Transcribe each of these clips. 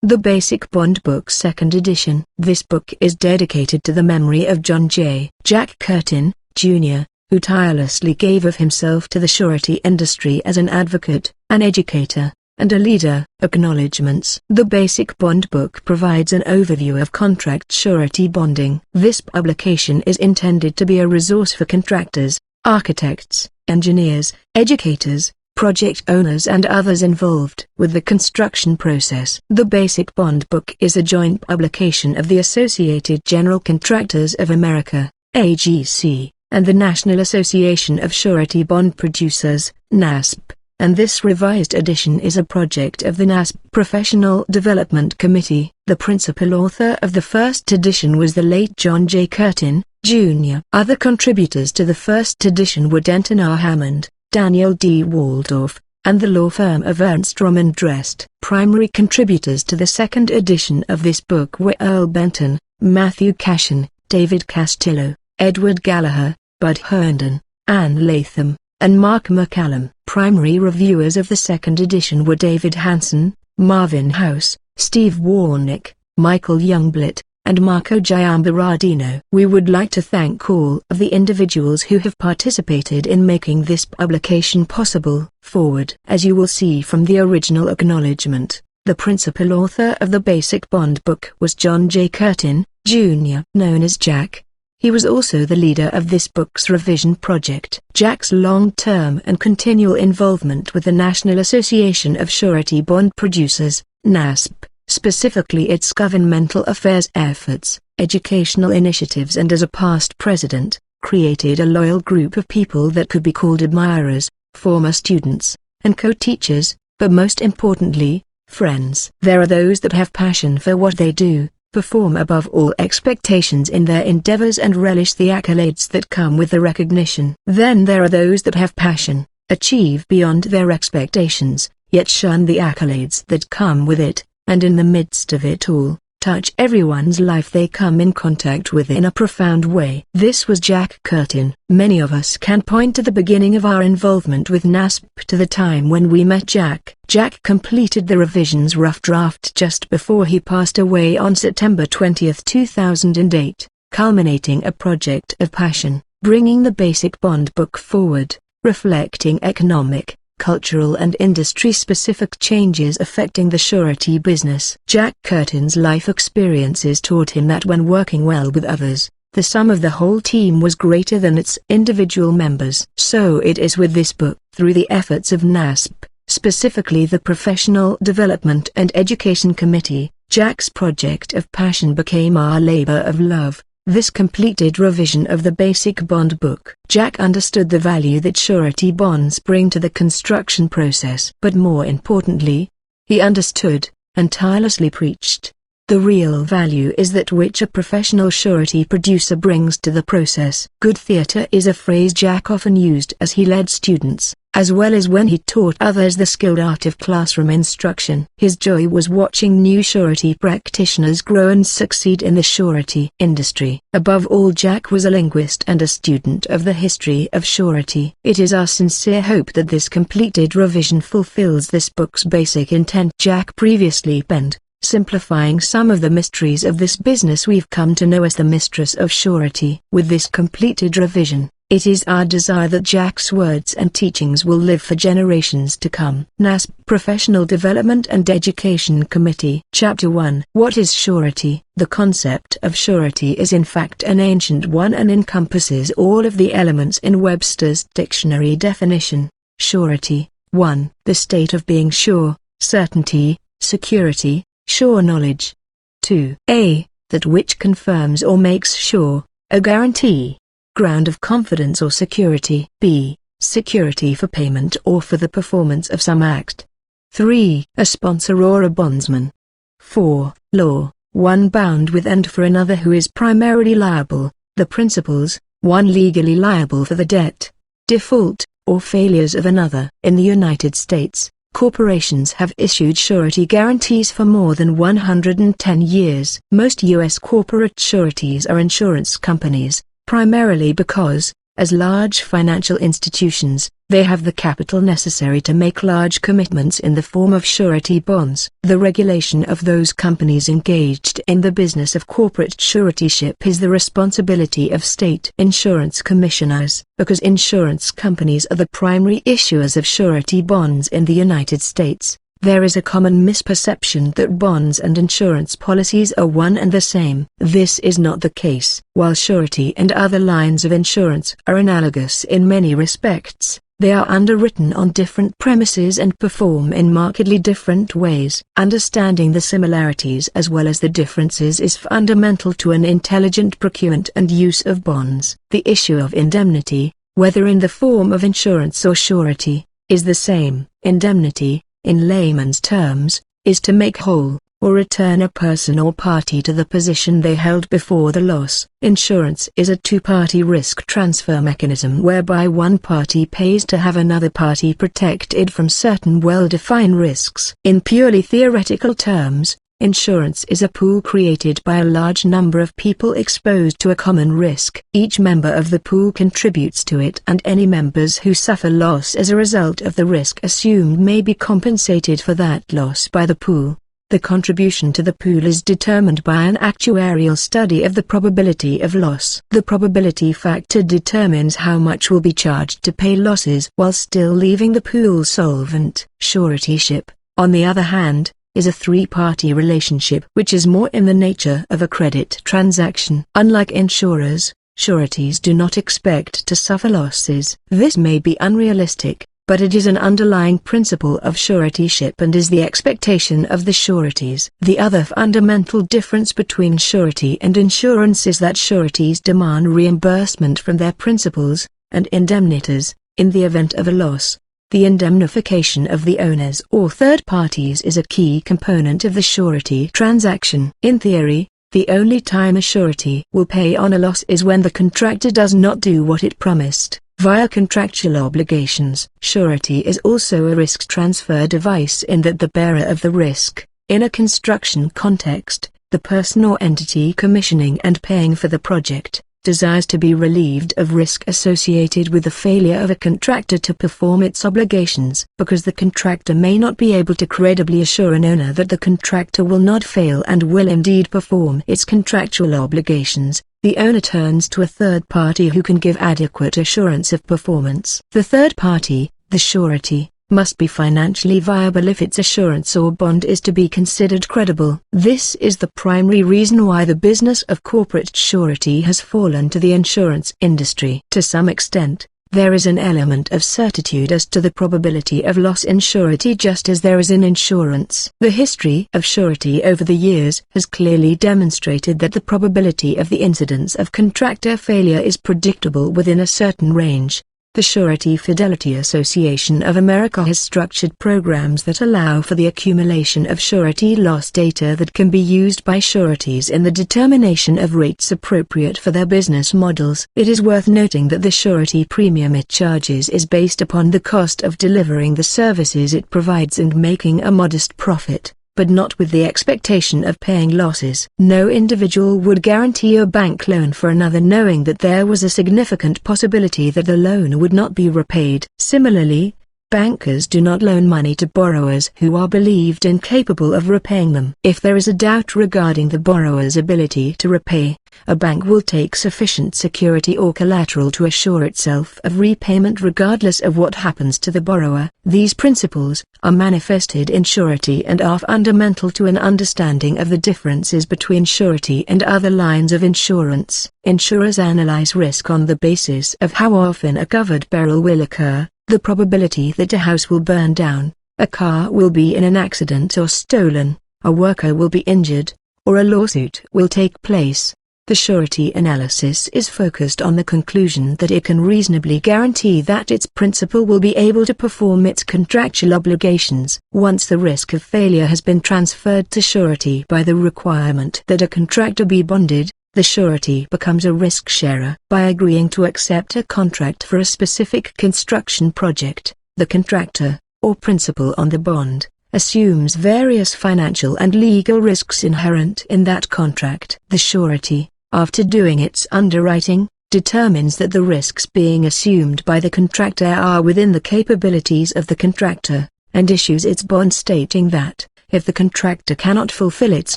The Basic Bond Book 2nd edition. This book is dedicated to the memory of John J. Jack Curtin, Jr., who tirelessly gave of himself to the surety industry as an advocate, an educator, and a leader. Acknowledgements. The Basic Bond Book provides an overview of contract surety bonding. This publication is intended to be a resource for contractors, architects, engineers, educators, project owners and others involved with the construction process. The Basic Bond Book is a joint publication of the Associated General Contractors of America, AGC, and the National Association of Surety Bond Producers, NASP, and this revised edition is a project of the NASP Professional Development Committee. The principal author of the first edition was the late John J. Curtin, Jr. Other contributors to the first edition were Denton R. Hammond, Daniel D. Waldorf, and the law firm of Ernst Röhm Drest. Primary contributors to the second edition of this book were Earl Benton, Matthew Cashin, David Castillo, Edward Gallagher, Bud Herndon, Ann Latham, and Mark McCallum. Primary reviewers of the second edition were David Hanson, Marvin House, Steve Warnick, Michael Youngblood, and Marco Giambaradino. We would like to thank all of the individuals who have participated in making this publication possible. Forward. As you will see from the original acknowledgement, the principal author of the Basic Bond Book was John J. Curtin, Jr. Known as Jack. He was also the leader of this book's revision project. Jack's long-term and continual involvement with the National Association of Surety Bond Producers, NASP, specifically its governmental affairs efforts, educational initiatives and as a past president, created a loyal group of people that could be called admirers, former students, and co-teachers, but most importantly, friends. There are those that have passion for what they do, perform above all expectations in their endeavors and relish the accolades that come with the recognition. Then there are those that have passion, achieve beyond their expectations, yet shun the accolades that come with it, and in the midst of it all, touch everyone's life they come in contact with in a profound way. This was Jack Curtin. Many of us can point to the beginning of our involvement with NASP to the time when we met Jack. Jack completed the revision's rough draft just before he passed away on September 20, 2008, culminating a project of passion, bringing the Basic Bond Book forward, reflecting economic, cultural and industry-specific changes affecting the surety business. Jack Curtin's life experiences taught him that when working well with others, the sum of the whole team was greater than its individual members. So it is with this book. Through the efforts of NASP, specifically the Professional Development and Education Committee, Jack's project of passion became our labor of love. This completed revision of the Basic Bond Book. Jack understood the value that surety bonds bring to the construction process. But more importantly, he understood, and tirelessly preached, the real value is that which a professional surety producer brings to the process. Good theater is a phrase Jack often used as he led students, as well as when he taught others the skilled art of classroom instruction. His joy was watching new surety practitioners grow and succeed in the surety industry. Above all, Jack was a linguist and a student of the history of surety. It is our sincere hope that this completed revision fulfills this book's basic intent. Jack previously penned, simplifying some of the mysteries of this business we've come to know as the mistress of surety. With this completed revision, it is our desire that Jack's words and teachings will live for generations to come. NASP Professional Development and Education Committee. Chapter 1. What is surety? The concept of surety is in fact an ancient one and encompasses all of the elements in Webster's dictionary definition. Surety. 1. The state of being sure, certainty, security, sure knowledge. 2. That which confirms or makes sure, a guarantee, ground of confidence or security. B. Security for payment or for the performance of some act. 3. A sponsor or a bondsman. 4. Law, one bound with and for another who is primarily liable, the principals, one legally liable for the debt, default, or failures of another. In the United States, corporations have issued surety guarantees for more than 110 years. Most U.S. corporate sureties are insurance companies, primarily because, As large financial institutions, they have the capital necessary to make large commitments in the form of surety bonds. The regulation of those companies engaged in the business of corporate suretyship is the responsibility of state insurance commissioners, because insurance companies are the primary issuers of surety bonds in the United States. There is a common misperception that bonds and insurance policies are one and the same. This is not the case. While surety and other lines of insurance are analogous in many respects, they are underwritten on different premises and perform in markedly different ways. Understanding the similarities as well as the differences is fundamental to an intelligent procurement and use of bonds. The issue of indemnity, whether in the form of insurance or surety, is the same. Indemnity, in layman's terms, is to make whole, or return a person or party to the position they held before the loss. Insurance is a two-party risk transfer mechanism whereby one party pays to have another party protected from certain well-defined risks. In purely theoretical terms, insurance is a pool created by a large number of people exposed to a common risk. Each member of the pool contributes to it, and any members who suffer loss as a result of the risk assumed may be compensated for that loss by the pool. The contribution to the pool is determined by an actuarial study of the probability of loss. The probability factor determines how much will be charged to pay losses while still leaving the pool solvent. Suretyship, on the other hand, is a three-party relationship which is more in the nature of a credit transaction. Unlike insurers, sureties do not expect to suffer losses. This may be unrealistic, but it is an underlying principle of suretyship and is the expectation of the sureties. The other fundamental difference between surety and insurance is that sureties demand reimbursement from their principals and indemnitors in the event of a loss. The indemnification of the owners or third parties is a key component of the surety transaction. In theory, the only time a surety will pay on a loss is when the contractor does not do what it promised via contractual obligations. Surety is also a risk transfer device in that the bearer of the risk, in a construction context, the person or entity commissioning and paying for the project, desires to be relieved of risk associated with the failure of a contractor to perform its obligations. Because the contractor may not be able to credibly assure an owner that the contractor will not fail and will indeed perform its contractual obligations, the owner turns to a third party who can give adequate assurance of performance. The third party, the surety, must be financially viable if its assurance or bond is to be considered credible. This is the primary reason why the business of corporate surety has fallen to the insurance industry. To some extent, there is an element of certitude as to the probability of loss in surety just as there is in insurance. The history of surety over the years has clearly demonstrated that the probability of the incidence of contractor failure is predictable within a certain range. The Surety Fidelity Association of America has structured programs that allow for the accumulation of surety loss data that can be used by sureties in the determination of rates appropriate for their business models. It is worth noting that the surety premium it charges is based upon the cost of delivering the services it provides and making a modest profit, but not with the expectation of paying losses. No individual would guarantee a bank loan for another knowing that there was a significant possibility that the loan would not be repaid. Similarly, bankers do not loan money to borrowers who are believed incapable of repaying them. If there is a doubt regarding the borrower's ability to repay, a bank will take sufficient security or collateral to assure itself of repayment regardless of what happens to the borrower. These principles are manifested in surety and are fundamental to an understanding of the differences between surety and other lines of insurance. Insurers analyze risk on the basis of how often a covered peril will occur, the probability that a house will burn down, a car will be in an accident or stolen, a worker will be injured, or a lawsuit will take place. The surety analysis is focused on the conclusion that it can reasonably guarantee that its principal will be able to perform its contractual obligations. Once the risk of failure has been transferred to surety by the requirement that a contractor be bonded, the surety becomes a risk sharer. By agreeing to accept a contract for a specific construction project, the contractor, or principal on the bond, assumes various financial and legal risks inherent in that contract. The surety, after doing its underwriting, determines that the risks being assumed by the contractor are within the capabilities of the contractor, and issues its bond stating that, if the contractor cannot fulfill its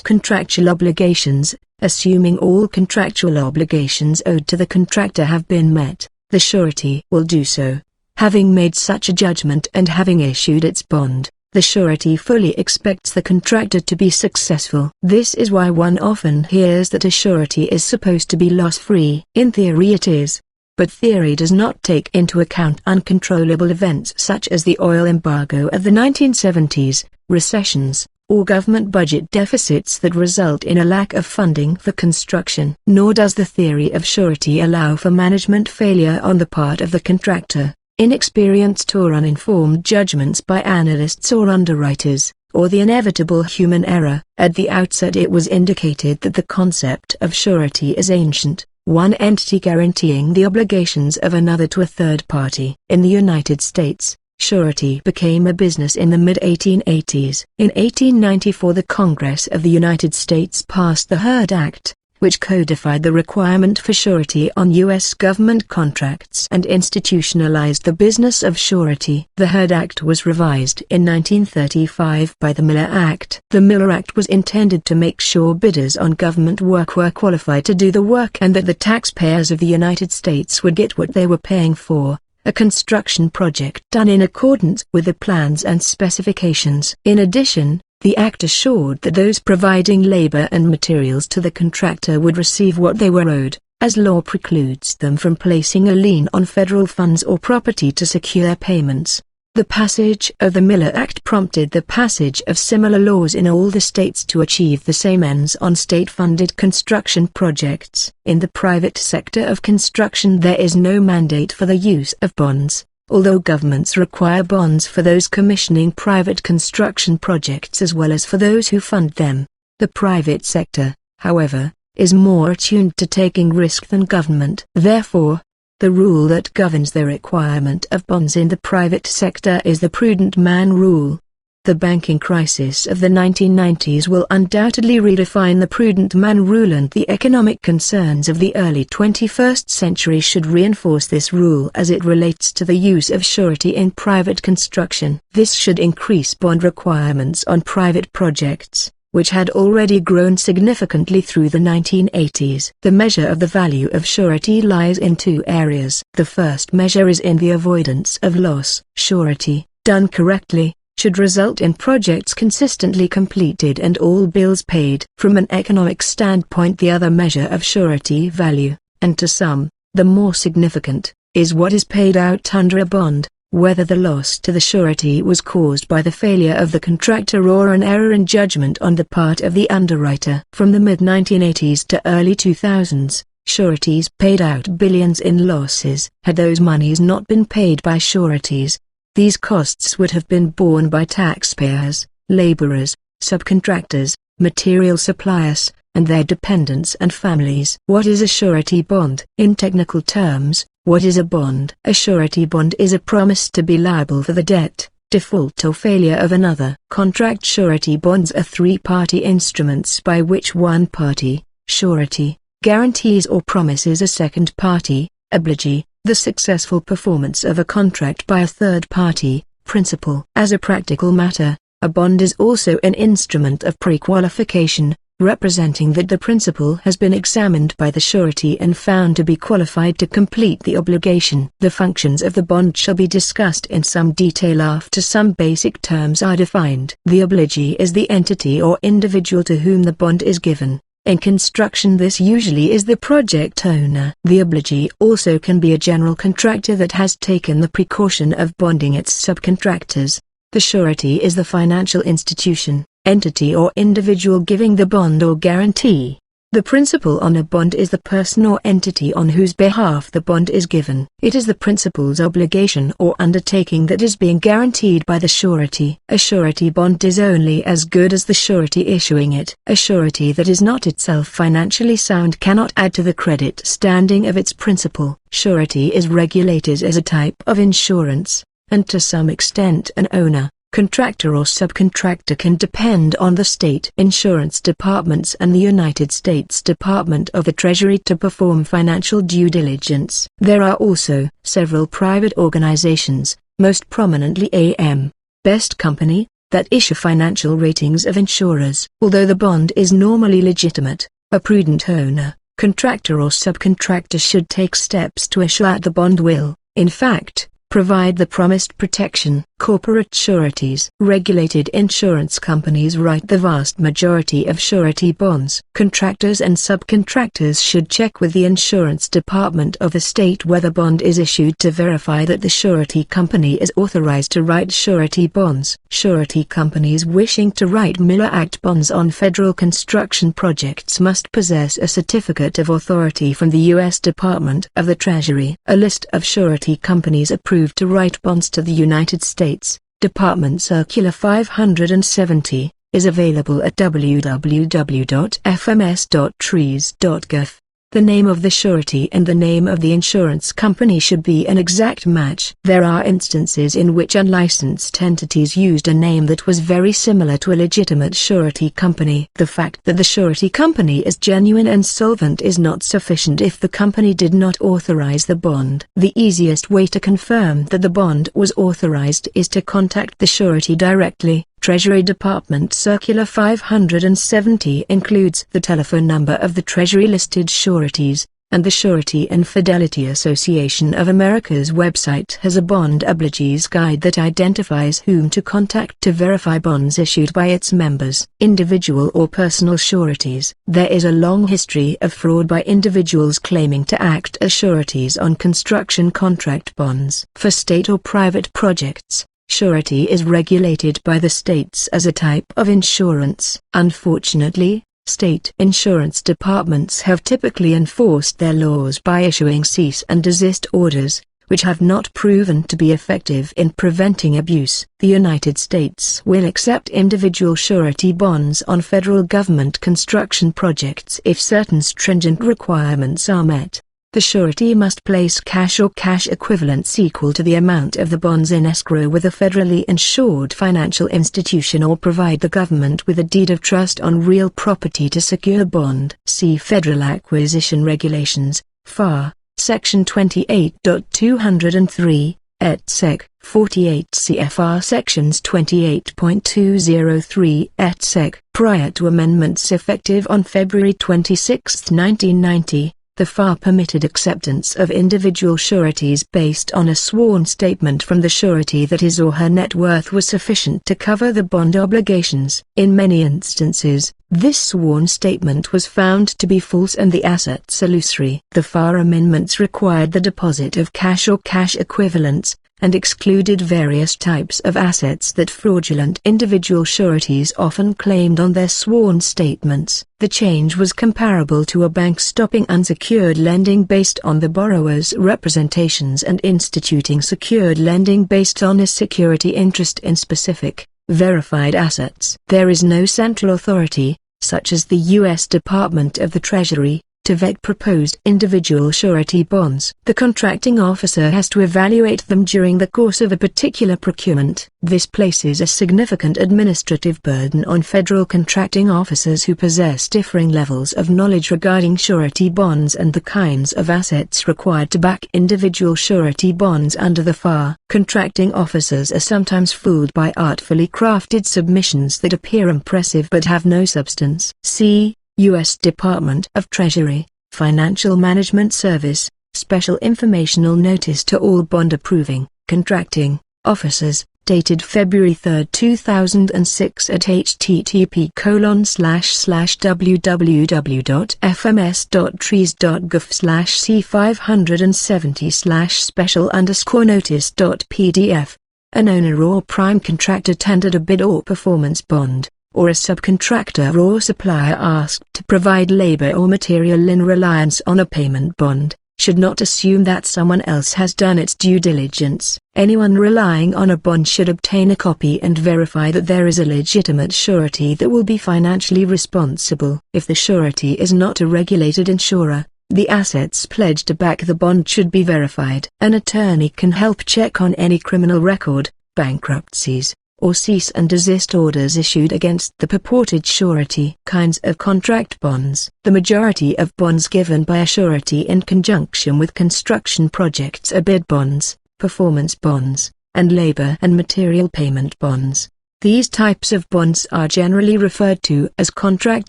contractual obligations, assuming all contractual obligations owed to the contractor have been met, the surety will do so. Having made such a judgment and having issued its bond, the surety fully expects the contractor to be successful. This is why one often hears that a surety is supposed to be loss-free. In theory it is. But theory does not take into account uncontrollable events such as the oil embargo of the 1970s, recessions, or government budget deficits that result in a lack of funding for construction. Nor does the theory of surety allow for management failure on the part of the contractor, inexperienced or uninformed judgments by analysts or underwriters, or the inevitable human error. At the outset it was indicated that the concept of surety is ancient, one entity guaranteeing the obligations of another to a third party. In the United States, surety became a business in the mid-1880s. In 1894 the Congress of the United States passed the Hurd Act, which codified the requirement for surety on U.S. government contracts and institutionalized the business of surety. The Hurd Act was revised in 1935 by the Miller Act. The Miller Act was intended to make sure bidders on government work were qualified to do the work and that the taxpayers of the United States would get what they were paying for, a construction project done in accordance with the plans and specifications. In addition, the Act assured that those providing labor and materials to the contractor would receive what they were owed, as law precludes them from placing a lien on federal funds or property to secure payments. The passage of the Miller Act prompted the passage of similar laws in all the states to achieve the same ends on state-funded construction projects. In the private sector of construction there is no mandate for the use of bonds, although governments require bonds for those commissioning private construction projects as well as for those who fund them. The private sector, however, is more attuned to taking risk than government. Therefore, the rule that governs the requirement of bonds in the private sector is the prudent man rule. The banking crisis of the 1990s will undoubtedly redefine the prudent man rule, and the economic concerns of the early 21st century should reinforce this rule as it relates to the use of surety in private construction. This should increase bond requirements on private projects, which had already grown significantly through the 1980s. The measure of the value of surety lies in two areas. The first measure is in the avoidance of loss. Surety, done correctly, should result in projects consistently completed and all bills paid. From an economic standpoint, the other measure of surety value, and to some, the more significant, is what is paid out under a bond, whether the loss to the surety was caused by the failure of the contractor or an error in judgment on the part of the underwriter. From the mid-1980s to early 2000s, sureties paid out billions in losses. Had those monies not been paid by sureties, these costs would have been borne by taxpayers, laborers, subcontractors, material suppliers, and their dependents and families. What is a surety bond? In technical terms, what is a bond? A surety bond is a promise to be liable for the debt, default or failure of another. Contract surety bonds are three-party instruments by which one party, surety, guarantees or promises a second party, obligee, the successful performance of a contract by a third party, principal. As a practical matter, a bond is also an instrument of pre-qualification, representing that the principal has been examined by the surety and found to be qualified to complete the obligation. The functions of the bond shall be discussed in some detail after some basic terms are defined. The obligee is the entity or individual to whom the bond is given. In construction this usually is the project owner. The obligee also can be a general contractor that has taken the precaution of bonding its subcontractors. The surety is the financial institution, entity or individual giving the bond or guarantee. The principal on a bond is the person or entity on whose behalf the bond is given. It is the principal's obligation or undertaking that is being guaranteed by the surety. A surety bond is only as good as the surety issuing it. A surety that is not itself financially sound cannot add to the credit standing of its principal. Surety is regulated as a type of insurance, and to some extent an owner, contractor or subcontractor can depend on the state insurance departments and the United States Department of the Treasury to perform financial due diligence. There are also several private organizations, most prominently AM Best Company, that issue financial ratings of insurers. Although the bond is normally legitimate, a prudent owner, contractor or subcontractor should take steps to assure that the bond will, in fact, provide the promised protection. Corporate sureties. Regulated insurance companies write the vast majority of surety bonds. Contractors and subcontractors should check with the insurance department of the state where the bond is issued to verify that the surety company is authorized to write surety bonds. Surety companies wishing to write Miller Act bonds on federal construction projects must possess a certificate of authority from the U.S. Department of the Treasury. A list of surety companies approved to write bonds to the United States Department Circular 570, is available at www.fms.trees.gov. The name of the surety and the name of the insurance company should be an exact match. There are instances in which unlicensed entities used a name that was very similar to a legitimate surety company. The fact that the surety company is genuine and solvent is not sufficient if the company did not authorize the bond. The easiest way to confirm that the bond was authorized is to contact the surety directly. Treasury Department Circular 570 includes the telephone number of the Treasury-listed sureties, and the Surety and Fidelity Association of America's website has a bond obligees guide that identifies whom to contact to verify bonds issued by its members. Individual or personal sureties. There is a long history of fraud by individuals claiming to act as sureties on construction contract bonds. For state or private projects, surety is regulated by the states as a type of insurance. Unfortunately, state insurance departments have typically enforced their laws by issuing cease and desist orders, which have not proven to be effective in preventing abuse. The United States will accept individual surety bonds on federal government construction projects if certain stringent requirements are met. The surety must place cash or cash equivalents equal to the amount of the bonds in escrow with a federally insured financial institution or provide the government with a deed of trust on real property to secure bond. See Federal Acquisition Regulations, FAR, Section 28.203, et seq. 48 CFR Sections 28.203 et seq. Prior to amendments effective on February 26, 1990, the FAR permitted acceptance of individual sureties based on a sworn statement from the surety that his or her net worth was sufficient to cover the bond obligations. In many instances, this sworn statement was found to be false and the assets illusory. The FAR amendments required the deposit of cash or cash equivalents, and excluded various types of assets that fraudulent individual sureties often claimed on their sworn statements. The change was comparable to a bank stopping unsecured lending based on the borrower's representations and instituting secured lending based on a security interest in specific, verified assets. There is no central authority, such as the U.S. Department of the Treasury, to vet proposed individual surety bonds. The contracting officer has to evaluate them during the course of a particular procurement. This places a significant administrative burden on federal contracting officers who possess differing levels of knowledge regarding surety bonds and the kinds of assets required to back individual surety bonds under the FAR. Contracting officers are sometimes fooled by artfully crafted submissions that appear impressive but have no substance. See U.S. Department of Treasury, Financial Management Service, Special Informational Notice to all bond approving, contracting, officers, dated February 3, 2006 at http://www.fms.trees.gov/C570/special_notice.pdf. An owner or prime contractor tendered a bid or performance bond, or a subcontractor or supplier asked to provide labor or material in reliance on a payment bond, should not assume that someone else has done its due diligence. Anyone relying on a bond should obtain a copy and verify that there is a legitimate surety that will be financially responsible. If the surety is not a regulated insurer, the assets pledged to back the bond should be verified. An attorney can help check on any criminal record, bankruptcies, or cease and desist orders issued against the purported surety. Kinds of contract bonds. The majority of bonds given by a surety in conjunction with construction projects are bid bonds, performance bonds, and labor and material payment bonds. These types of bonds are generally referred to as contract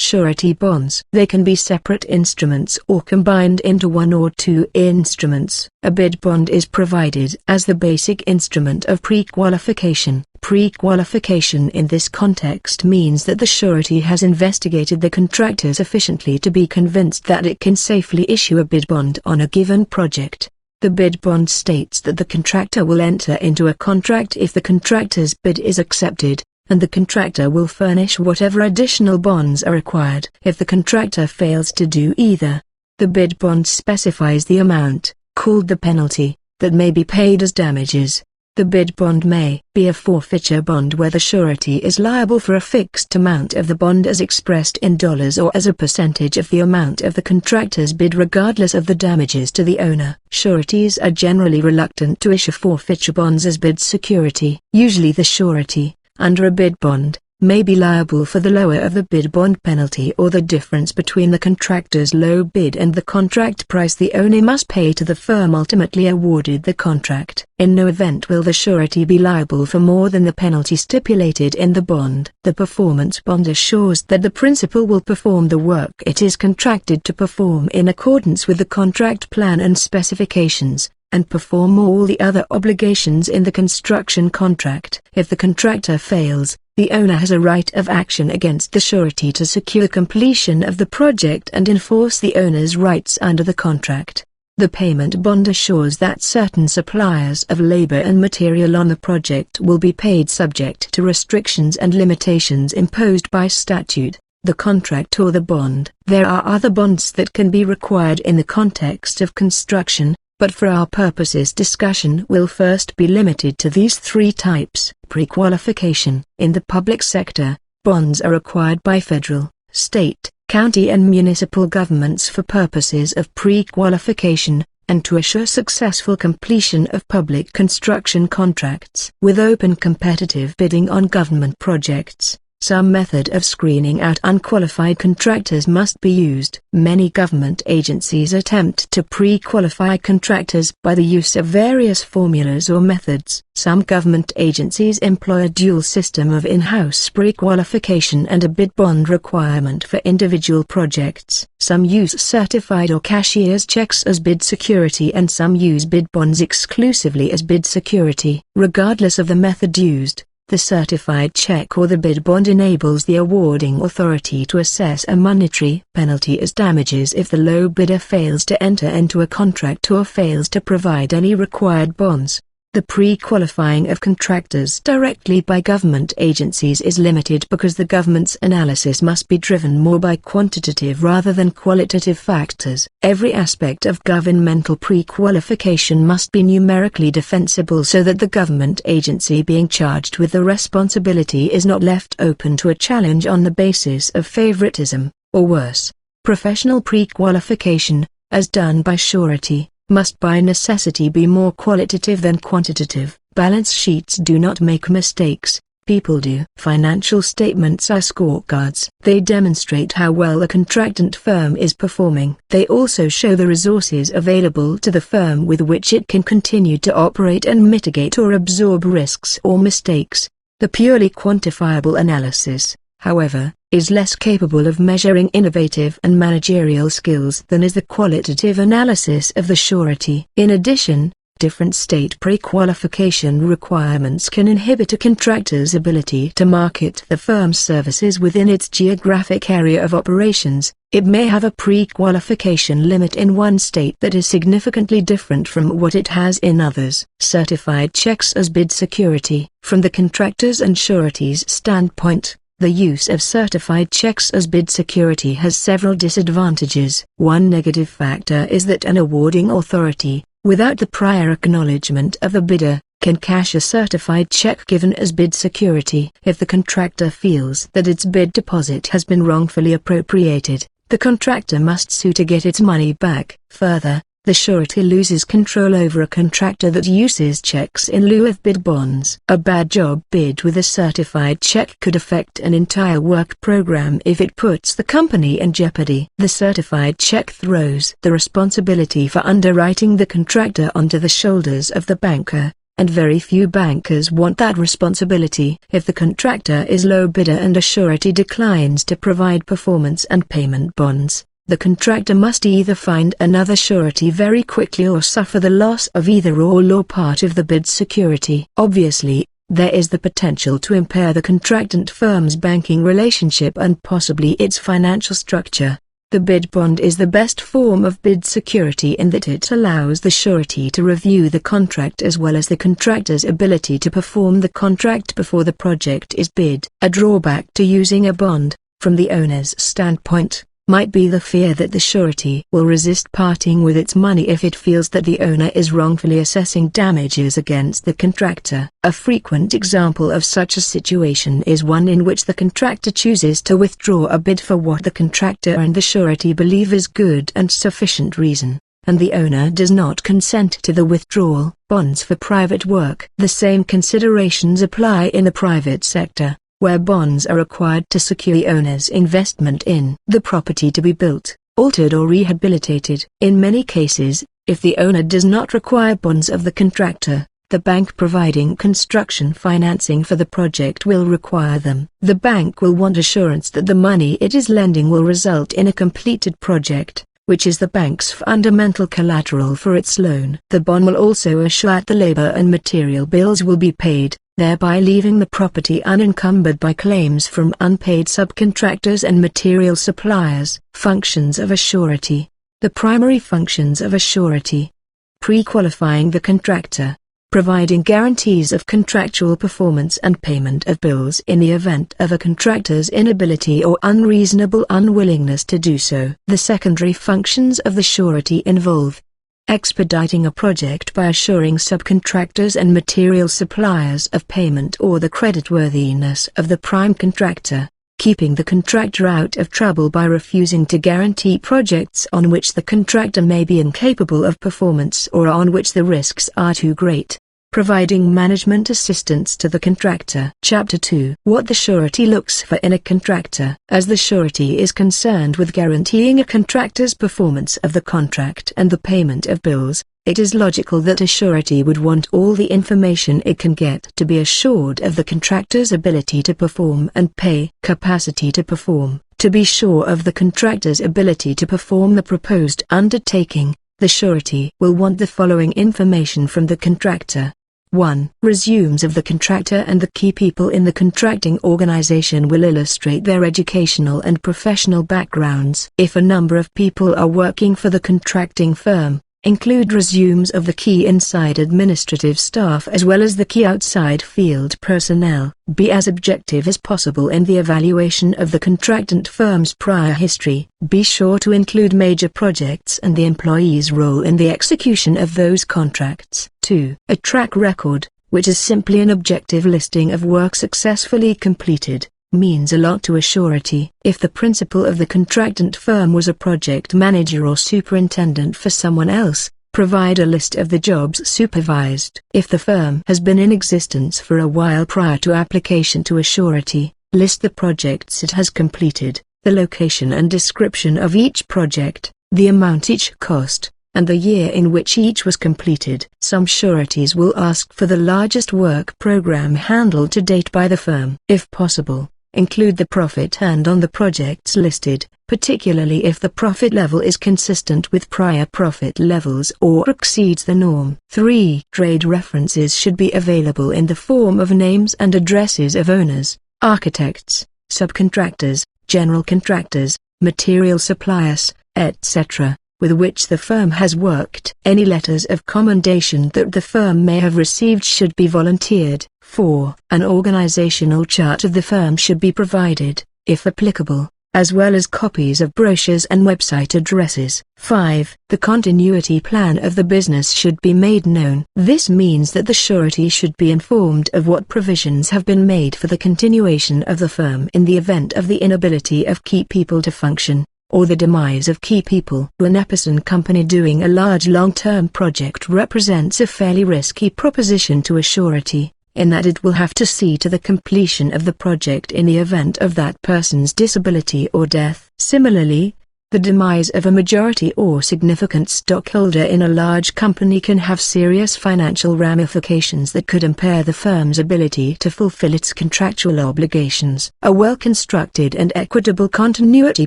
surety bonds. They can be separate instruments or combined into one or two instruments. A bid bond is provided as the basic instrument of pre-qualification. Pre-qualification in this context means that the surety has investigated the contractor sufficiently to be convinced that it can safely issue a bid bond on a given project. The bid bond states that the contractor will enter into a contract if the contractor's bid is accepted, and the contractor will furnish whatever additional bonds are required. If the contractor fails to do either, the bid bond specifies the amount, called the penalty, that may be paid as damages. The bid bond may be a forfeiture bond where the surety is liable for a fixed amount of the bond as expressed in dollars or as a percentage of the amount of the contractor's bid regardless of the damages to the owner. Sureties are generally reluctant to issue forfeiture bonds as bid security. Usually the surety, under a bid bond, may be liable for the lower of the bid bond penalty or the difference between the contractor's low bid and the contract price the owner must pay to the firm ultimately awarded the contract. In no event will the surety be liable for more than the penalty stipulated in the bond. The performance bond assures that the principal will perform the work it is contracted to perform in accordance with the contract plan and specifications, and perform all the other obligations in the construction contract. If the contractor fails, the owner has a right of action against the surety to secure completion of the project and enforce the owner's rights under the contract. The payment bond assures that certain suppliers of labor and material on the project will be paid subject to restrictions and limitations imposed by statute, the contract or the bond. There are other bonds that can be required in the context of construction, but for our purposes discussion will first be limited to these three types. Pre-qualification. In the public sector, bonds are required by federal, state, county and municipal governments for purposes of pre-qualification, and to assure successful completion of public construction contracts. With open competitive bidding on government projects, some method of screening out unqualified contractors must be used. Many government agencies attempt to pre-qualify contractors by the use of various formulas or methods. Some government agencies employ a dual system of in-house pre-qualification and a bid bond requirement for individual projects. Some use certified or cashier's checks as bid security and some use bid bonds exclusively as bid security. Regardless of the method used, the certified check or the bid bond enables the awarding authority to assess a monetary penalty as damages if the low bidder fails to enter into a contract or fails to provide any required bonds. The pre-qualifying of contractors directly by government agencies is limited because the government's analysis must be driven more by quantitative rather than qualitative factors. Every aspect of governmental pre-qualification must be numerically defensible so that the government agency being charged with the responsibility is not left open to a challenge on the basis of favoritism, or worse. Professional pre-qualification, as done by surety, must by necessity be more qualitative than quantitative. Balance sheets do not make mistakes, people do. Financial statements are scorecards. They demonstrate how well a contractant firm is performing. They also show the resources available to the firm with which it can continue to operate and mitigate or absorb risks or mistakes. The purely quantifiable analysis, however, is less capable of measuring innovative and managerial skills than is the qualitative analysis of the surety. In addition, different state pre-qualification requirements can inhibit a contractor's ability to market the firm's services within its geographic area of operations. It may have a pre-qualification limit in one state that is significantly different from what it has in others. Certified checks as bid security. From the contractor's and surety's standpoint, the use of certified checks as bid security has several disadvantages. One negative factor is that an awarding authority, without the prior acknowledgement of the bidder, can cash a certified check given as bid security. If the contractor feels that its bid deposit has been wrongfully appropriated, the contractor must sue to get its money back. Further, the surety loses control over a contractor that uses checks in lieu of bid bonds. A bad job bid with a certified check could affect an entire work program if it puts the company in jeopardy. The certified check throws the responsibility for underwriting the contractor onto the shoulders of the banker, and very few bankers want that responsibility. If the contractor is low bidder and a surety declines to provide performance and payment bonds, the contractor must either find another surety very quickly or suffer the loss of either all or part of the bid security. Obviously, there is the potential to impair the contractant firm's banking relationship and possibly its financial structure. The bid bond is the best form of bid security in that it allows the surety to review the contract as well as the contractor's ability to perform the contract before the project is bid. A drawback to using a bond, from the owner's standpoint, might be the fear that the surety will resist parting with its money if it feels that the owner is wrongfully assessing damages against the contractor. A frequent example of such a situation is one in which the contractor chooses to withdraw a bid for what the contractor and the surety believe is good and sufficient reason, and the owner does not consent to the withdrawal. Bonds for private work. The same considerations apply in the private sector, where bonds are required to secure the owner's investment in the property to be built, altered or rehabilitated. In many cases, if the owner does not require bonds of the contractor, the bank providing construction financing for the project will require them. The bank will want assurance that the money it is lending will result in a completed project, which is the bank's fundamental collateral for its loan. The bond will also assure that the labor and material bills will be paid, thereby leaving the property unencumbered by claims from unpaid subcontractors and material suppliers. Functions of a surety. The primary functions of a surety: pre-qualifying the contractor, providing guarantees of contractual performance and payment of bills in the event of a contractor's inability or unreasonable unwillingness to do so. The secondary functions of the surety involve expediting a project by assuring subcontractors and material suppliers of payment or the creditworthiness of the prime contractor, keeping the contractor out of trouble by refusing to guarantee projects on which the contractor may be incapable of performance or on which the risks are too great, providing management assistance to the contractor. Chapter 2. What the surety looks for in a contractor. As the surety is concerned with guaranteeing a contractor's performance of the contract and the payment of bills, it is logical that a surety would want all the information it can get to be assured of the contractor's ability to perform and pay. Capacity to perform. To be sure of the contractor's ability to perform the proposed undertaking, the surety will want the following information from the contractor. 1. Resumes of the contractor and the key people in the contracting organization will illustrate their educational and professional backgrounds. If a number of people are working for the contracting firm, include resumes of the key inside administrative staff as well as the key outside field personnel. Be as objective as possible in the evaluation of the contractant firm's prior history. Be sure to include major projects and the employee's role in the execution of those contracts. 2. A track record, which is simply an objective listing of work successfully completed, means a lot to a surety. If the principal of the contractant firm was a project manager or superintendent for someone else, provide a list of the jobs supervised. If the firm has been in existence for a while prior to application to a surety, list the projects it has completed, the location and description of each project, the amount each cost, and the year in which each was completed. Some sureties will ask for the largest work program handled to date by the firm. If possible, include the profit earned on the projects listed, particularly if the profit level is consistent with prior profit levels or exceeds the norm. 3. Trade references should be available in the form of names and addresses of owners, architects, subcontractors, general contractors, material suppliers, etc., with which the firm has worked. Any letters of commendation that the firm may have received should be volunteered. 4. An organizational chart of the firm should be provided, if applicable, as well as copies of brochures and website addresses. 5. The continuity plan of the business should be made known. This means that the surety should be informed of what provisions have been made for the continuation of the firm in the event of the inability of key people to function, or the demise of key people. An Epson company doing a large long-term project represents a fairly risky proposition to a surety, in that it will have to see to the completion of the project in the event of that person's disability or death. Similarly, the demise of a majority or significant stockholder in a large company can have serious financial ramifications that could impair the firm's ability to fulfill its contractual obligations. A well-constructed and equitable continuity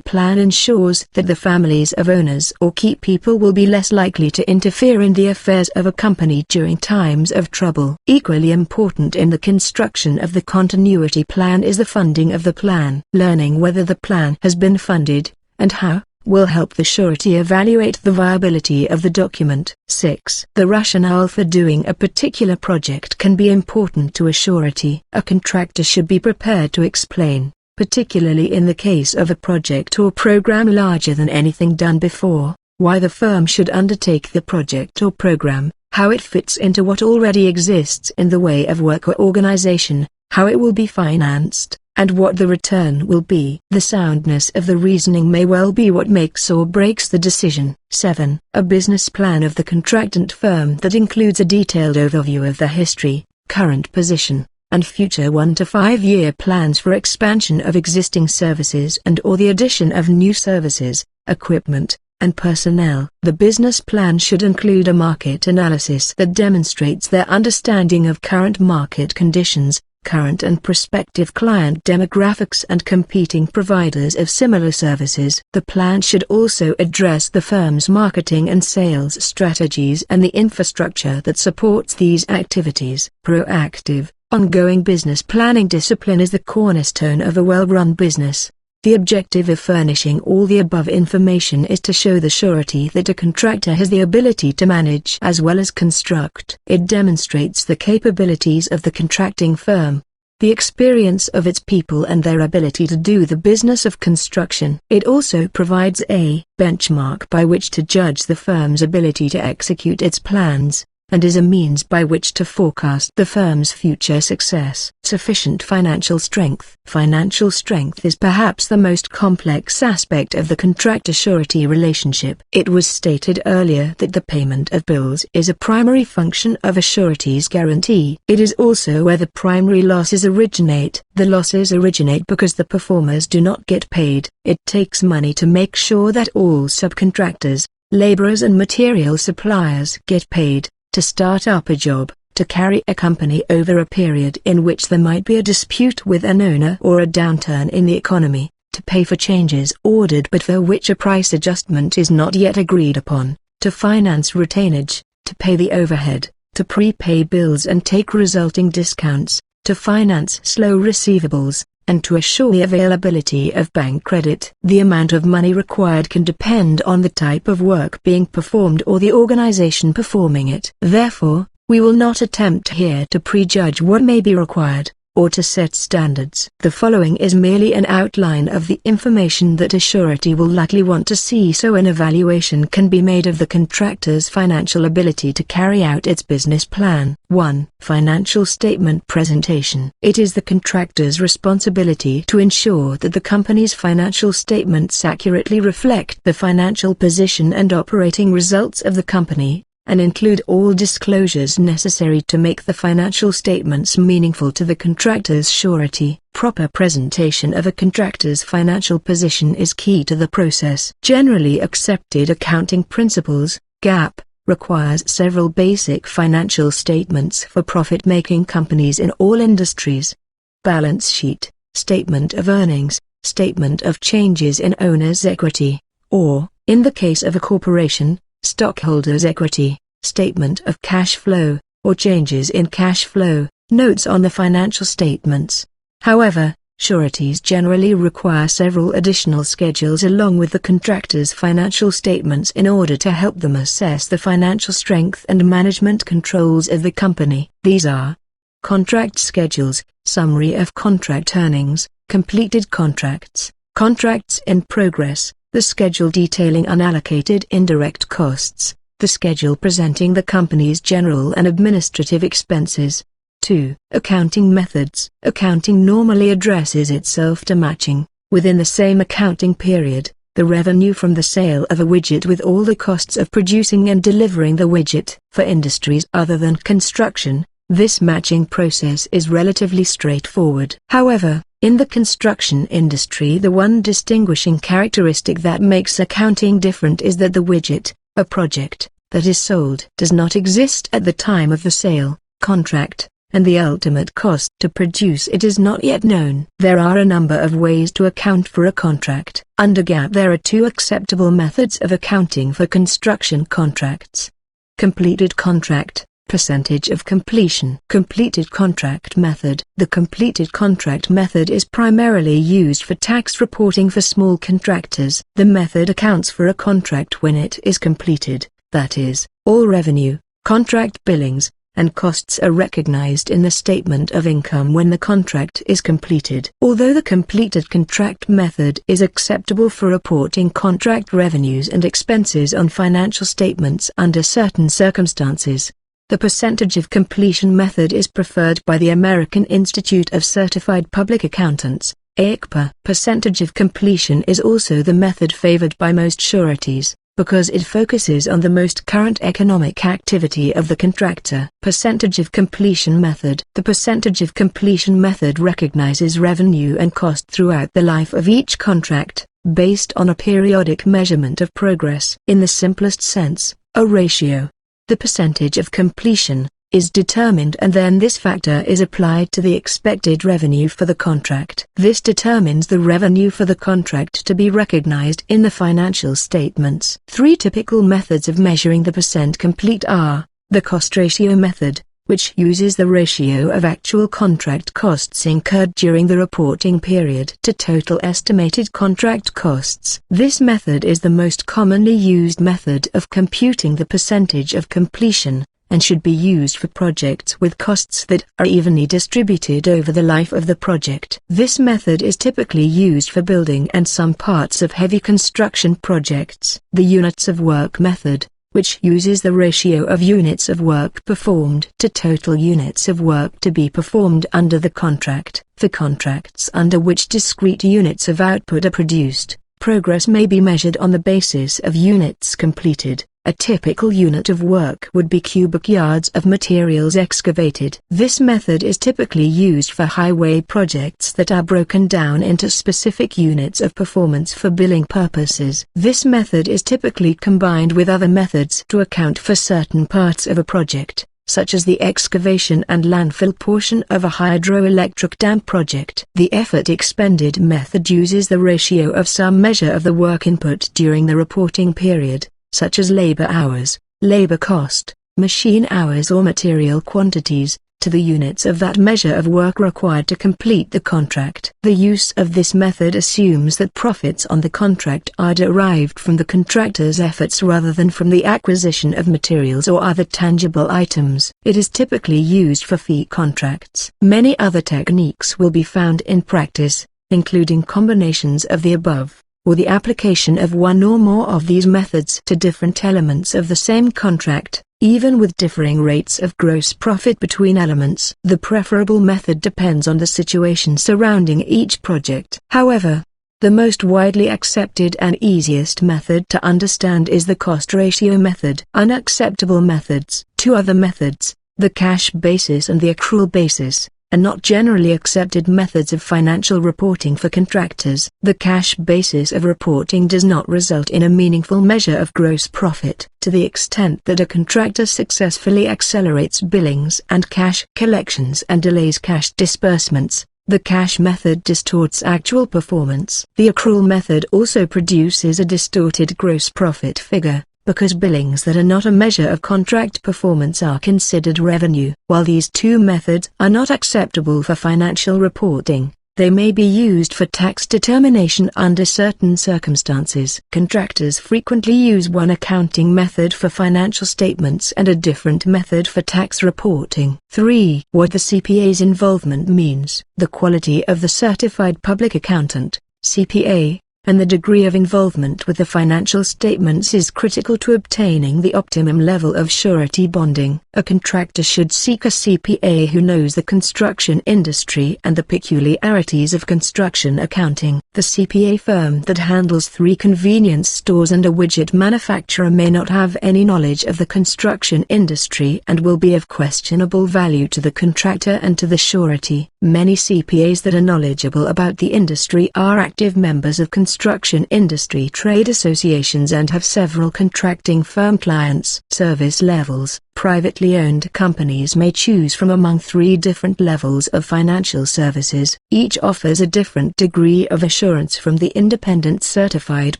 plan ensures that the families of owners or key people will be less likely to interfere in the affairs of a company during times of trouble. Equally important in the construction of the continuity plan is the funding of the plan. Learning whether the plan has been funded, and how, will help the surety evaluate the viability of the document. 6. The rationale for doing a particular project can be important to a surety. A contractor should be prepared to explain, particularly in the case of a project or program larger than anything done before, why the firm should undertake the project or program, how it fits into what already exists in the way of work or organization, how it will be financed, and what the return will be. The soundness of the reasoning may well be what makes or breaks the decision. 7. A business plan of the contractant firm that includes a detailed overview of the history, current position, and future 1 to 5 year plans for expansion of existing services and or the addition of new services, equipment, and personnel. The business plan should include a market analysis that demonstrates their understanding of current market conditions, current and prospective client demographics and competing providers of similar services. The plan should also address the firm's marketing and sales strategies and the infrastructure that supports these activities. Proactive, ongoing business planning discipline is the cornerstone of a well-run business. The objective of furnishing all the above information is to show the surety that a contractor has the ability to manage as well as construct. It demonstrates the capabilities of the contracting firm, the experience of its people and their ability to do the business of construction. It also provides a benchmark by which to judge the firm's ability to execute its plans, and is a means by which to forecast the firm's future success. Sufficient financial strength. Financial strength is perhaps the most complex aspect of the contractor-surety relationship. It was stated earlier that the payment of bills is a primary function of a surety's guarantee. It is also where the primary losses originate. The losses originate because the performers do not get paid. It takes money to make sure that all subcontractors, laborers and material suppliers get paid, to start up a job, to carry a company over a period in which there might be a dispute with an owner or a downturn in the economy, to pay for changes ordered but for which a price adjustment is not yet agreed upon, to finance retainage, to pay the overhead, to prepay bills and take resulting discounts, to finance slow receivables, and to assure the availability of bank credit. The amount of money required can depend on the type of work being performed or the organization performing it. Therefore, we will not attempt here to prejudge what may be required, or to set standards. The following is merely an outline of the information that a surety will likely want to see so an evaluation can be made of the contractor's financial ability to carry out its business plan. 1. Financial statement presentation. It is the contractor's responsibility to ensure that the company's financial statements accurately reflect the financial position and operating results of the company, and include all disclosures necessary to make the financial statements meaningful to the contractor's surety. Proper presentation of a contractor's financial position is key to the process. Generally accepted accounting principles, GAAP, requires several basic financial statements for profit-making companies in all industries. Balance sheet, statement of earnings, statement of changes in owner's equity, or, in the case of a corporation, stockholders' equity, statement of cash flow, or changes in cash flow, notes on the financial statements. However, sureties generally require several additional schedules along with the contractor's financial statements in order to help them assess the financial strength and management controls of the company. These are contract schedules, summary of contract earnings, completed contracts, contracts in progress, the schedule detailing unallocated indirect costs, the schedule presenting the company's general and administrative expenses. 2. Accounting methods. Accounting normally addresses itself to matching, within the same accounting period, the revenue from the sale of a widget with all the costs of producing and delivering the widget. For industries other than construction, this matching process is relatively straightforward. However, in the construction industry, the one distinguishing characteristic that makes accounting different is that the widget, a project, that is sold does not exist at the time of the sale, contract, and the ultimate cost to produce it is not yet known. There are a number of ways to account for a contract. Under GAAP there are two acceptable methods of accounting for construction contracts. Completed contract, percentage of completion. Completed contract method. The completed contract method is primarily used for tax reporting for small contractors. The method accounts for a contract when it is completed, that is, all revenue, contract billings, and costs are recognized in the statement of income when the contract is completed. Although the completed contract method is acceptable for reporting contract revenues and expenses on financial statements under certain circumstances, the percentage of completion method is preferred by the American Institute of Certified Public Accountants, AICPA. Percentage of completion is also the method favored by most sureties, because it focuses on the most current economic activity of the contractor. Percentage of completion method. The percentage of completion method recognizes revenue and cost throughout the life of each contract, based on a periodic measurement of progress. In the simplest sense, a ratio. The percentage of completion is determined and then this factor is applied to the expected revenue for the contract. This determines the revenue for the contract to be recognized in the financial statements. Three typical methods of measuring the percent complete are: the cost ratio method, which uses the ratio of actual contract costs incurred during the reporting period to total estimated contract costs. This method is the most commonly used method of computing the percentage of completion, and should be used for projects with costs that are evenly distributed over the life of the project. This method is typically used for building and some parts of heavy construction projects. The units of work method, which uses the ratio of units of work performed to total units of work to be performed under the contract. For contracts under which discrete units of output are produced, progress may be measured on the basis of units completed. A typical unit of work would be cubic yards of materials excavated. This method is typically used for highway projects that are broken down into specific units of performance for billing purposes. This method is typically combined with other methods to account for certain parts of a project, such as the excavation and landfill portion of a hydroelectric dam project. The effort expended method uses the ratio of some measure of the work input during the reporting period, such as labor hours, labor cost, machine hours or material quantities, to the units of that measure of work required to complete the contract. The use of this method assumes that profits on the contract are derived from the contractor's efforts rather than from the acquisition of materials or other tangible items. It is typically used for fee contracts. Many other techniques will be found in practice, including combinations of the above, or the application of one or more of these methods to different elements of the same contract, even with differing rates of gross profit between elements. The preferable method depends on the situation surrounding each project. However, the most widely accepted and easiest method to understand is the cost ratio method. Unacceptable methods. Two other methods, the cash basis and the accrual basis, are not generally accepted methods of financial reporting for contractors. The cash basis of reporting does not result in a meaningful measure of gross profit. To the extent that a contractor successfully accelerates billings and cash collections and delays cash disbursements, the cash method distorts actual performance. The accrual method also produces a distorted gross profit figure, because billings that are not a measure of contract performance are considered revenue. While these two methods are not acceptable for financial reporting, they may be used for tax determination under certain circumstances. Contractors frequently use one accounting method for financial statements and a different method for tax reporting. 3. What the CPA's involvement means. The quality of the Certified Public Accountant, CPA, and the degree of involvement with the financial statements is critical to obtaining the optimum level of surety bonding. A contractor should seek a CPA who knows the construction industry and the peculiarities of construction accounting. The CPA firm that handles 3 convenience stores and a widget manufacturer may not have any knowledge of the construction industry and will be of questionable value to the contractor and to the surety. Many CPAs that are knowledgeable about the industry are active members of construction industry trade associations and have several contracting firm clients. Service levels. Privately owned companies may choose from among 3 different levels of financial services. Each offers a different degree of assurance from the independent certified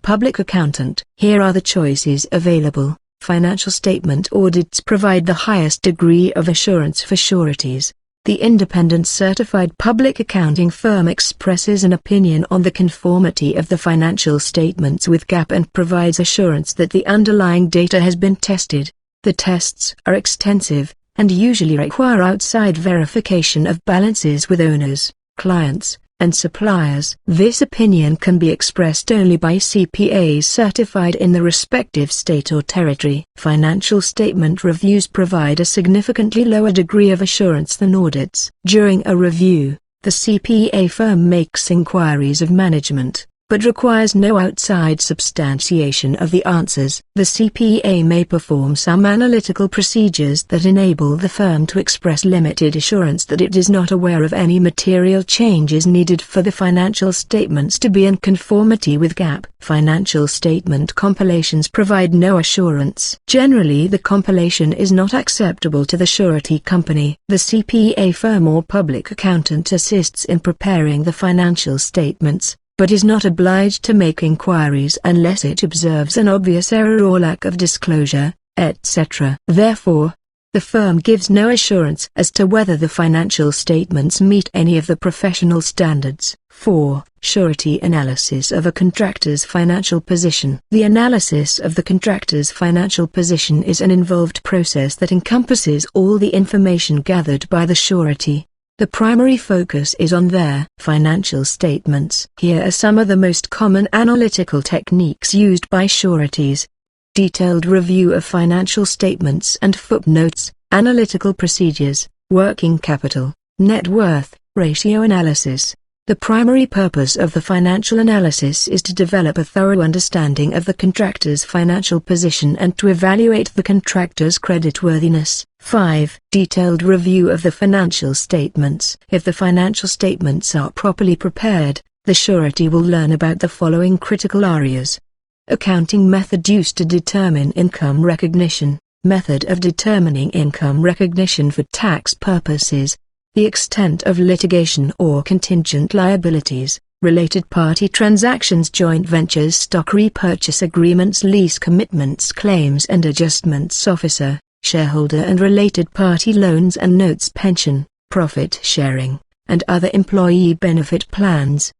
public accountant. Here are the choices available. Financial statement audits provide the highest degree of assurance for sureties. The independent certified public accounting firm expresses an opinion on the conformity of the financial statements with GAAP and provides assurance that the underlying data has been tested. The tests are extensive, and usually require outside verification of balances with owners, clients, and suppliers. This opinion can be expressed only by CPAs certified in the respective state or territory. Financial statement reviews provide a significantly lower degree of assurance than audits. During a review, the CPA firm makes inquiries of management, but requires no outside substantiation of the answers. The CPA may perform some analytical procedures that enable the firm to express limited assurance that it is not aware of any material changes needed for the financial statements to be in conformity with GAAP. Financial statement compilations provide no assurance. Generally, the compilation is not acceptable to the surety company. The CPA firm or public accountant assists in preparing the financial statements, but is not obliged to make inquiries unless it observes an obvious error or lack of disclosure, etc. Therefore, the firm gives no assurance as to whether the financial statements meet any of the professional standards. 4. Surety analysis of a contractor's financial position. The analysis of the contractor's financial position is an involved process that encompasses all the information gathered by the surety. The primary focus is on their financial statements. Here are some of the most common analytical techniques used by sureties. Detailed review of financial statements and footnotes, analytical procedures, working capital, net worth, ratio analysis. The primary purpose of the financial analysis is to develop a thorough understanding of the contractor's financial position and to evaluate the contractor's creditworthiness. 5. Detailed review of the financial statements. If the financial statements are properly prepared, the surety will learn about the following critical areas. Accounting method used to determine income recognition, method of determining income recognition for tax purposes, the extent of litigation or contingent liabilities, related party transactions, joint ventures, stock repurchase agreements, lease commitments, claims and adjustments, officer, shareholder and related party loans and notes, pension, profit sharing, and other employee benefit plans.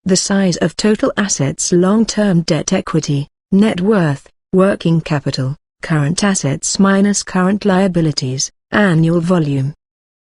The size of total assets, long-term debt, equity, net worth, working capital, current assets minus current liabilities, annual volume.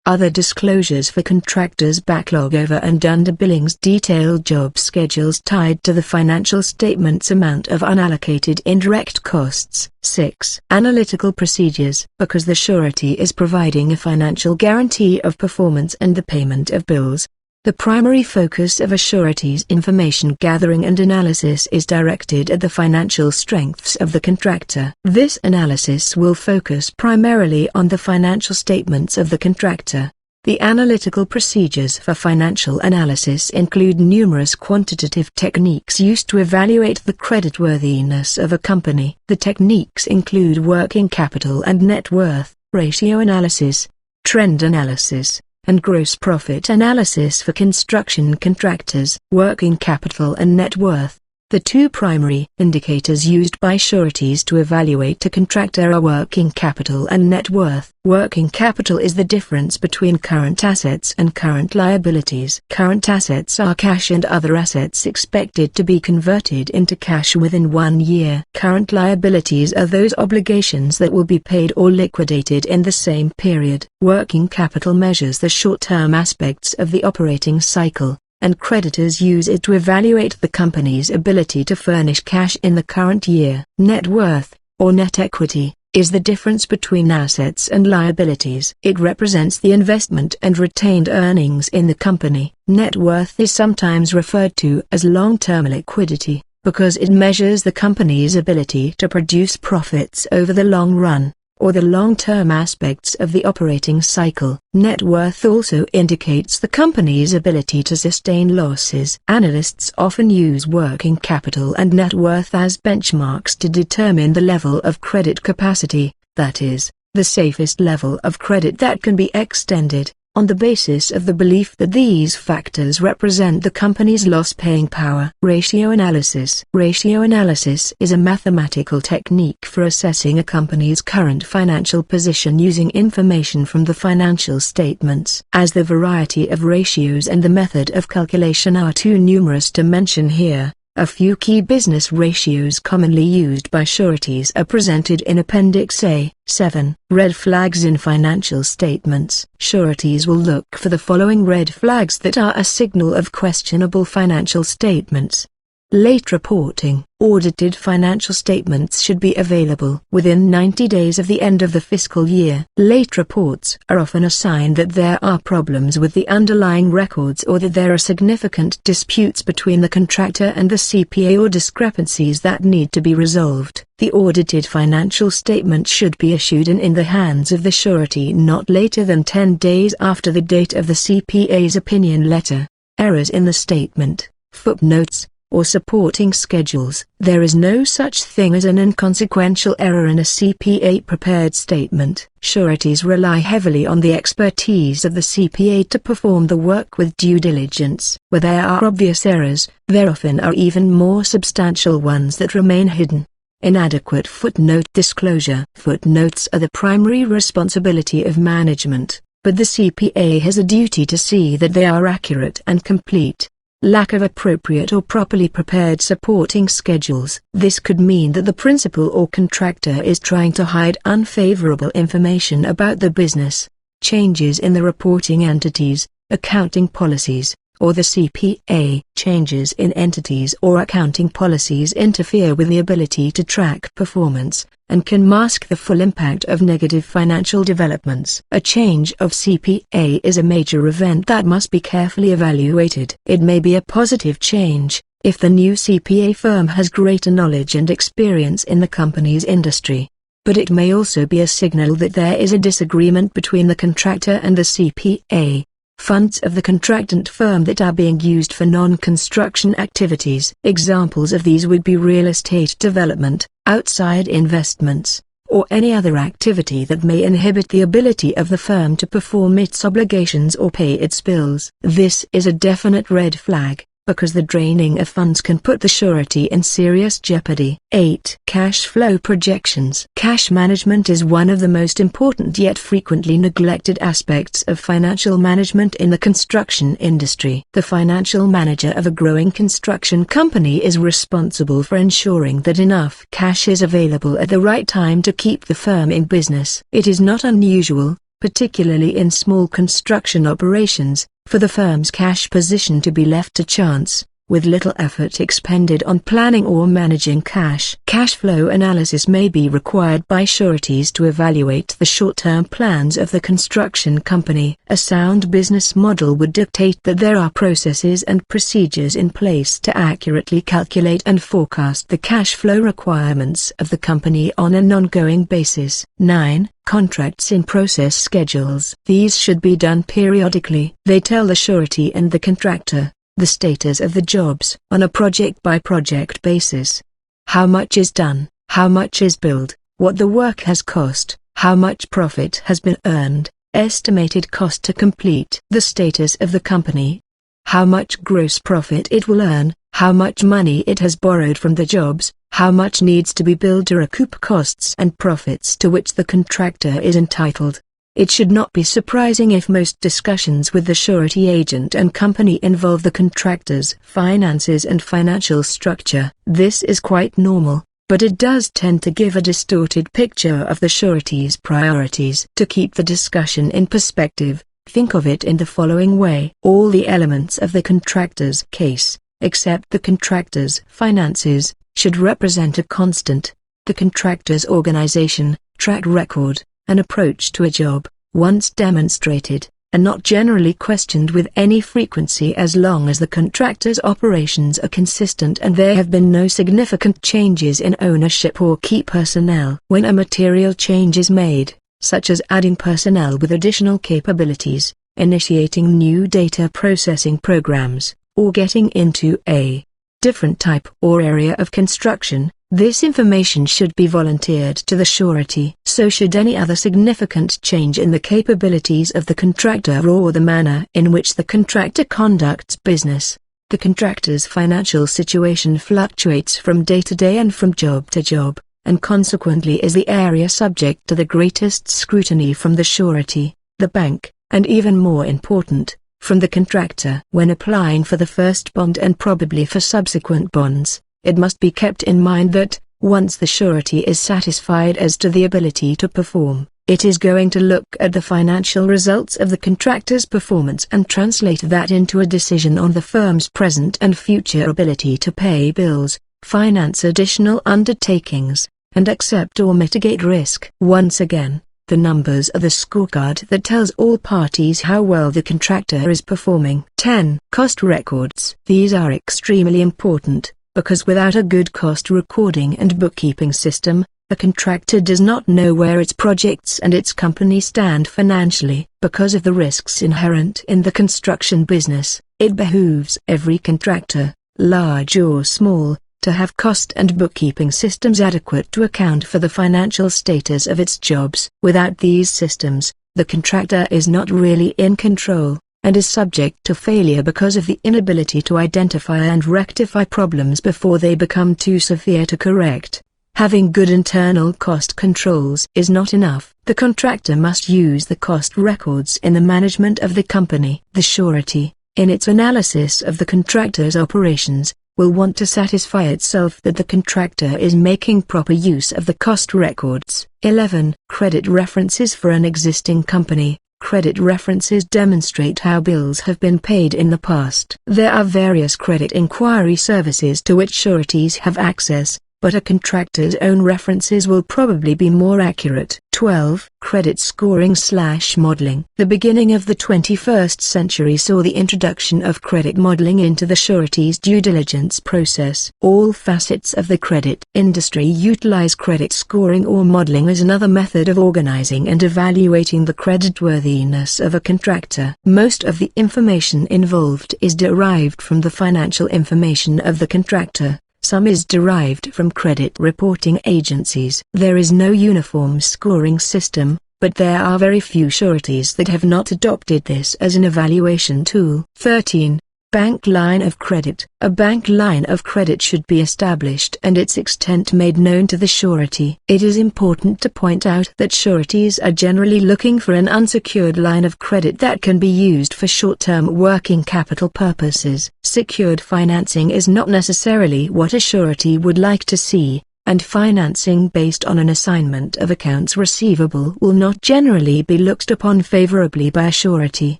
Other disclosures for contractors, backlog, over and under billings, detailed job schedules tied to the financial statements, amount of unallocated indirect costs. 6. Analytical procedures. Because the surety is providing a financial guarantee of performance and the payment of bills, the primary focus of a surety's information gathering and analysis is directed at the financial strengths of the contractor. This analysis will focus primarily on the financial statements of the contractor. The analytical procedures for financial analysis include numerous quantitative techniques used to evaluate the creditworthiness of a company. The techniques include working capital and net worth, ratio analysis, trend analysis, and gross profit analysis for construction contractors. Working capital and net worth. The two primary indicators used by sureties to evaluate a contractor are working capital and net worth. Working capital is the difference between current assets and current liabilities. Current assets are cash and other assets expected to be converted into cash within 1 year. Current liabilities are those obligations that will be paid or liquidated in the same period. Working capital measures the short-term aspects of the operating cycle. and creditors use it to evaluate the company's ability to furnish cash in the current year. Net worth, or net equity, is the difference between assets and liabilities. It represents the investment and retained earnings in the company. Net worth is sometimes referred to as long-term liquidity, because it measures the company's ability to produce profits over the long run, or the long-term aspects of the operating cycle. Net worth also indicates the company's ability to sustain losses. Analysts often use working capital and net worth as benchmarks to determine the level of credit capacity, that is, the safest level of credit that can be extended, on the basis of the belief that these factors represent the company's loss-paying power. Ratio analysis. Ratio analysis is a mathematical technique for assessing a company's current financial position using information from the financial statements. As the variety of ratios and the method of calculation are too numerous to mention here, a few key business ratios commonly used by sureties are presented in Appendix A. 7. Red flags in financial statements. Sureties will look for the following red flags that are a signal of questionable financial statements. Late reporting. Audited financial statements should be available within 90 days of the end of the fiscal year. Late reports are often a sign that there are problems with the underlying records or that there are significant disputes between the contractor and the CPA or discrepancies that need to be resolved. The audited financial statement should be issued and in the hands of the surety not later than 10 days after the date of the CPA's opinion letter. Errors in the statement, footnotes, or supporting schedules. There is no such thing as an inconsequential error in a CPA-prepared statement. Sureties rely heavily on the expertise of the CPA to perform the work with due diligence. Where there are obvious errors, there often are even more substantial ones that remain hidden. Inadequate footnote disclosure. Footnotes are the primary responsibility of management, but the CPA has a duty to see that they are accurate and complete. Lack of appropriate or properly prepared supporting schedules. This could mean that the principal or contractor is trying to hide unfavorable information about the business. Changes in the reporting entities, accounting policies, or the CPA. Changes in entities or accounting policies interfere with the ability to track performance, and can mask the full impact of negative financial developments. A change of CPA is a major event that must be carefully evaluated. It may be a positive change, if the new CPA firm has greater knowledge and experience in the company's industry. But it may also be a signal that there is a disagreement between the contractor and the CPA. Funds of the contractant firm that are being used for non-construction activities. Examples of these would be real estate development, outside investments, or any other activity that may inhibit the ability of the firm to perform its obligations or pay its bills. This is a definite red flag, because the draining of funds can put the surety in serious jeopardy. 8. Cash flow projections. Cash management is one of the most important yet frequently neglected aspects of financial management in the construction industry. The financial manager of a growing construction company is responsible for ensuring that enough cash is available at the right time to keep the firm in business. It is not unusual, particularly in small construction operations, for the firm's cash position to be left to chance, with little effort expended on planning or managing cash. Cash flow analysis may be required by sureties to evaluate the short-term plans of the construction company. A sound business model would dictate that there are processes and procedures in place to accurately calculate and forecast the cash flow requirements of the company on an ongoing basis. 9. Contracts in process schedules. These should be done periodically. They tell the surety and the contractor the status of the jobs on a project-by-project basis. How much is done, how much is billed, what the work has cost, how much profit has been earned, estimated cost to complete, the status of the company, how much gross profit it will earn, how much money it has borrowed from the jobs, how much needs to be billed to recoup costs and profits to which the contractor is entitled. It should not be surprising if most discussions with the surety agent and company involve the contractor's finances and financial structure. This is quite normal, but it does tend to give a distorted picture of the surety's priorities. To keep the discussion in perspective, Think of it in the following way. All the elements of the contractor's case, except the contractor's finances, should represent a constant. The contractor's organization, track record, and approach to a job, once demonstrated, and not generally questioned with any frequency as long as the contractor's operations are consistent and there have been no significant changes in ownership or key personnel. When a material change is made, such as adding personnel with additional capabilities, initiating new data processing programs, or getting into a different type or area of construction, this information should be volunteered to the surety. So should any other significant change in the capabilities of the contractor or the manner in which the contractor conducts business. The contractor's financial situation fluctuates from day to day and from job to job, and consequently is the area subject to the greatest scrutiny from the surety, the bank, and even more important, from the contractor. When applying for the first bond and probably for subsequent bonds, it must be kept in mind that, once the surety is satisfied as to the ability to perform, it is going to look at the financial results of the contractor's performance and translate that into a decision on the firm's present and future ability to pay bills, finance additional undertakings, and accept or mitigate risk. Once again, the numbers are the scorecard that tells all parties how well the contractor is performing. 10. Cost records. These are extremely important, because without a good cost recording and bookkeeping system, a contractor does not know where its projects and its company stand financially. Because of the risks inherent in the construction business, it behooves every contractor, large or small, to have cost and bookkeeping systems adequate to account for the financial status of its jobs. Without these systems, the contractor is not really in control, and is subject to failure because of the inability to identify and rectify problems before they become too severe to correct. Having good internal cost controls is not enough. The contractor must use the cost records in the management of the company. The surety, in its analysis of the contractor's operations, will want to satisfy itself that the contractor is making proper use of the cost records. 11. Credit references for an existing company. Credit references demonstrate how bills have been paid in the past. There are various credit inquiry services to which sureties have access, but a contractor's own references will probably be more accurate. 12. Credit scoring/modeling. The beginning of the 21st century saw the introduction of credit modeling into the surety's due diligence process. All facets of the credit industry utilize credit scoring or modeling as another method of organizing and evaluating the creditworthiness of a contractor. Most of the information involved is derived from the financial information of the contractor. Some is derived from credit reporting agencies. There is no uniform scoring system, but there are very few sureties that have not adopted this as an evaluation tool. 13. Bank line of credit. A bank line of credit should be established and its extent made known to the surety. It is important to point out that sureties are generally looking for an unsecured line of credit that can be used for short-term working capital purposes. Secured financing is not necessarily what a surety would like to see, and financing based on an assignment of accounts receivable will not generally be looked upon favorably by a surety.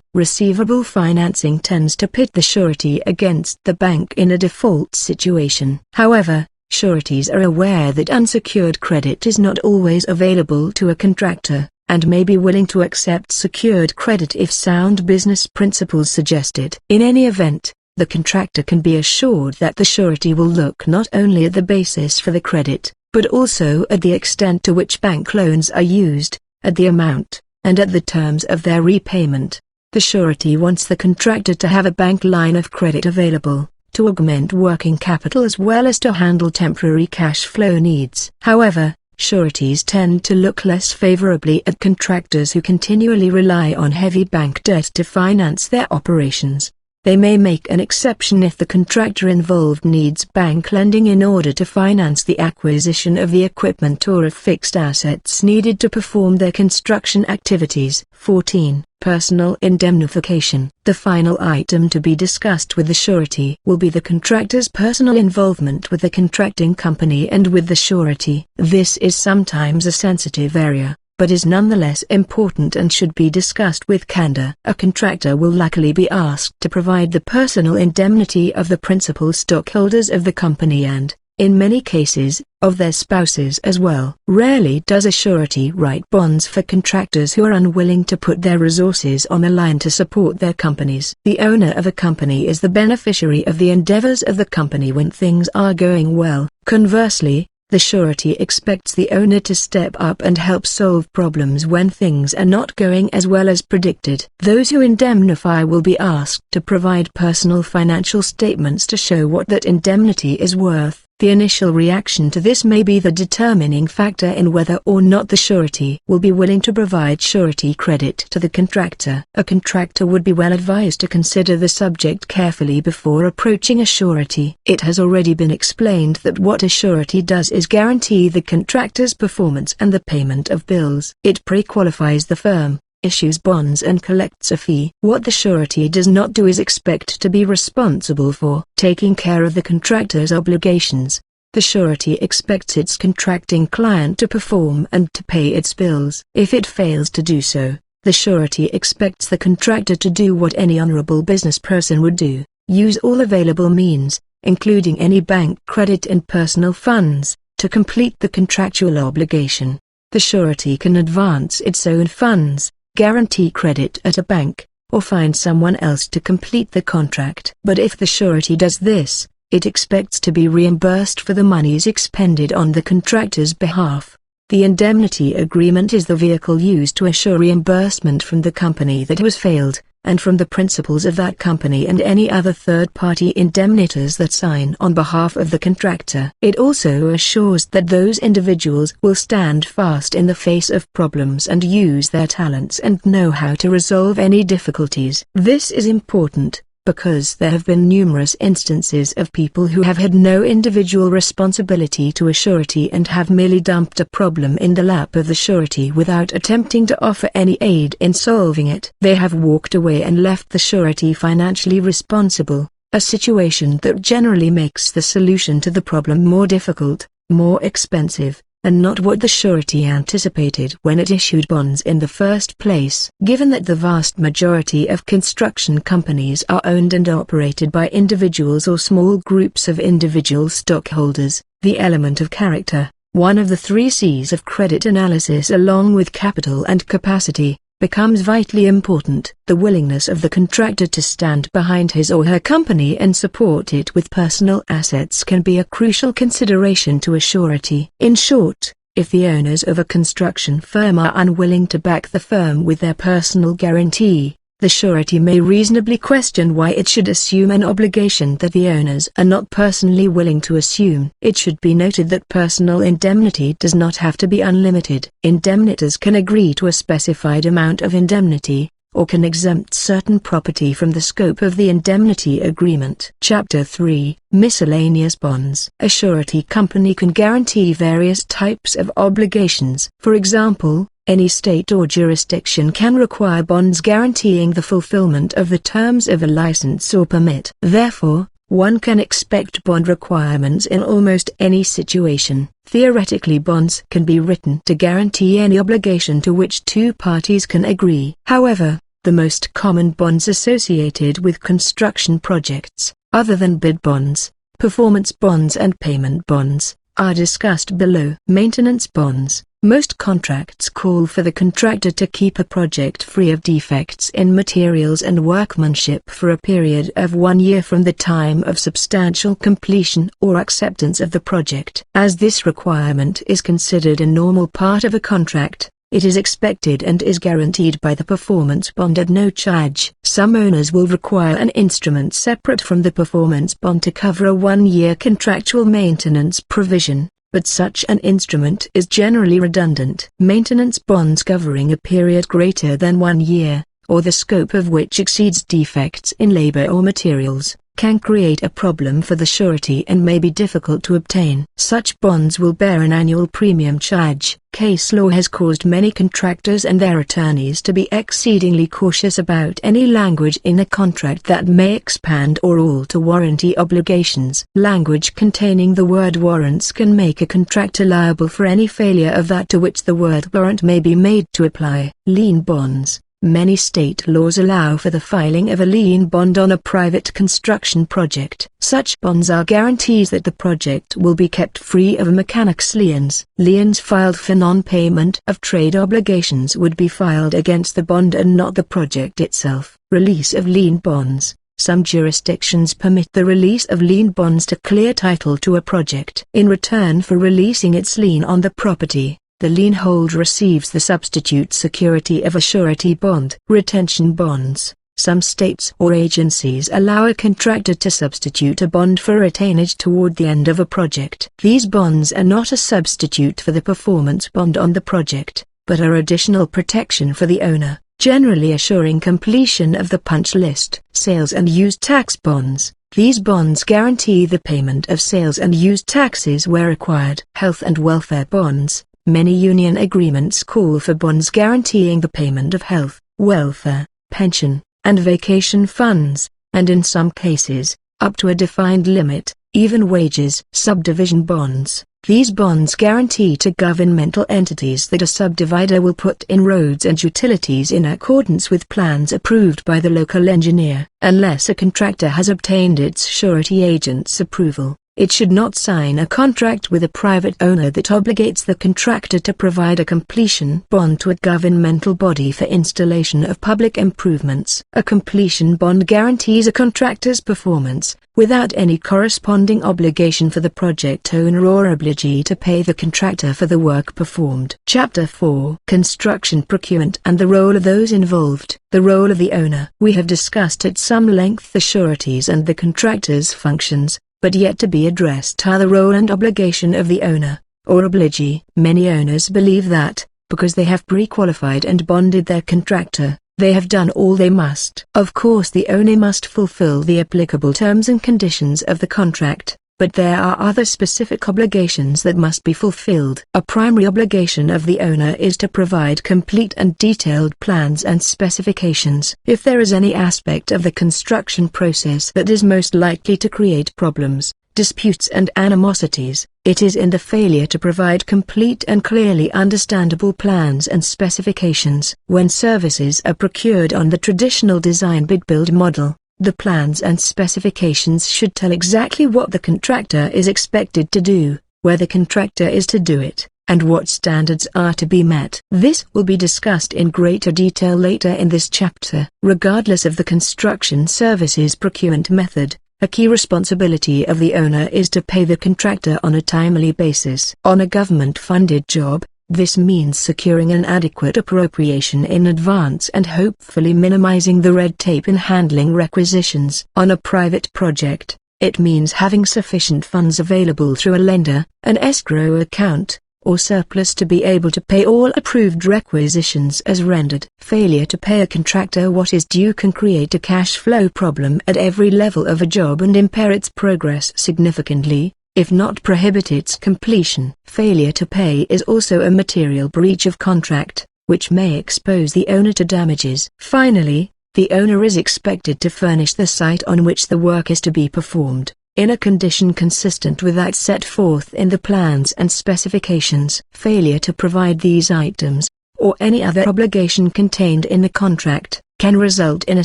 Receivable financing tends to pit the surety against the bank in a default situation. However, sureties are aware that unsecured credit is not always available to a contractor, and may be willing to accept secured credit if sound business principles suggest it. In any event, the contractor can be assured that the surety will look not only at the basis for the credit, but also at the extent to which bank loans are used, at the amount, and at the terms of their repayment. The surety wants the contractor to have a bank line of credit available, to augment working capital as well as to handle temporary cash flow needs. However, sureties tend to look less favorably at contractors who continually rely on heavy bank debt to finance their operations. They may make an exception if the contractor involved needs bank lending in order to finance the acquisition of the equipment or of fixed assets needed to perform their construction activities. 14. Personal indemnification. The final item to be discussed with the surety will be the contractor's personal involvement with the contracting company and with the surety. This is sometimes a sensitive area, but is nonetheless important and should be discussed with candor. A contractor will likely be asked to provide the personal indemnity of the principal stockholders of the company and, in many cases, of their spouses as well. Rarely does a surety write bonds for contractors who are unwilling to put their resources on the line to support their companies. The owner of a company is the beneficiary of the endeavors of the company when things are going well. Conversely, the surety expects the owner to step up and help solve problems when things are not going as well as predicted. Those who indemnify will be asked to provide personal financial statements to show what that indemnity is worth. The initial reaction to this may be the determining factor in whether or not the surety will be willing to provide surety credit to the contractor. A contractor would be well advised to consider the subject carefully before approaching a surety. It has already been explained that what a surety does is guarantee the contractor's performance and the payment of bills. It pre-qualifies the firm, issues bonds and collects a fee. What the surety does not do is expect to be responsible for taking care of the contractor's obligations. The surety expects its contracting client to perform and to pay its bills. If it fails to do so, the surety expects the contractor to do what any honorable business person would do: use all available means, including any bank credit and personal funds, to complete the contractual obligation. The surety can advance its own funds, guarantee credit at a bank, or find someone else to complete the contract. But if the surety does this, it expects to be reimbursed for the monies expended on the contractor's behalf. The indemnity agreement is the vehicle used to assure reimbursement from the company that has failed, and from the principals of that company and any other third-party indemnitors that sign on behalf of the contractor. It also assures that those individuals will stand fast in the face of problems and use their talents and know-how to resolve any difficulties. This is important, because there have been numerous instances of people who have had no individual responsibility to a surety and have merely dumped a problem in the lap of the surety without attempting to offer any aid in solving it. They have walked away and left the surety financially responsible, a situation that generally makes the solution to the problem more difficult, more expensive, and not what the surety anticipated when it issued bonds in the first place. Given that the vast majority of construction companies are owned and operated by individuals or small groups of individual stockholders, the element of character, one of the 3 C's of credit analysis along with capital and capacity, becomes vitally important. The willingness of the contractor to stand behind his or her company and support it with personal assets can be a crucial consideration to a surety. In short, if the owners of a construction firm are unwilling to back the firm with their personal guarantee, the surety may reasonably question why it should assume an obligation that the owners are not personally willing to assume. It should be noted that personal indemnity does not have to be unlimited. Indemnitors can agree to a specified amount of indemnity, or can exempt certain property from the scope of the indemnity agreement. Chapter 3: Miscellaneous Bonds. A surety company can guarantee various types of obligations. For example, any state or jurisdiction can require bonds guaranteeing the fulfillment of the terms of a license or permit. Therefore, one can expect bond requirements in almost any situation. Theoretically, bonds can be written to guarantee any obligation to which 2 parties can agree. However, the most common bonds associated with construction projects, other than bid bonds, performance bonds and payment bonds, are discussed below. Maintenance bonds. Most contracts call for the contractor to keep a project free of defects in materials and workmanship for a period of 1 year from the time of substantial completion or acceptance of the project. As this requirement is considered a normal part of a contract, it is expected and is guaranteed by the performance bond at no charge. Some owners will require an instrument separate from the performance bond to cover a 1-year contractual maintenance provision, but such an instrument is generally redundant. Maintenance bonds covering a period greater than 1 year, or the scope of which exceeds defects in labor or materials, can create a problem for the surety and may be difficult to obtain. Such bonds will bear an annual premium charge, Case law has caused many contractors and their attorneys to be exceedingly cautious about any language in a contract that may expand or alter warranty obligations. Language containing the word warrants can make a contractor liable for any failure of that to which the word warrant may be made to apply. Lien bonds. Many state laws allow for the filing of a lien bond on a private construction project. Such bonds are guarantees that the project will be kept free of mechanics liens. Liens filed for non-payment of trade obligations would be filed against the bond and not the project itself. Release of lien bonds. Some jurisdictions permit the release of lien bonds to clear title to a project. In return for releasing its lien on the property, the lien holder receives the substitute security of a surety bond. Retention bonds. Some states or agencies allow a contractor to substitute a bond for retainage toward the end of a project. These bonds are not a substitute for the performance bond on the project, but are additional protection for the owner, generally assuring completion of the punch list. Sales and use tax bonds. These bonds guarantee the payment of sales and use taxes where required. Health and welfare bonds. Many union agreements call for bonds guaranteeing the payment of health, welfare, pension, and vacation funds, and in some cases, up to a defined limit, even wages. Subdivision bonds. These bonds guarantee to governmental entities that a subdivider will put in roads and utilities in accordance with plans approved by the local engineer. Unless a contractor has obtained its surety agent's approval, it should not sign a contract with a private owner that obligates the contractor to provide a completion bond to a governmental body for installation of public improvements. A completion bond guarantees a contractor's performance, without any corresponding obligation for the project owner or obligee to pay the contractor for the work performed. Chapter 4. Construction procurement and the role of those involved. The role of the owner. We have discussed at some length the sureties and the contractor's functions, but yet to be addressed are the role and obligation of the owner, or obligee. Many owners believe that, because they have pre-qualified and bonded their contractor, they have done all they must. Of course the owner must fulfill the applicable terms and conditions of the contract, but there are other specific obligations that must be fulfilled. A primary obligation of the owner is to provide complete and detailed plans and specifications. If there is any aspect of the construction process that is most likely to create problems, disputes and animosities, it is in the failure to provide complete and clearly understandable plans and specifications. When services are procured on the traditional design bid-build model, the plans and specifications should tell exactly what the contractor is expected to do, where the contractor is to do it, and what standards are to be met. This will be discussed in greater detail later in this chapter. Regardless of the construction services procurement method, a key responsibility of the owner is to pay the contractor on a timely basis. On a government-funded job, this means securing an adequate appropriation in advance and hopefully minimizing the red tape in handling requisitions. On a private project, it means having sufficient funds available through a lender, an escrow account, or surplus to be able to pay all approved requisitions as rendered. Failure to pay a contractor what is due can create a cash flow problem at every level of a job and impair its progress significantly, if not prohibit its completion. Failure to pay is also a material breach of contract, which may expose the owner to damages. Finally, the owner is expected to furnish the site on which the work is to be performed, in a condition consistent with that set forth in the plans and specifications. Failure to provide these items, or any other obligation contained in the contract, can result in a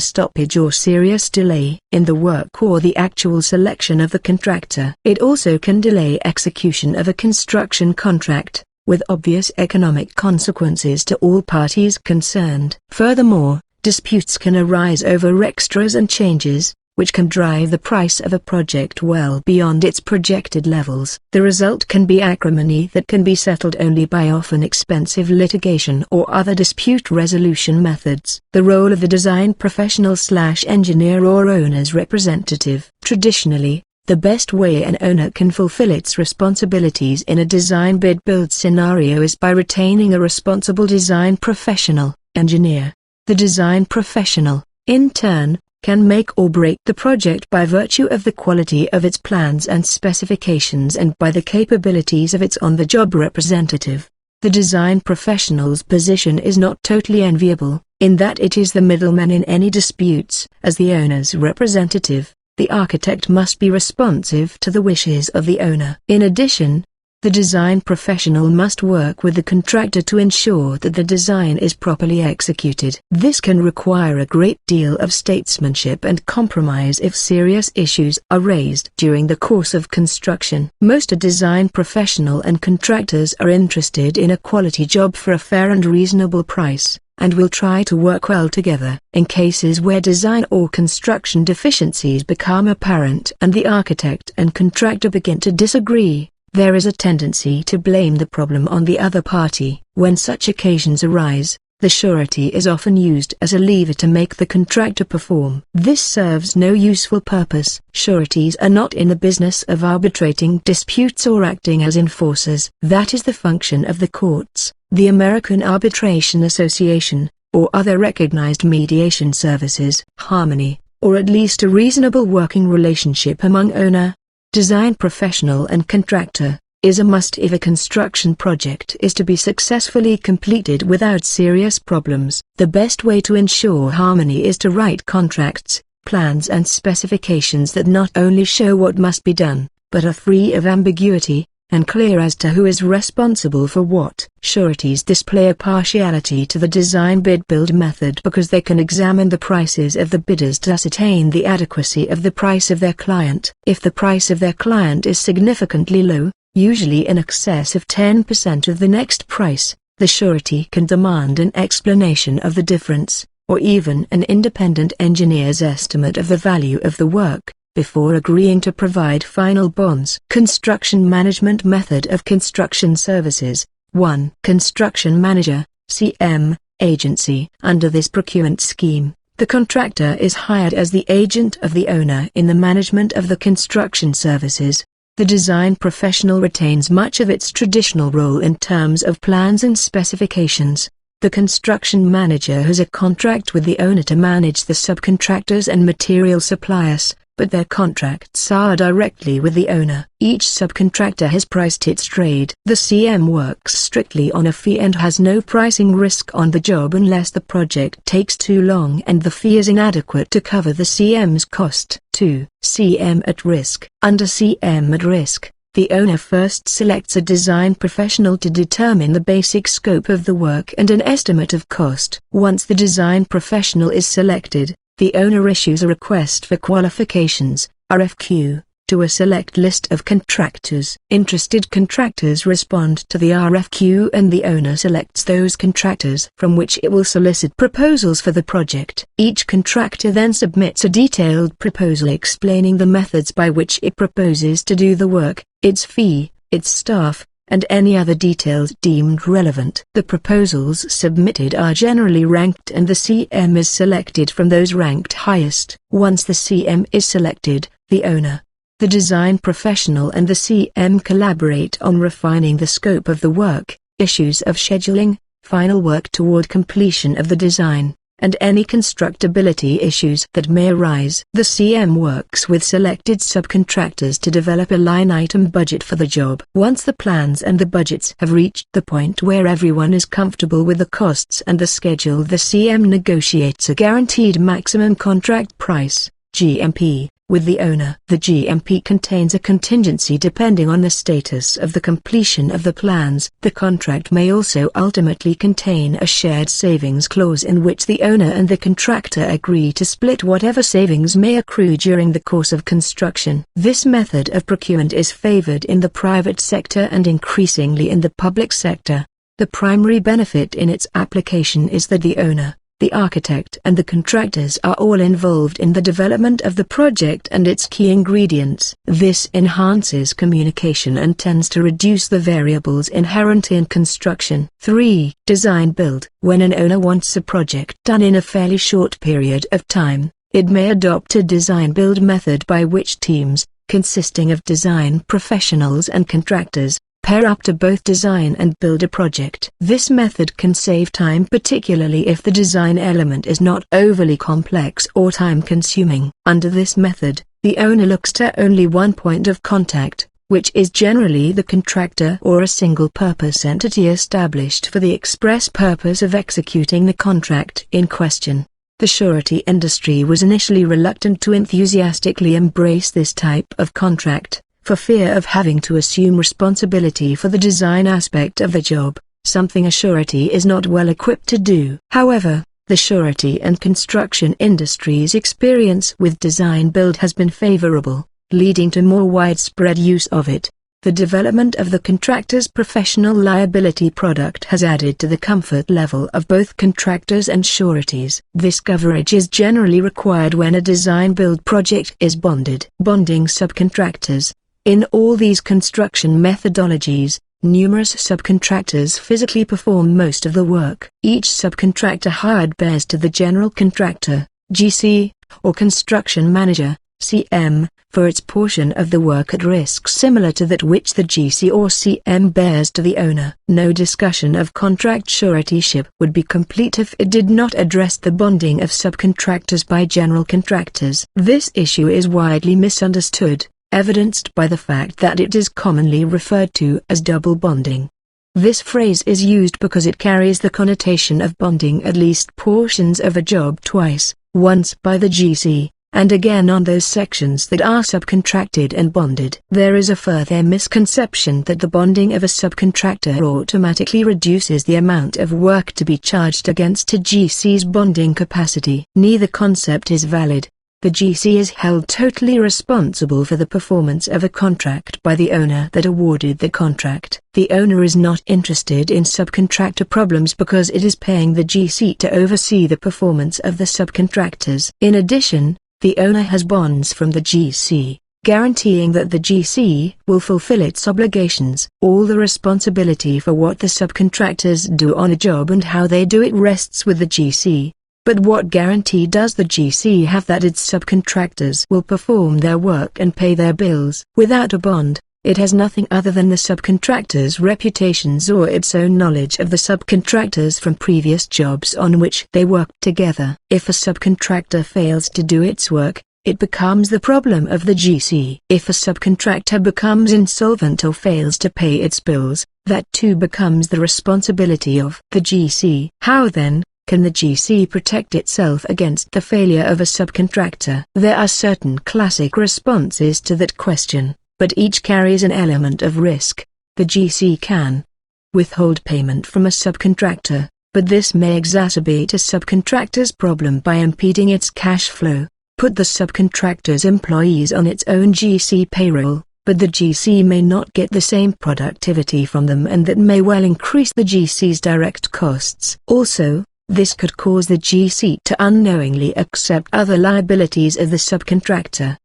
stoppage or serious delay in the work or the actual selection of the contractor. It also can delay execution of a construction contract, with obvious economic consequences to all parties concerned. Furthermore, disputes can arise over extras and changes, which can drive the price of a project well beyond its projected levels. The result can be acrimony that can be settled only by often expensive litigation or other dispute resolution methods. The role of the design professional/engineer or owner's representative. Traditionally, the best way an owner can fulfill its responsibilities in a design bid-build scenario is by retaining a responsible design professional, engineer. The design professional, in turn, can make or break the project by virtue of the quality of its plans and specifications and by the capabilities of its on-the-job representative. The design professional's position is not totally enviable, in that it is the middleman in any disputes. As the owner's representative, the architect must be responsive to the wishes of the owner. In addition, the design professional must work with the contractor to ensure that the design is properly executed. This can require a great deal of statesmanship and compromise if serious issues are raised during the course of construction. Most design professional and contractors are interested in a quality job for a fair and reasonable price, and will try to work well together. In cases where design or construction deficiencies become apparent and the architect and contractor begin to disagree, there is a tendency to blame the problem on the other party. When such occasions arise, the surety is often used as a lever to make the contractor perform. This serves no useful purpose. Sureties are not in the business of arbitrating disputes or acting as enforcers. That is the function of the courts, the American Arbitration Association, or other recognized mediation services. Harmony, or at least a reasonable working relationship among owner, design professional and contractor, is a must if a construction project is to be successfully completed without serious problems. The best way to ensure harmony is to write contracts, plans and specifications that not only show what must be done, but are free of ambiguity, and clear as to who is responsible for what. Sureties display a partiality to the design bid-build method because they can examine the prices of the bidders to ascertain the adequacy of the price of their client. If the price of their client is significantly low, usually in excess of 10% of the next price, the surety can demand an explanation of the difference, or even an independent engineer's estimate of the value of the work, before agreeing to provide final bonds. Construction management method of construction services. 1. Construction manager, CM, agency. Under this procurement scheme, the contractor is hired as the agent of the owner in the management of the construction services. The design professional retains much of its traditional role in terms of plans and specifications. The construction manager has a contract with the owner to manage the subcontractors and material suppliers, but their contracts are directly with the owner. Each subcontractor has priced its trade. The CM works strictly on a fee and has no pricing risk on the job unless the project takes too long and the fee is inadequate to cover the CM's cost. 2. CM at risk. Under CM at risk, the owner first selects a design professional to determine the basic scope of the work and an estimate of cost. Once the design professional is selected, the owner issues a request for qualifications, RFQ, to a select list of contractors. Interested contractors respond to the RFQ and the owner selects those contractors from which it will solicit proposals for the project. Each contractor then submits a detailed proposal explaining the methods by which it proposes to do the work, its fee, its staff, and any other details deemed relevant. The proposals submitted are generally ranked and the CM is selected from those ranked highest. Once the CM is selected, the owner, the design professional and the CM collaborate on refining the scope of the work, issues of scheduling, final work toward completion of the design, and any constructability issues that may arise. The CM works with selected subcontractors to develop a line-item budget for the job. Once the plans and the budgets have reached the point where everyone is comfortable with the costs and the schedule, the CM negotiates a guaranteed maximum contract price, GMP, with the owner. The GMP contains a contingency depending on the status of the completion of the plans. The contract may also ultimately contain a shared savings clause in which the owner and the contractor agree to split whatever savings may accrue during the course of construction. This method of procurement is favored in the private sector and increasingly in the public sector. The primary benefit in its application is that the owner, the architect and the contractors are all involved in the development of the project and its key ingredients. This enhances communication and tends to reduce the variables inherent in construction. 3. Design-build. When an owner wants a project done in a fairly short period of time, it may adopt a design-build method by which teams, consisting of design professionals and contractors, pair up to both design and build a project. This method can save time, particularly if the design element is not overly complex or time-consuming. Under this method, the owner looks to only one point of contact, which is generally the contractor or a single-purpose entity established for the express purpose of executing the contract in question. The surety industry was initially reluctant to enthusiastically embrace this type of contract, for fear of having to assume responsibility for the design aspect of the job, something a surety is not well equipped to do. However, the surety and construction industry's experience with design-build has been favorable, leading to more widespread use of it. The development of the contractor's professional liability product has added to the comfort level of both contractors and sureties. This coverage is generally required when a design-build project is bonded. Bonding subcontractors. In all these construction methodologies, numerous subcontractors physically perform most of the work. Each subcontractor hired bears to the general contractor, GC, or construction manager, CM, for its portion of the work at risk similar to that which the GC or CM bears to the owner. No discussion of contract suretyship would be complete if it did not address the bonding of subcontractors by general contractors. This issue is widely misunderstood, evidenced by the fact that it is commonly referred to as double bonding. This phrase is used because it carries the connotation of bonding at least portions of a job twice, once by the GC, and again on those sections that are subcontracted and bonded. There is a further misconception that the bonding of a subcontractor automatically reduces the amount of work to be charged against a GC's bonding capacity. Neither concept is valid. The GC is held totally responsible for the performance of a contract by the owner that awarded the contract. The owner is not interested in subcontractor problems because it is paying the GC to oversee the performance of the subcontractors. In addition, the owner has bonds from the GC, guaranteeing that the GC will fulfill its obligations. All the responsibility for what the subcontractors do on a job and how they do it rests with the GC. But what guarantee does the GC have that its subcontractors will perform their work and pay their bills? Without a bond, it has nothing other than the subcontractors' reputations or its own knowledge of the subcontractors from previous jobs on which they worked together. If a subcontractor fails to do its work, it becomes the problem of the GC. If a subcontractor becomes insolvent or fails to pay its bills, that too becomes the responsibility of the GC. How then can the GC protect itself against the failure of a subcontractor? There are certain classic responses to that question, but each carries an element of risk. The GC can withhold payment from a subcontractor, but this may exacerbate a subcontractor's problem by impeding its cash flow. Put the subcontractor's employees on its own GC payroll, but the GC may not get the same productivity from them, and that may well increase the GC's direct costs. Also, this could cause the GC to unknowingly accept other liabilities of the subcontractor.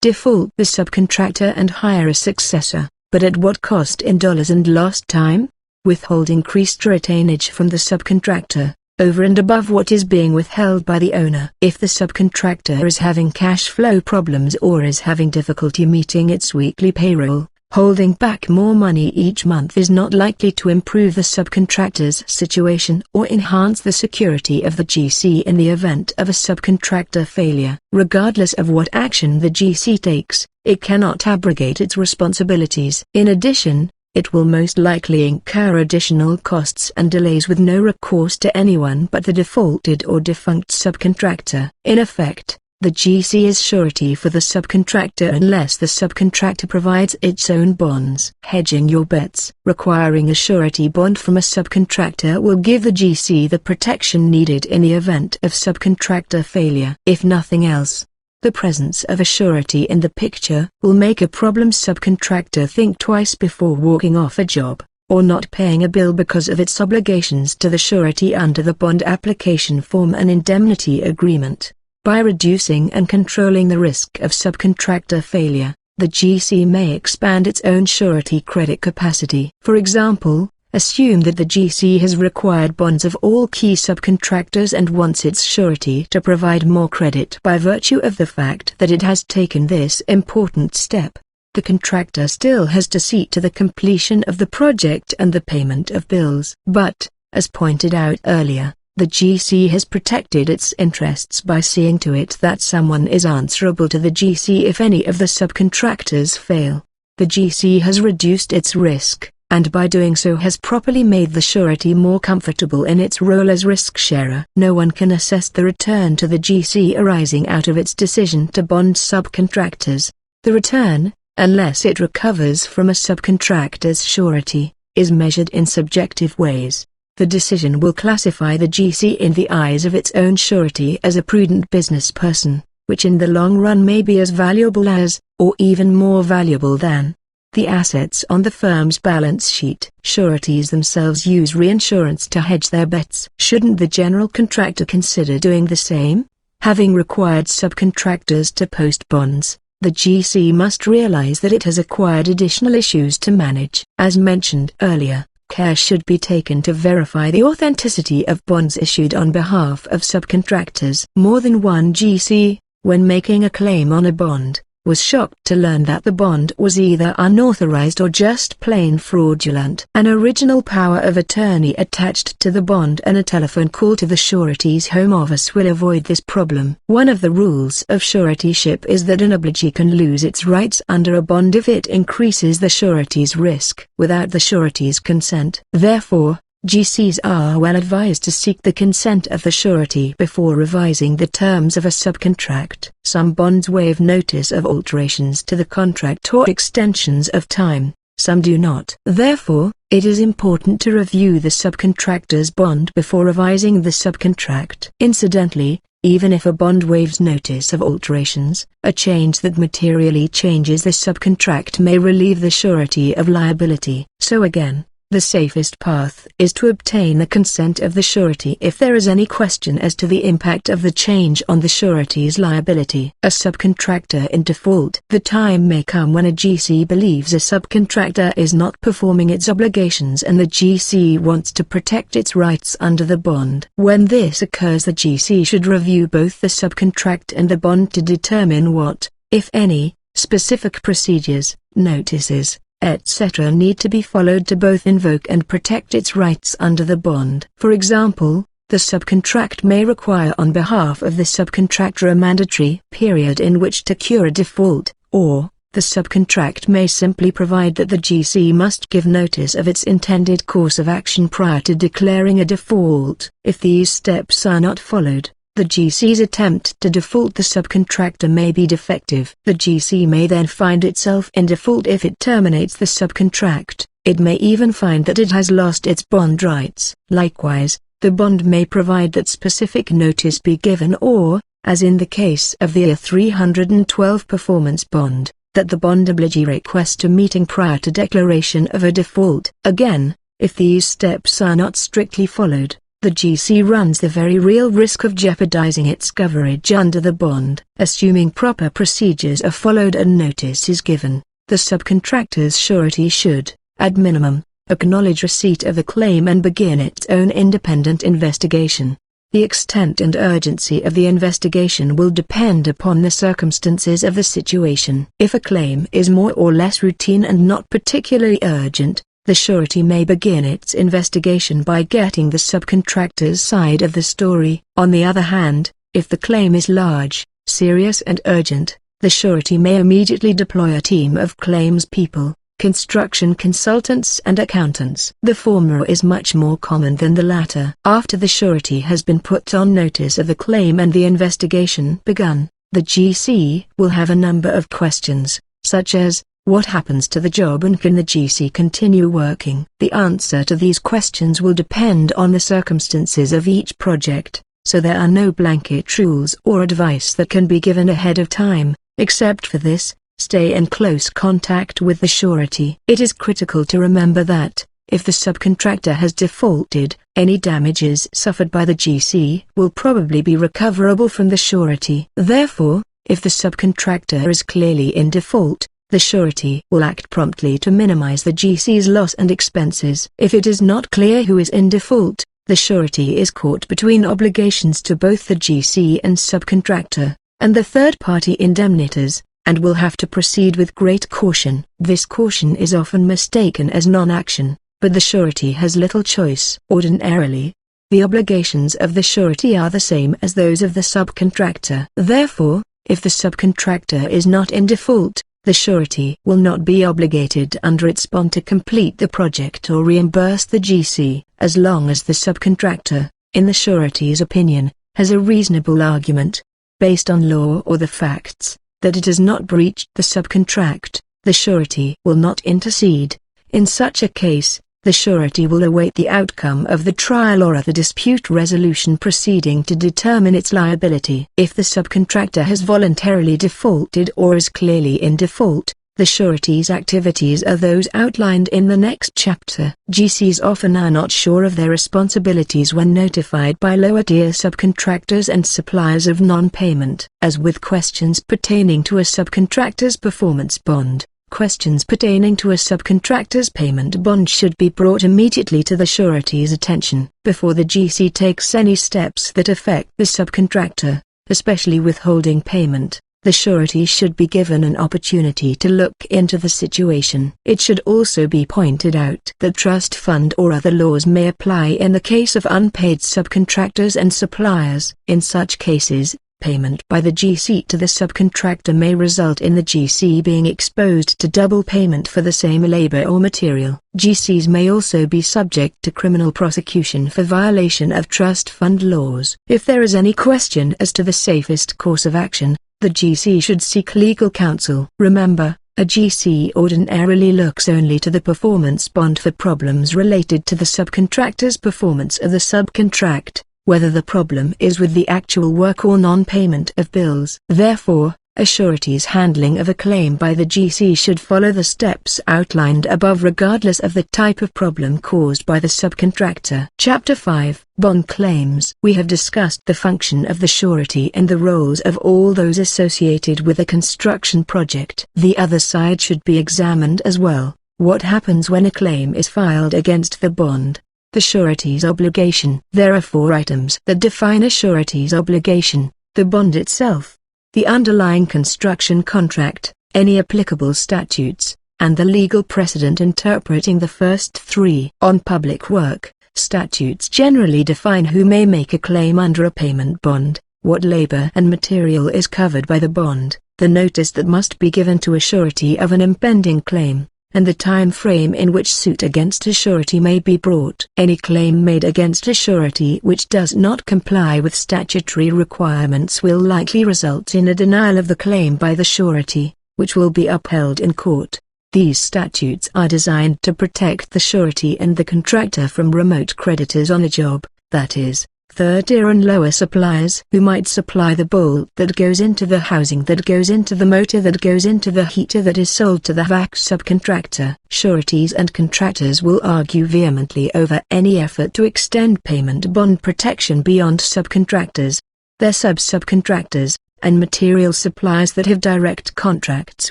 Default the subcontractor and hire a successor, but at what cost in dollars and lost time? Withhold increased retainage from the subcontractor, over and above what is being withheld by the owner. If the subcontractor is having cash flow problems or is having difficulty meeting its weekly payroll, holding back more money each month is not likely to improve the subcontractor's situation or enhance the security of the GC in the event of a subcontractor failure. Regardless of what action the GC takes, it cannot abrogate its responsibilities. In addition, it will most likely incur additional costs and delays with no recourse to anyone but the defaulted or defunct subcontractor. In effect, the GC is surety for the subcontractor unless the subcontractor provides its own bonds. Hedging your bets. Requiring a surety bond from a subcontractor will give the GC the protection needed in the event of subcontractor failure. If nothing else, the presence of a surety in the picture will make a problem subcontractor think twice before walking off a job, or not paying a bill because of its obligations to the surety under the bond application form and indemnity agreement. By reducing and controlling the risk of subcontractor failure, the GC may expand its own surety credit capacity. For example, assume that the GC has required bonds of all key subcontractors and wants its surety to provide more credit by virtue of the fact that it has taken this important step. The contractor still has to see to the completion of the project and the payment of bills. But, as pointed out earlier, the GC has protected its interests by seeing to it that someone is answerable to the GC if any of the subcontractors fail. the GC has reduced its risk, and by doing so has properly made the surety more comfortable in its role as risk-sharer. No one can assess the return to the GC arising out of its decision to bond subcontractors. The return, unless it recovers from a subcontractor's surety, is measured in subjective ways. The decision will classify the GC in the eyes of its own surety as a prudent business person, which in the long run may be as valuable as, or even more valuable than, the assets on the firm's balance sheet. Sureties themselves use reinsurance to hedge their bets. Shouldn't the general contractor consider doing the same? Having required subcontractors to post bonds, the GC must realize that it has acquired additional issues to manage. As mentioned earlier, care should be taken to verify the authenticity of bonds issued on behalf of subcontractors. More than one GC, when making a claim on a bond, was shocked to learn that the bond was either unauthorized or just plain fraudulent. An original power of attorney attached to the bond and a telephone call to the surety's home office will avoid this problem. One of the rules of suretyship is that an obligee can lose its rights under a bond if it increases the surety's risk without the surety's consent. Therefore, GCs are well advised to seek the consent of the surety before revising the terms of a subcontract. Some bonds waive notice of alterations to the contract or extensions of time, some do not. Therefore, it is important to review the subcontractor's bond before revising the subcontract. Incidentally, even if a bond waives notice of alterations, a change that materially changes the subcontract may relieve the surety of liability. So again, the safest path is to obtain the consent of the surety if there is any question as to the impact of the change on the surety's liability. A subcontractor in default. The time may come when a GC believes a subcontractor is not performing its obligations and the GC wants to protect its rights under the bond. When this occurs, the GC should review both the subcontract and the bond to determine what, if any, specific procedures, notices, etc. need to be followed to both invoke and protect its rights under the bond. For example, the subcontract may require on behalf of the subcontractor a mandatory period in which to cure a default, or, the subcontract may simply provide that the GC must give notice of its intended course of action prior to declaring a default. If these steps are not followed, the GC's attempt to default the subcontractor may be defective. The GC may then find itself in default if it terminates the subcontract. It may even find that it has lost its bond rights. Likewise, the bond may provide that specific notice be given or, as in the case of the A312 performance bond, that the bond obligee request a meeting prior to declaration of a default. Again, if these steps are not strictly followed, the GC runs the very real risk of jeopardizing its coverage under the bond. Assuming proper procedures are followed and notice is given, the subcontractor's surety should, at minimum, acknowledge receipt of the claim and begin its own independent investigation. The extent and urgency of the investigation will depend upon the circumstances of the situation. If a claim is more or less routine and not particularly urgent, the surety may begin its investigation by getting the subcontractor's side of the story. On the other hand, if the claim is large, serious and urgent, the surety may immediately deploy a team of claims people, construction consultants and accountants. The former is much more common than the latter. After the surety has been put on notice of the claim and the investigation begun, the GC will have a number of questions, such as, what happens to the job and can the GC continue working? The answer to these questions will depend on the circumstances of each project, so there are no blanket rules or advice that can be given ahead of time. Except for this, stay in close contact with the surety. It is critical to remember that, if the subcontractor has defaulted, any damages suffered by the GC will probably be recoverable from the surety. Therefore, if the subcontractor is clearly in default, the surety will act promptly to minimize the GC's loss and expenses. If it is not clear who is in default, the surety is caught between obligations to both the GC and subcontractor, and the third-party indemnitors, and will have to proceed with great caution. This caution is often mistaken as non-action, but the surety has little choice. Ordinarily, the obligations of the surety are the same as those of the subcontractor. Therefore, if the subcontractor is not in default, the surety will not be obligated under its bond to complete the project or reimburse the GC, as long as the subcontractor, in the surety's opinion, has a reasonable argument, based on law or the facts, that it has not breached the subcontract. The surety will not intercede. In such a case, the surety will await the outcome of the trial or other dispute resolution proceeding to determine its liability. If the subcontractor has voluntarily defaulted or is clearly in default, the surety's activities are those outlined in the next chapter. GCs often are not sure of their responsibilities when notified by lower-tier subcontractors and suppliers of non-payment. As with questions pertaining to a subcontractor's performance bond, questions pertaining to a subcontractor's payment bond should be brought immediately to the surety's attention before the GC takes any steps that affect the subcontractor, especially withholding payment. The surety should be given an opportunity to look into the situation. It should also be pointed out that trust fund or other laws may apply in the case of unpaid subcontractors and suppliers. In such cases, payment by the GC to the subcontractor may result in the GC being exposed to double payment for the same labor or material. GCs may also be subject to criminal prosecution for violation of trust fund laws. If there is any question as to the safest course of action, the GC should seek legal counsel. Remember, a GC ordinarily looks only to the performance bond for problems related to the subcontractor's performance of the subcontract, whether the problem is with the actual work or non-payment of bills. Therefore, a surety's handling of a claim by the GC should follow the steps outlined above regardless of the type of problem caused by the subcontractor. Chapter 5, Bond Claims. We have discussed the function of the surety and the roles of all those associated with a construction project. The other side should be examined as well. What happens when a claim is filed against the bond? The surety's obligation. There are 4 items that define a surety's obligation: the bond itself, the underlying construction contract, any applicable statutes, and the legal precedent interpreting the first 3. On public work, statutes generally define who may make a claim under a payment bond, what labor and material is covered by the bond, the notice that must be given to a surety of an impending claim, and the time frame in which suit against a surety may be brought. Any claim made against a surety which does not comply with statutory requirements will likely result in a denial of the claim by the surety, which will be upheld in court. These statutes are designed to protect the surety and the contractor from remote creditors on a job, that is, third-tier and lower suppliers who might supply the bolt that goes into the housing that goes into the motor that goes into the heater that is sold to the VAC subcontractor. Sureties and contractors will argue vehemently over any effort to extend payment bond protection beyond subcontractors, their subcontractors, and material suppliers that have direct contracts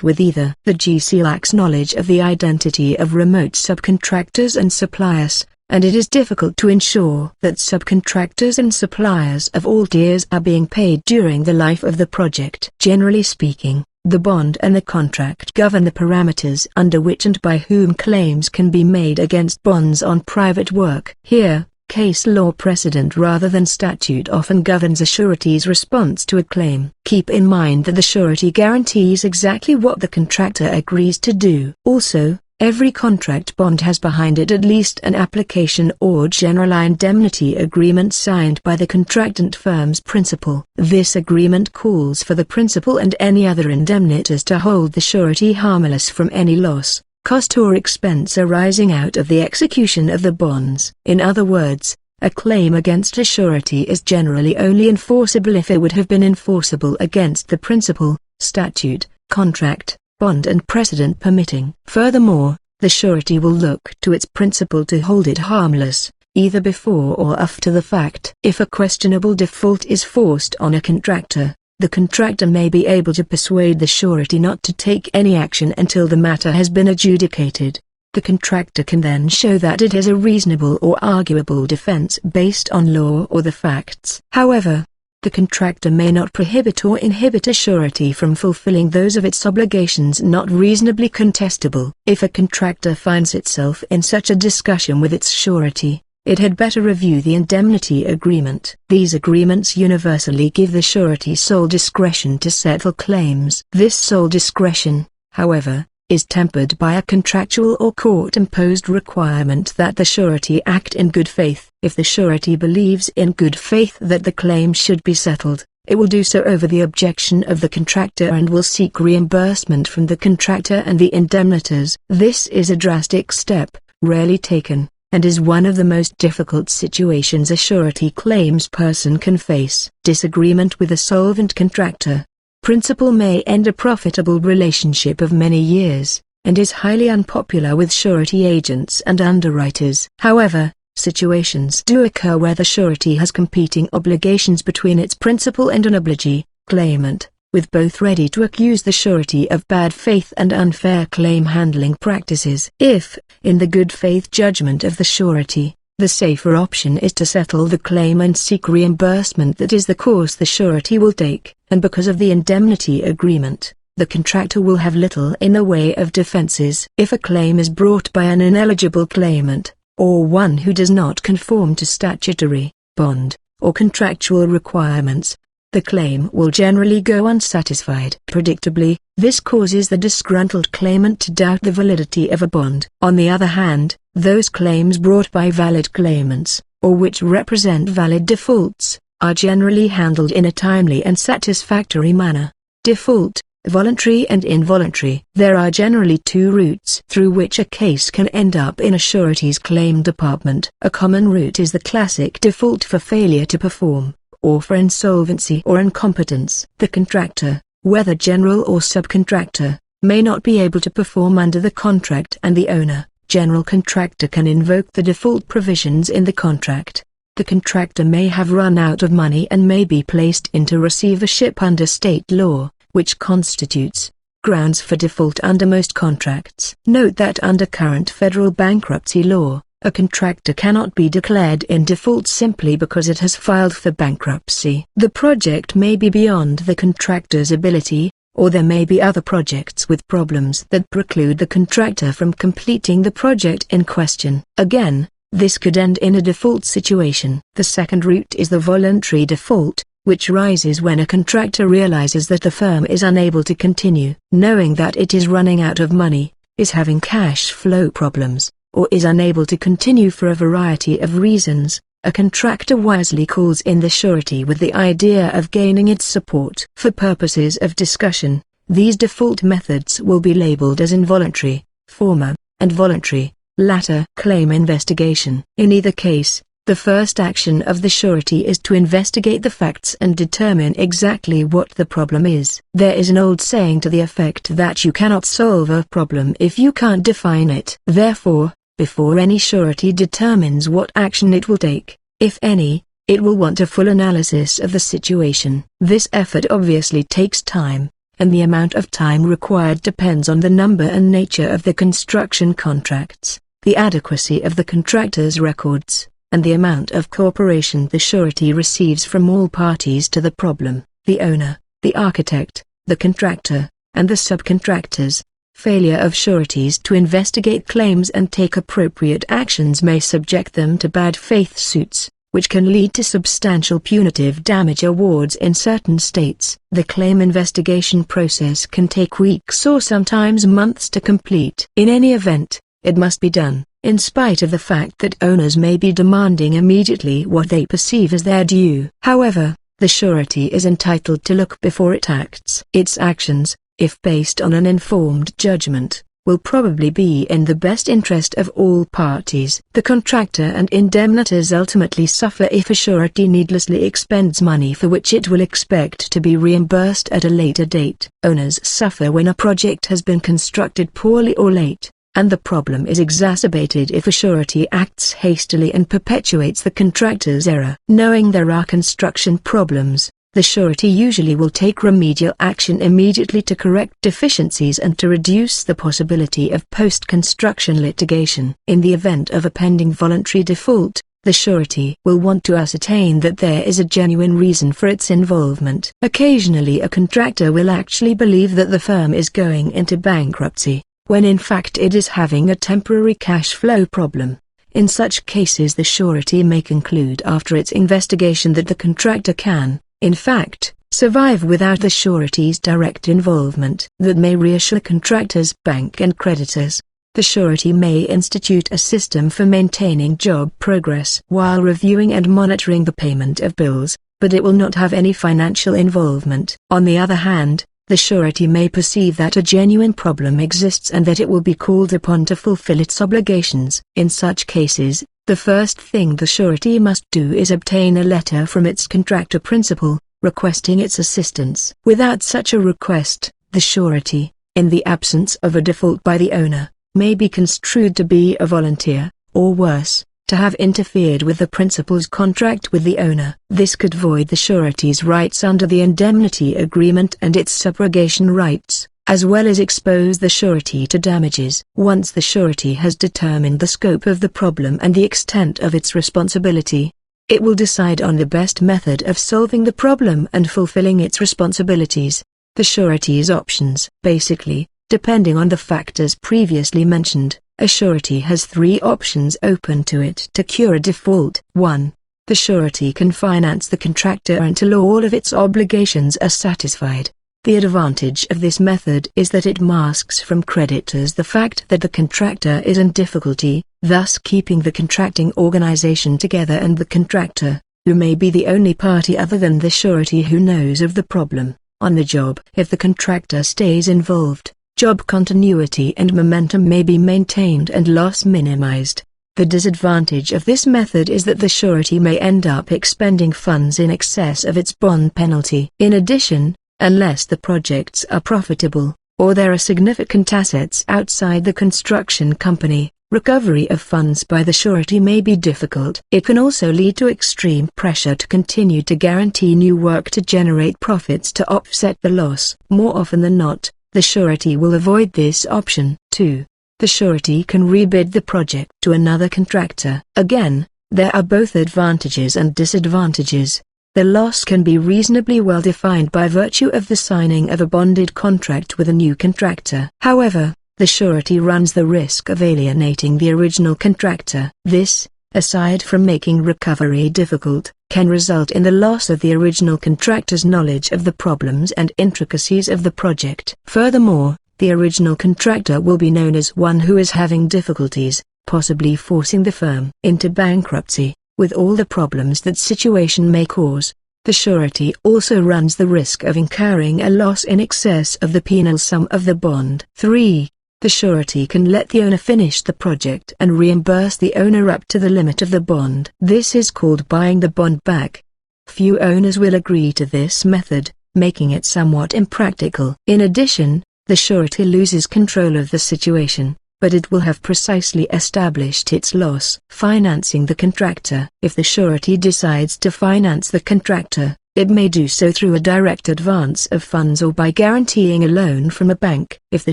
with either. The GC lacks knowledge of the identity of remote subcontractors and suppliers, and it is difficult to ensure that subcontractors and suppliers of all tiers are being paid during the life of the project. Generally speaking, the bond and the contract govern the parameters under which and by whom claims can be made against bonds on private work. Here, case law precedent rather than statute often governs a surety's response to a claim. Keep in mind that the surety guarantees exactly what the contractor agrees to do. Also, every contract bond has behind it at least an application or general indemnity agreement signed by the contractant firm's principal. This agreement calls for the principal and any other indemnitors to hold the surety harmless from any loss, cost or expense arising out of the execution of the bonds. In other words, a claim against a surety is generally only enforceable if it would have been enforceable against the principal, statute, contract, bond and precedent permitting. Furthermore, the surety will look to its principal to hold it harmless, either before or after the fact. If a questionable default is forced on a contractor, the contractor may be able to persuade the surety not to take any action until the matter has been adjudicated. The contractor can then show that it has a reasonable or arguable defense based on law or the facts. However, the contractor may not prohibit or inhibit a surety from fulfilling those of its obligations not reasonably contestable. If a contractor finds itself in such a discussion with its surety, it had better review the indemnity agreement. These agreements universally give the surety sole discretion to settle claims. This sole discretion, however, is tempered by a contractual or court-imposed requirement that the surety act in good faith. If the surety believes in good faith that the claim should be settled, it will do so over the objection of the contractor and will seek reimbursement from the contractor and the indemnitors. This is a drastic step, rarely taken, and is one of the most difficult situations a surety claims person can face. Disagreement with a solvent contractor. Principal may end a profitable relationship of many years, and is highly unpopular with surety agents and underwriters. However, situations do occur where the surety has competing obligations between its principal and an obligee, claimant, with both ready to accuse the surety of bad faith and unfair claim handling practices. If, in the good faith judgment of the surety, the safer option is to settle the claim and seek reimbursement, that is the course the surety will take, and because of the indemnity agreement, the contractor will have little in the way of defenses. If a claim is brought by an ineligible claimant, or one who does not conform to statutory, bond, or contractual requirements, the claim will generally go unsatisfied. Predictably, this causes the disgruntled claimant to doubt the validity of a bond. On the other hand, those claims brought by valid claimants, or which represent valid defaults, are generally handled in a timely and satisfactory manner. Default, voluntary and involuntary. There are generally two routes through which a case can end up in a surety's claim department. A common route is the classic default for failure to perform, or for insolvency or incompetence. The contractor, whether general or subcontractor, may not be able to perform under the contract, and the owner, general contractor, can invoke the default provisions in the contract. The contractor may have run out of money and may be placed into receivership under state law, which constitutes grounds for default under most contracts. Note that under current federal bankruptcy law, a contractor cannot be declared in default simply because it has filed for bankruptcy. The project may be beyond the contractor's ability, or there may be other projects with problems that preclude the contractor from completing the project in question. Again, this could end in a default situation. The second route is the voluntary default, which rises when a contractor realizes that the firm is unable to continue, knowing that it is running out of money, is having cash flow problems, or is unable to continue for a variety of reasons. A contractor wisely calls in the surety with the idea of gaining its support. For purposes of discussion, these default methods will be labeled as involuntary, former, and voluntary, latter. Claim investigation. In either case, the first action of the surety is to investigate the facts and determine exactly what the problem is. There is an old saying to the effect that you cannot solve a problem if you can't define it. Therefore, before any surety determines what action it will take, if any, it will want a full analysis of the situation. This effort obviously takes time, and the amount of time required depends on the number and nature of the construction contracts, the adequacy of the contractor's records, and the amount of cooperation the surety receives from all parties to the problem: the owner, the architect, the contractor, and the subcontractors. Failure of sureties to investigate claims and take appropriate actions may subject them to bad faith suits, which can lead to substantial punitive damage awards in certain states. The claim investigation process can take weeks or sometimes months to complete. In any event, it must be done, in spite of the fact that owners may be demanding immediately what they perceive as their due. However, the surety is entitled to look before it acts. Its actions, if based on an informed judgment, will probably be in the best interest of all parties. The contractor and indemnitors ultimately suffer if a surety needlessly expends money for which it will expect to be reimbursed at a later date. Owners suffer when a project has been constructed poorly or late, and the problem is exacerbated if a surety acts hastily and perpetuates the contractor's error. Knowing there are construction problems, the surety usually will take remedial action immediately to correct deficiencies and to reduce the possibility of post-construction litigation. In the event of a pending voluntary default, the surety will want to ascertain that there is a genuine reason for its involvement. Occasionally a contractor will actually believe that the firm is going into bankruptcy, when in fact it is having a temporary cash flow problem. In such cases the surety may conclude after its investigation that the contractor can, in fact, survive without the surety's direct involvement. That may reassure contractors, bank and creditors. The surety may institute a system for maintaining job progress while reviewing and monitoring the payment of bills, but it will not have any financial involvement. On the other hand, the surety may perceive that a genuine problem exists and that it will be called upon to fulfill its obligations. In such cases, the first thing the surety must do is obtain a letter from its contractor principal, requesting its assistance. Without such a request, the surety, in the absence of a default by the owner, may be construed to be a volunteer, or worse, to have interfered with the principal's contract with the owner. This could void the surety's rights under the indemnity agreement and its subrogation rights, as well as expose the surety to damages. Once the surety has determined the scope of the problem and the extent of its responsibility, it will decide on the best method of solving the problem and fulfilling its responsibilities. The surety's options. Basically, depending on the factors previously mentioned, a surety has three options open to it to cure a default. 1. The surety can finance the contractor until all of its obligations are satisfied. The advantage of this method is that it masks from creditors the fact that the contractor is in difficulty, thus keeping the contracting organization together and the contractor, who may be the only party other than the surety who knows of the problem, on the job. If the contractor stays involved, job continuity and momentum may be maintained and loss minimized. The disadvantage of this method is that the surety may end up expending funds in excess of its bond penalty. In addition, unless the projects are profitable, or there are significant assets outside the construction company, recovery of funds by the surety may be difficult. It can also lead to extreme pressure to continue to guarantee new work to generate profits to offset the loss. More often than not, the surety will avoid this option. 2. The surety can rebid the project to another contractor. Again, there are both advantages and disadvantages. The loss can be reasonably well defined by virtue of the signing of a bonded contract with a new contractor. However, the surety runs the risk of alienating the original contractor. This, aside from making recovery difficult, can result in the loss of the original contractor's knowledge of the problems and intricacies of the project. Furthermore, the original contractor will be known as one who is having difficulties, possibly forcing the firm into bankruptcy, with all the problems that situation may cause. The surety also runs the risk of incurring a loss in excess of the penal sum of the bond. 3. The surety can let the owner finish the project and reimburse the owner up to the limit of the bond. This is called buying the bond back. Few owners will agree to this method, making it somewhat impractical. In addition, the surety loses control of the situation, but it will have precisely established its loss. Financing the contractor. If the surety decides to finance the contractor, it may do so through a direct advance of funds or by guaranteeing a loan from a bank. If the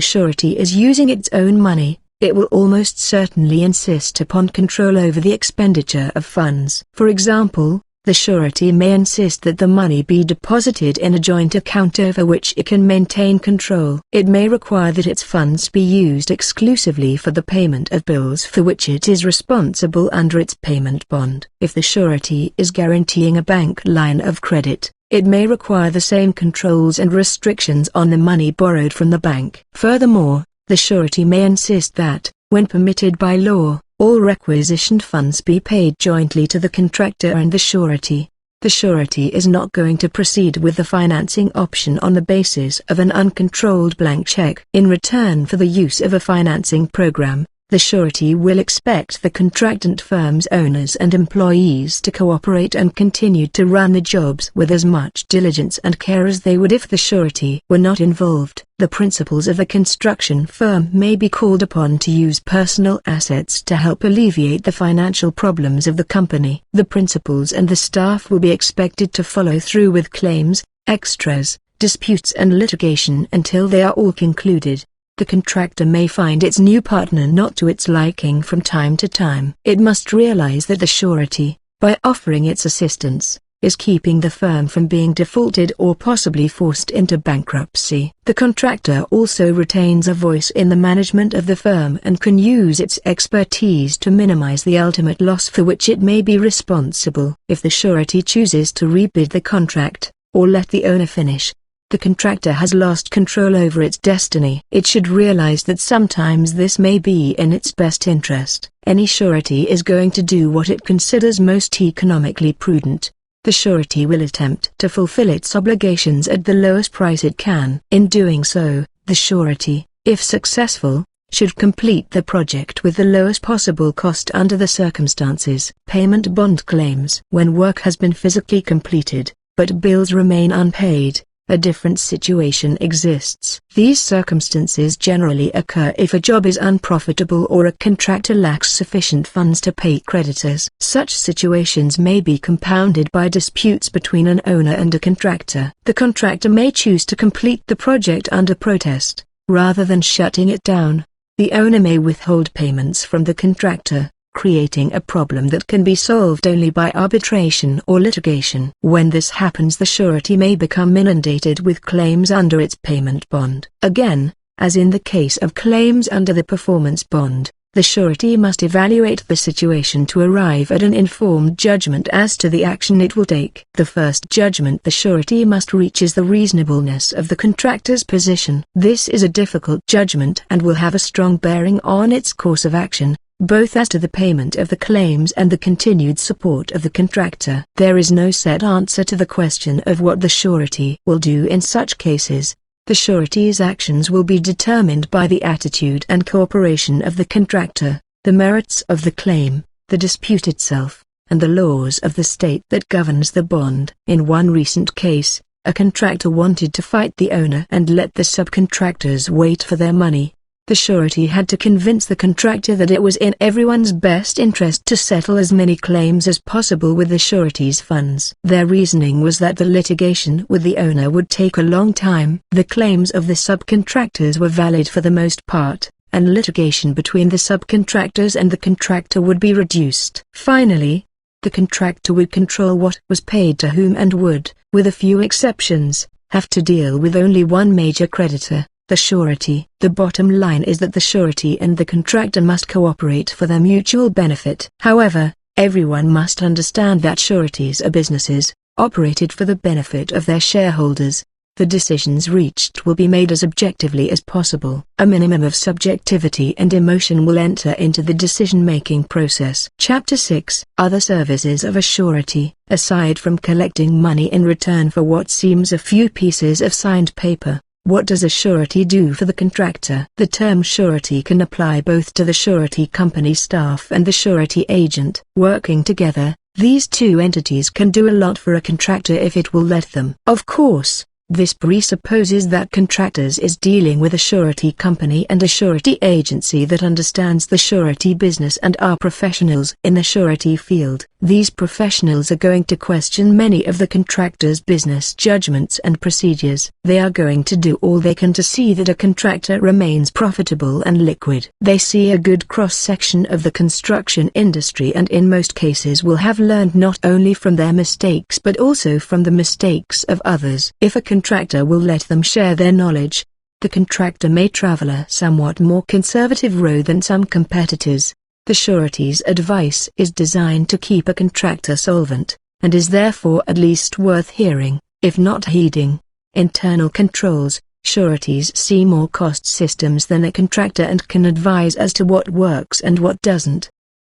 surety is using its own money, it will almost certainly insist upon control over the expenditure of funds. For example, the surety may insist that the money be deposited in a joint account over which it can maintain control. It may require that its funds be used exclusively for the payment of bills for which it is responsible under its payment bond. If the surety is guaranteeing a bank line of credit, it may require the same controls and restrictions on the money borrowed from the bank. Furthermore, the surety may insist that, when permitted by law, all requisitioned funds be paid jointly to the contractor and the surety. The surety is not going to proceed with the financing option on the basis of an uncontrolled blank check. In return for the use of a financing program, the surety will expect the contractant firm's owners and employees to cooperate and continue to run the jobs with as much diligence and care as they would if the surety were not involved. The principals of a construction firm may be called upon to use personal assets to help alleviate the financial problems of the company. The principals and the staff will be expected to follow through with claims, extras, disputes and litigation until they are all concluded. The contractor may find its new partner not to its liking from time to time. It must realize that the surety, by offering its assistance, is keeping the firm from being defaulted or possibly forced into bankruptcy. The contractor also retains a voice in the management of the firm and can use its expertise to minimize the ultimate loss for which it may be responsible. If the surety chooses to rebid the contract, or let the owner finish. The contractor has lost control over its destiny. It should realize that sometimes this may be in its best interest. Any surety is going to do what it considers most economically prudent. The surety will attempt to fulfill its obligations at the lowest price it can. In doing so, the surety, if successful, should complete the project with the lowest possible cost under the circumstances. Payment bond claims. When work has been physically completed, but bills remain unpaid, a different situation exists. These circumstances generally occur if a job is unprofitable or a contractor lacks sufficient funds to pay creditors. Such situations may be compounded by disputes between an owner and a contractor. The contractor may choose to complete the project under protest, rather than shutting it down. The owner may withhold payments from the contractor, creating a problem that can be solved only by arbitration or litigation. When this happens, the surety may become inundated with claims under its payment bond. Again, as in the case of claims under the performance bond, the surety must evaluate the situation to arrive at an informed judgment as to the action it will take. The first judgment the surety must reach is the reasonableness of the contractor's position. This is a difficult judgment and will have a strong bearing on its course of action, both as to the payment of the claims and the continued support of the contractor. There is no set answer to the question of what the surety will do in such cases. The surety's actions will be determined by the attitude and cooperation of the contractor, the merits of the claim, the dispute itself, and the laws of the state that governs the bond. In one recent case, a contractor wanted to fight the owner and let the subcontractors wait for their money. The surety had to convince the contractor that it was in everyone's best interest to settle as many claims as possible with the surety's funds. Their reasoning was that the litigation with the owner would take a long time. The claims of the subcontractors were valid for the most part, and litigation between the subcontractors and the contractor would be reduced. Finally, the contractor would control what was paid to whom and would, with a few exceptions, have to deal with only one major creditor, the surety. The bottom line is that the surety and the contractor must cooperate for their mutual benefit. However, everyone must understand that sureties are businesses, operated for the benefit of their shareholders. The decisions reached will be made as objectively as possible. A minimum of subjectivity and emotion will enter into the decision-making process. Chapter 6. Other services of a surety. Aside from collecting money in return for what seems a few pieces of signed paper, what does a surety do for the contractor? The term surety can apply both to the surety company staff and the surety agent. Working together, these two entities can do a lot for a contractor if it will let them. Of course, this presupposes that contractors is dealing with a surety company and a surety agency that understands the surety business and are professionals in the surety field. These professionals are going to question many of the contractor's business judgments and procedures. They are going to do all they can to see that a contractor remains profitable and liquid. They see a good cross-section of the construction industry and in most cases will have learned not only from their mistakes but also from the mistakes of others. If a contractor will let them share their knowledge, the contractor may travel a somewhat more conservative road than some competitors. The surety's advice is designed to keep a contractor solvent, and is therefore at least worth hearing, if not heeding. Internal controls. Sureties see more cost systems than a contractor and can advise as to what works and what doesn't.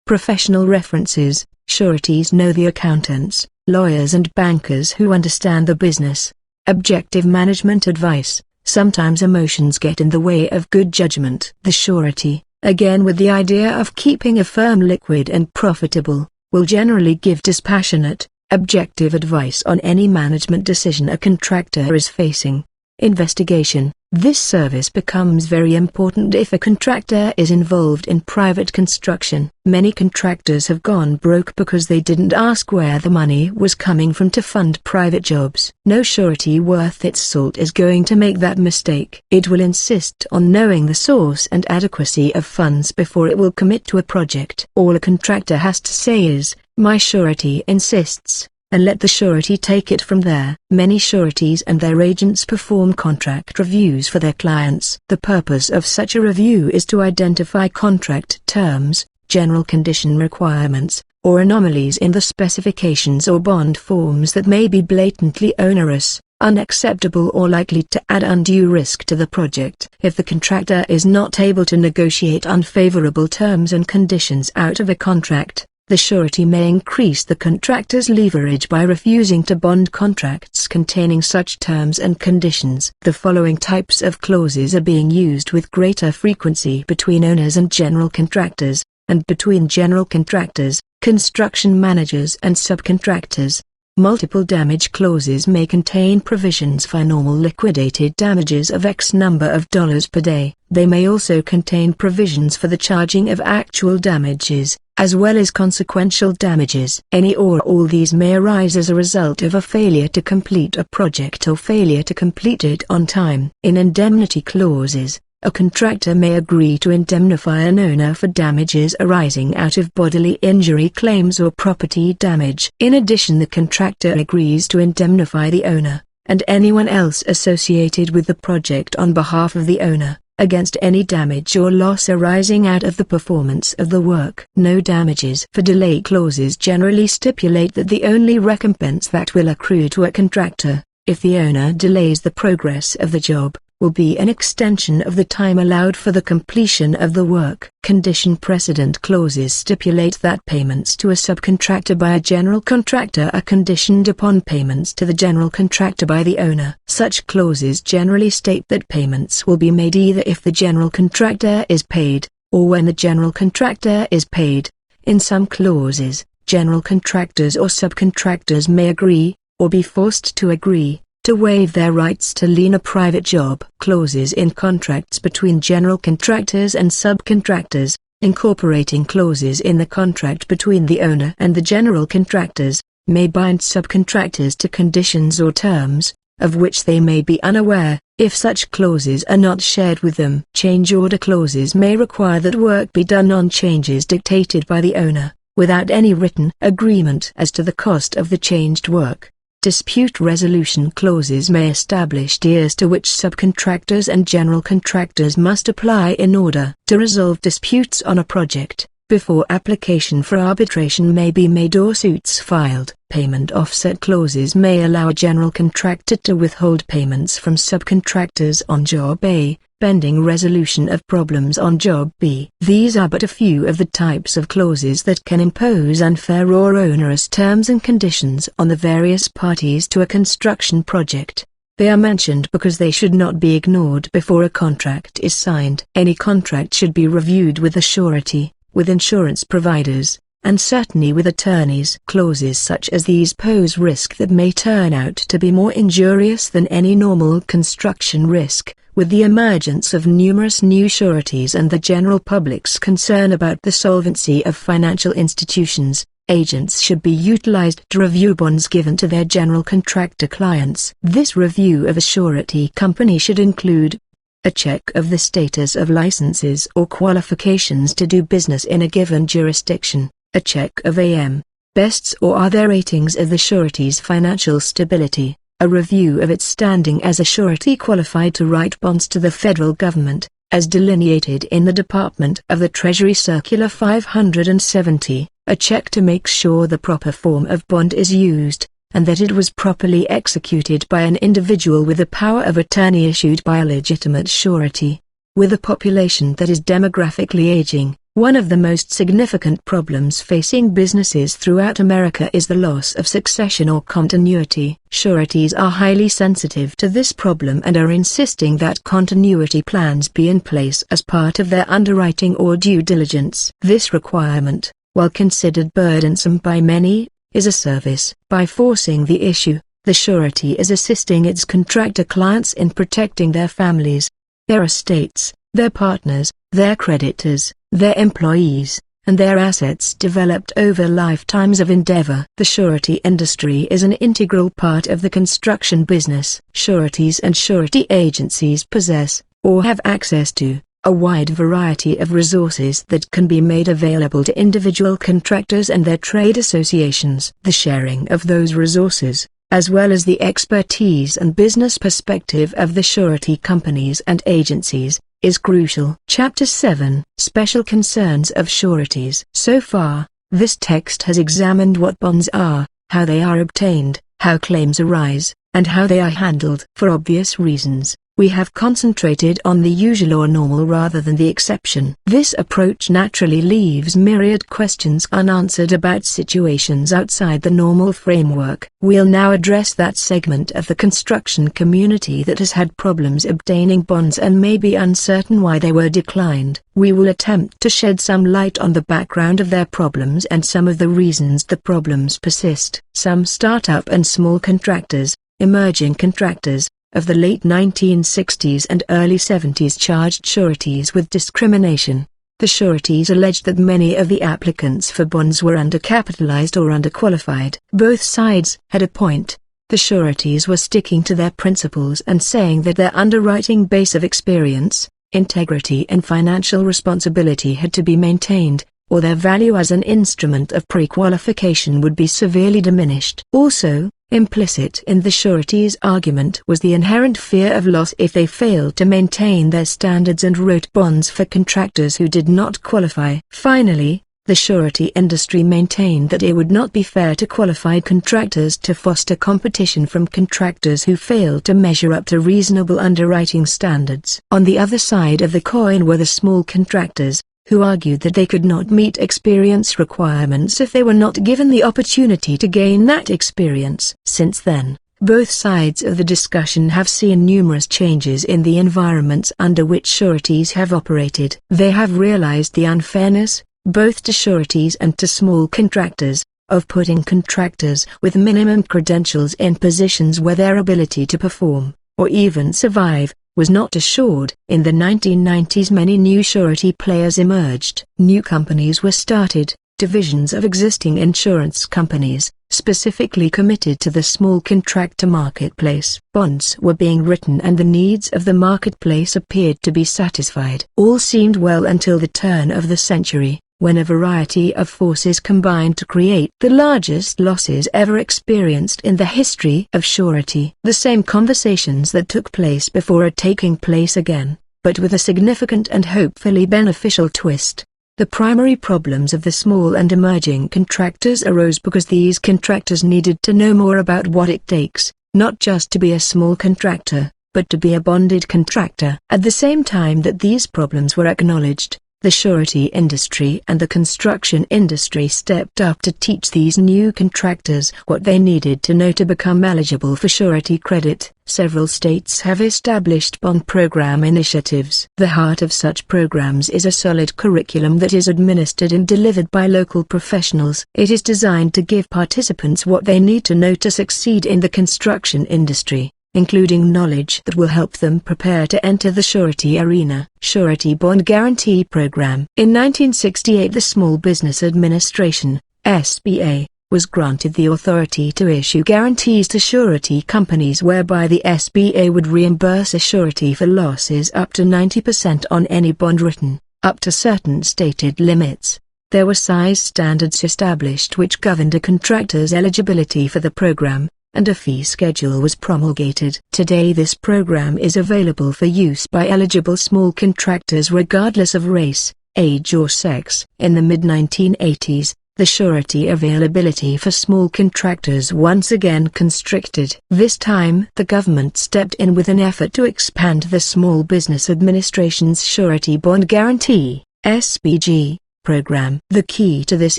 Professional references. Sureties know the accountants, lawyers and bankers who understand the business. Objective management advice. Sometimes emotions get in the way of good judgment. The surety, again with the idea of keeping a firm liquid and profitable, will generally give dispassionate, objective advice on any management decision a contractor is facing. Investigation. This service becomes very important if a contractor is involved in private construction. Many contractors have gone broke because they didn't ask where the money was coming from to fund private jobs. No surety worth its salt is going to make that mistake. It will insist on knowing the source and adequacy of funds before it will commit to a project. All a contractor has to say is, "My surety insists," and let the surety take it from there. Many sureties and their agents perform contract reviews for their clients. The purpose of such a review is to identify contract terms, general condition requirements, or anomalies in the specifications or bond forms that may be blatantly onerous, unacceptable or likely to add undue risk to the project. If the contractor is not able to negotiate unfavorable terms and conditions out of a contract, the surety may increase the contractor's leverage by refusing to bond contracts containing such terms and conditions. The following types of clauses are being used with greater frequency between owners and general contractors, and between general contractors, construction managers and subcontractors. Multiple damage clauses may contain provisions for normal liquidated damages of X number of dollars per day. They may also contain provisions for the charging of actual damages, as well as consequential damages. Any or all these may arise as a result of a failure to complete a project or failure to complete it on time. In indemnity clauses, a contractor may agree to indemnify an owner for damages arising out of bodily injury claims or property damage. In addition, the contractor agrees to indemnify the owner, and anyone else associated with the project on behalf of the owner, against any damage or loss arising out of the performance of the work. No damages for delay clauses generally stipulate that the only recompense that will accrue to a contractor, if the owner delays the progress of the job, will be an extension of the time allowed for the completion of the work. Condition precedent clauses stipulate that payments to a subcontractor by a general contractor are conditioned upon payments to the general contractor by the owner. Such clauses generally state that payments will be made either if the general contractor is paid, or when the general contractor is paid. In some clauses, general contractors or subcontractors may agree, or be forced to agree, to waive their rights to lien a private job. Clauses in contracts between general contractors and subcontractors, incorporating clauses in the contract between the owner and the general contractors, may bind subcontractors to conditions or terms, of which they may be unaware, if such clauses are not shared with them. Change order clauses may require that work be done on changes dictated by the owner, without any written agreement as to the cost of the changed work. Dispute resolution clauses may establish tiers to which subcontractors and general contractors must apply in order to resolve disputes on a project, before application for arbitration may be made or suits filed. Payment offset clauses may allow a general contractor to withhold payments from subcontractors on Job A, pending resolution of problems on Job B. These are but a few of the types of clauses that can impose unfair or onerous terms and conditions on the various parties to a construction project. They are mentioned because they should not be ignored before a contract is signed. Any contract should be reviewed with a surety, with insurance providers, and certainly with attorneys. Clauses such as these pose risk that may turn out to be more injurious than any normal construction risk. With the emergence of numerous new sureties and the general public's concern about the solvency of financial institutions, agents should be utilized to review bonds given to their general contractor clients. This review of a surety company should include a check of the status of licenses or qualifications to do business in a given jurisdiction, a check of AM. Best's or other ratings of the surety's financial stability, a review of its standing as a surety qualified to write bonds to the federal government, as delineated in the Department of the Treasury Circular 570, a check to make sure the proper form of bond is used, and that it was properly executed by an individual with a power of attorney issued by a legitimate surety. With a population that is demographically aging, one of the most significant problems facing businesses throughout America is the loss of succession or continuity. Sureties are highly sensitive to this problem and are insisting that continuity plans be in place as part of their underwriting or due diligence. This requirement, while considered burdensome by many, is a service. By forcing the issue, the surety is assisting its contractor clients in protecting their families, their estates, their partners, their creditors, their employees, and their assets developed over lifetimes of endeavor. The surety industry is an integral part of the construction business. Sureties and surety agencies possess, or have access to, a wide variety of resources that can be made available to individual contractors and their trade associations. The sharing of those resources, as well as the expertise and business perspective of the surety companies and agencies, is crucial. Chapter 7: Special Concerns of Sureties. So far, This text has examined what bonds are, how they are obtained, how claims arise, and how they are handled. For obvious reasons, we have concentrated on the usual or normal rather than the exception. This approach naturally leaves myriad questions unanswered about situations outside the normal framework. We'll now address that segment of the construction community that has had problems obtaining bonds and may be uncertain why they were declined. We will attempt to shed some light on the background of their problems and some of the reasons the problems persist. Some startup and small contractors, emerging contractors, of the late 1960s and early 70s charged sureties with discrimination. The sureties alleged that many of the applicants for bonds were undercapitalized or underqualified. Both sides had a point. The sureties were sticking to their principles and saying that their underwriting base of experience, integrity and financial responsibility had to be maintained, or their value as an instrument of pre-qualification would be severely diminished. Also, implicit in the sureties' argument was the inherent fear of loss if they failed to maintain their standards and wrote bonds for contractors who did not qualify. Finally, the surety industry maintained that it would not be fair to qualified contractors to foster competition from contractors who failed to measure up to reasonable underwriting standards. On the other side of the coin were the small contractors, who argued that they could not meet experience requirements if they were not given the opportunity to gain that experience. Since then, both sides of the discussion have seen numerous changes in the environments under which sureties have operated. They have realized the unfairness, both to sureties and to small contractors, of putting contractors with minimum credentials in positions where their ability to perform, or even survive, was not assured. In the 1990s many new surety players emerged. New companies were started, divisions of existing insurance companies, specifically committed to the small contractor marketplace. Bonds were being written and the needs of the marketplace appeared to be satisfied. All seemed well until the turn of the century, when a variety of forces combined to create the largest losses ever experienced in the history of surety. The same conversations that took place before are taking place again, but with a significant and hopefully beneficial twist. The primary problems of the small and emerging contractors arose because these contractors needed to know more about what it takes, not just to be a small contractor, but to be a bonded contractor. At the same time that these problems were acknowledged, the surety industry and the construction industry stepped up to teach these new contractors what they needed to know to become eligible for surety credit. Several states have established bond program initiatives. The heart of such programs is a solid curriculum that is administered and delivered by local professionals. It is designed to give participants what they need to know to succeed in the construction industry, including knowledge that will help them prepare to enter the surety arena. Surety Bond Guarantee Program. In 1968 the Small Business Administration, SBA, was granted the authority to issue guarantees to surety companies whereby the SBA would reimburse a surety for losses up to 90% on any bond written, up to certain stated limits. There were size standards established which governed a contractor's eligibility for the program, and a fee schedule was promulgated. Today this program is available for use by eligible small contractors regardless of race, age or sex. In the mid-1980s, the surety availability for small contractors once again constricted. This time the government stepped in with an effort to expand the Small Business Administration's Surety Bond Guarantee, SBG, program. The key to this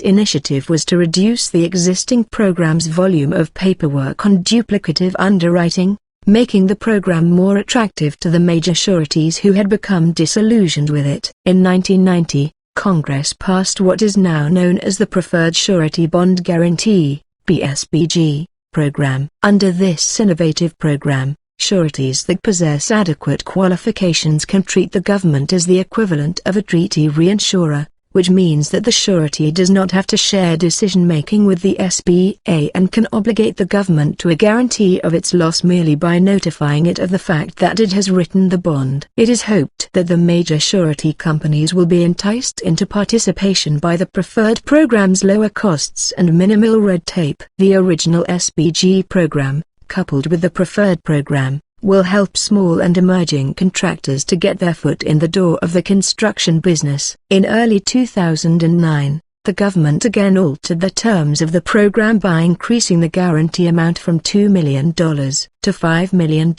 initiative was to reduce the existing program's volume of paperwork on duplicative underwriting, making the program more attractive to the major sureties who had become disillusioned with it. In 1990, Congress passed what is now known as the Preferred Surety Bond Guarantee, PSBG, program. Under this innovative program, sureties that possess adequate qualifications can treat the government as the equivalent of a treaty reinsurer, which means that the surety does not have to share decision-making with the SBA and can obligate the government to a guarantee of its loss merely by notifying it of the fact that it has written the bond. It is hoped that the major surety companies will be enticed into participation by the preferred program's lower costs and minimal red tape. The original SBG program, coupled with the preferred program, will help small and emerging contractors to get their foot in the door of the construction business. In early 2009, The government again altered the terms of the program by increasing the guarantee amount from $2 million to $5 million,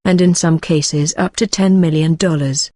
and in some cases up to $10 million.